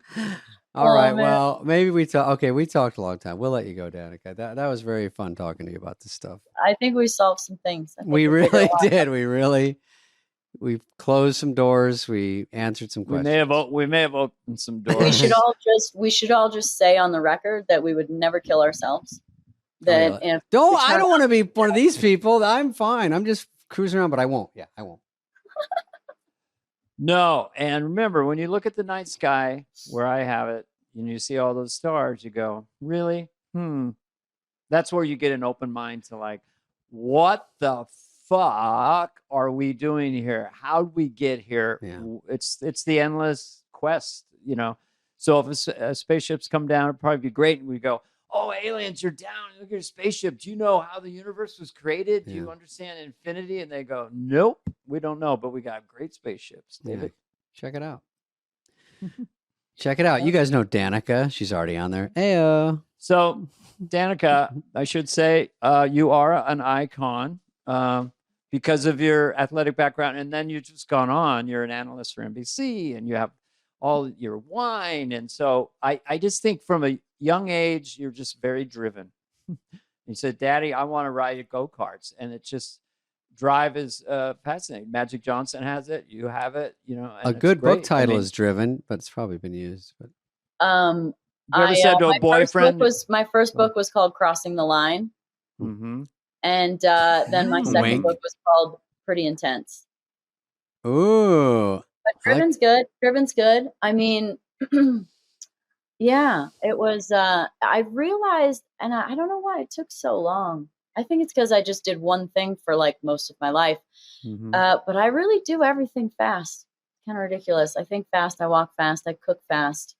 All right. Man. Well, maybe we talked a long time. We'll let you go, Danica. That was very fun talking to you about this stuff. I think we solved some things. We really did. We've closed some doors. We answered some questions. We may have opened some doors. We should all just say on the record that we would never kill ourselves. That I don't want to be one of these people. I'm fine. I'm just cruising around, but I won't. Yeah, I won't. No, and remember, when you look at the night sky where I have it, and you see all those stars, you go, really? That's where you get an open mind to like, what the fuck are we doing here? How'd we get here? Yeah. It's the endless quest, So if spaceships come down, it'd probably be great. And we go, oh, aliens, you're down. Look at your spaceship. Do you know how the universe was created? Do you understand infinity? And they go, nope, we don't know, but we got great spaceships. David, check it out. Check it out. You guys know Danica. She's already on there. Ayo. So, Danica, I should say, you are an icon because of your athletic background. And then you've just gone on. You're an analyst for NBC and you have all your wine. And so I just think from a young age, you're just very driven. You said, Daddy, I want to ride go-karts. And it just, drive is fascinating. Magic Johnson has it. You have it. You know, and a good great. book title is Driven, but it's probably been used. But you ever said to a boyfriend? My first book was called Crossing the Line. Mm-hmm. And then my second book was called Pretty Intense. Ooh. But Driven's good. Driven's good. I mean, yeah, it was, I realized, and I don't know why it took so long. I think it's because I just did one thing for like most of my life. Mm-hmm. But I really do everything fast. Kind of ridiculous. I think fast. I walk fast. I cook fast.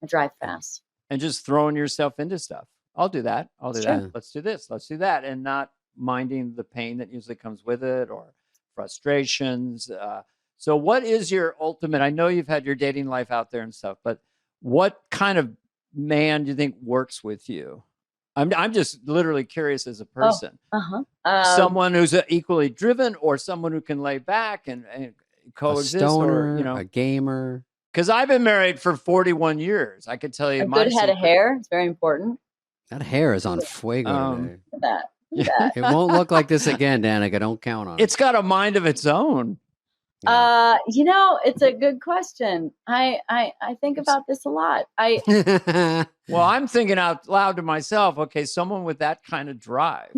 I drive fast. And just throwing yourself into stuff. I'll do that. I'll do that. Let's do this. Let's do that. And not minding the pain that usually comes with it or frustrations. So what is your ultimate? I know you've had your dating life out there and stuff, but what kind of man do you think works with you? I'm just literally curious as a person. Someone who's equally driven, or someone who can lay back and coexist, a stoner, or you know, a gamer. Because I've been married for 41 years. I could tell you a good head of hair. It's very important. That hair is on fuego today. Look at that. It won't look like this again, Danica. Don't count on it. It's got a mind of its own. You know, it's a good question. I think about this a lot. Well, I'm thinking out loud to myself, okay, someone with that kind of drive,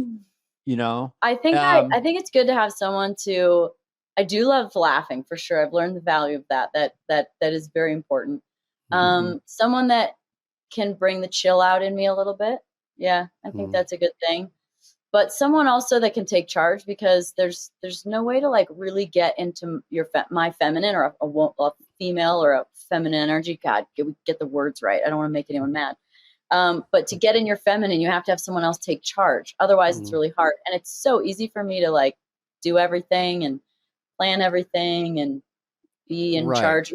you know? I think it's good to have someone to, I do love laughing for sure. I've learned the value of that is very important. Someone that can bring the chill out in me a little bit. Yeah, I think that's a good thing. But someone also that can take charge, because there's no way to like really get into my feminine or a female or a feminine energy. God, get the words right. I don't want to make anyone mad. But to get in your feminine, you have to have someone else take charge. Otherwise, it's really hard. And it's so easy for me to like do everything and plan everything and be in charge.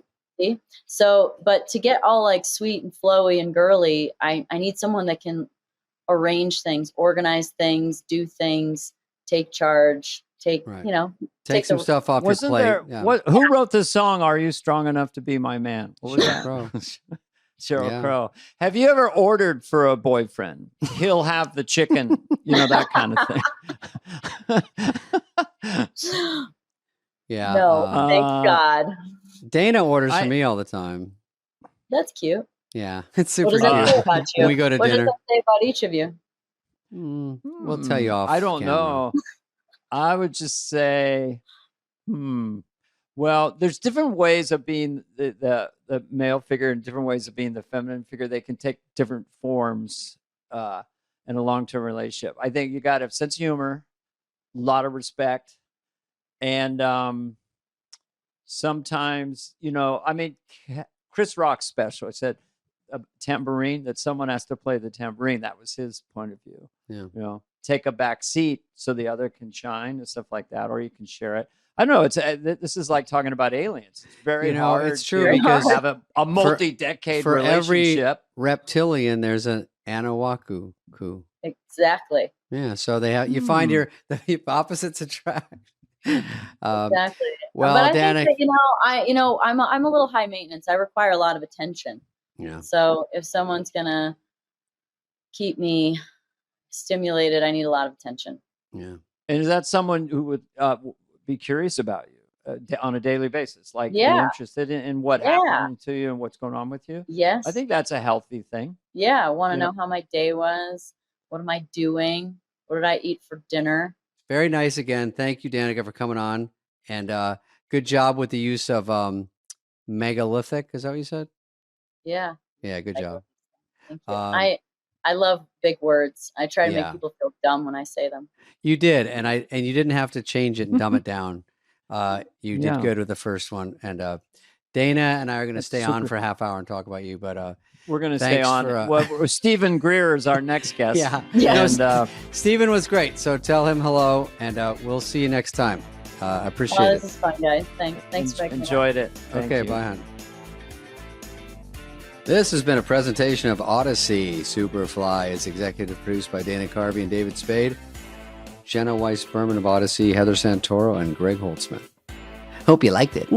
So, but to get all like sweet and flowy and girly, I need someone that can arrange things, organize things, do things, take charge, take some stuff off your plate. Who wrote the song "Are You Strong Enough to Be My Man"? What was that? Sheryl Crow. Have you ever ordered for a boyfriend? He'll have the chicken, you know, that kind of thing. Yeah. No, thank God. Dana orders for me all the time. That's cute. Yeah, it's super cute. What does that say about you? When we go to dinner. What does that say about each of you? We'll tell you off. I don't camera. know. I would just say, well, there's different ways of being the male figure and different ways of being the feminine figure. They can take different forms in a long-term relationship. I think you got to have sense of humor, a lot of respect, and sometimes, you know, I mean, Chris Rock's special, I said, a tambourine, that someone has to play the tambourine. That was his point of view. Yeah. You know, take a back seat so the other can shine and stuff like that, or you can share it. I don't know. It's this is like talking about aliens. It's very hard. It's true because have a multi-decade for relationship. Every reptilian, there's an Anawaku. Exactly. Yeah. So they have you find the opposites attract. Exactly. Well, but I Danica, think that, I'm a little high maintenance. I require a lot of attention. Yeah. So if someone's gonna keep me stimulated, I need a lot of attention. Yeah. And is that someone who would be curious about you on a daily basis? Like, be interested in what happened to you and what's going on with you? Yes. I think that's a healthy thing. Yeah. I want to know how my day was. What am I doing? What did I eat for dinner? Very nice again. Thank you, Danica, for coming on. And good job with the use of megalithic. Is that what you said? Yeah. Yeah, good job. Thank you. I love big words. I try to make people feel dumb when I say them. You did, and you didn't have to change it and dumb it down. You did good with the first one, and Dana and I are going to That's stay on super. for a half hour and talk about you, but We're going to stay thanks on. for, Well, Stephen Greer is our next guest. yeah. Yeah. And Stephen was great. So tell him hello, and we'll see you next time. I appreciate This it. is fun, guys. Thanks for making enjoyed it. Thank Okay, you. bye, hon. This has been a presentation of Odyssey. Superfly is executive produced by Dana Carvey and David Spade, Jenna Weiss Berman of Odyssey, Heather Santoro, and Greg Holtzman. Hope you liked it.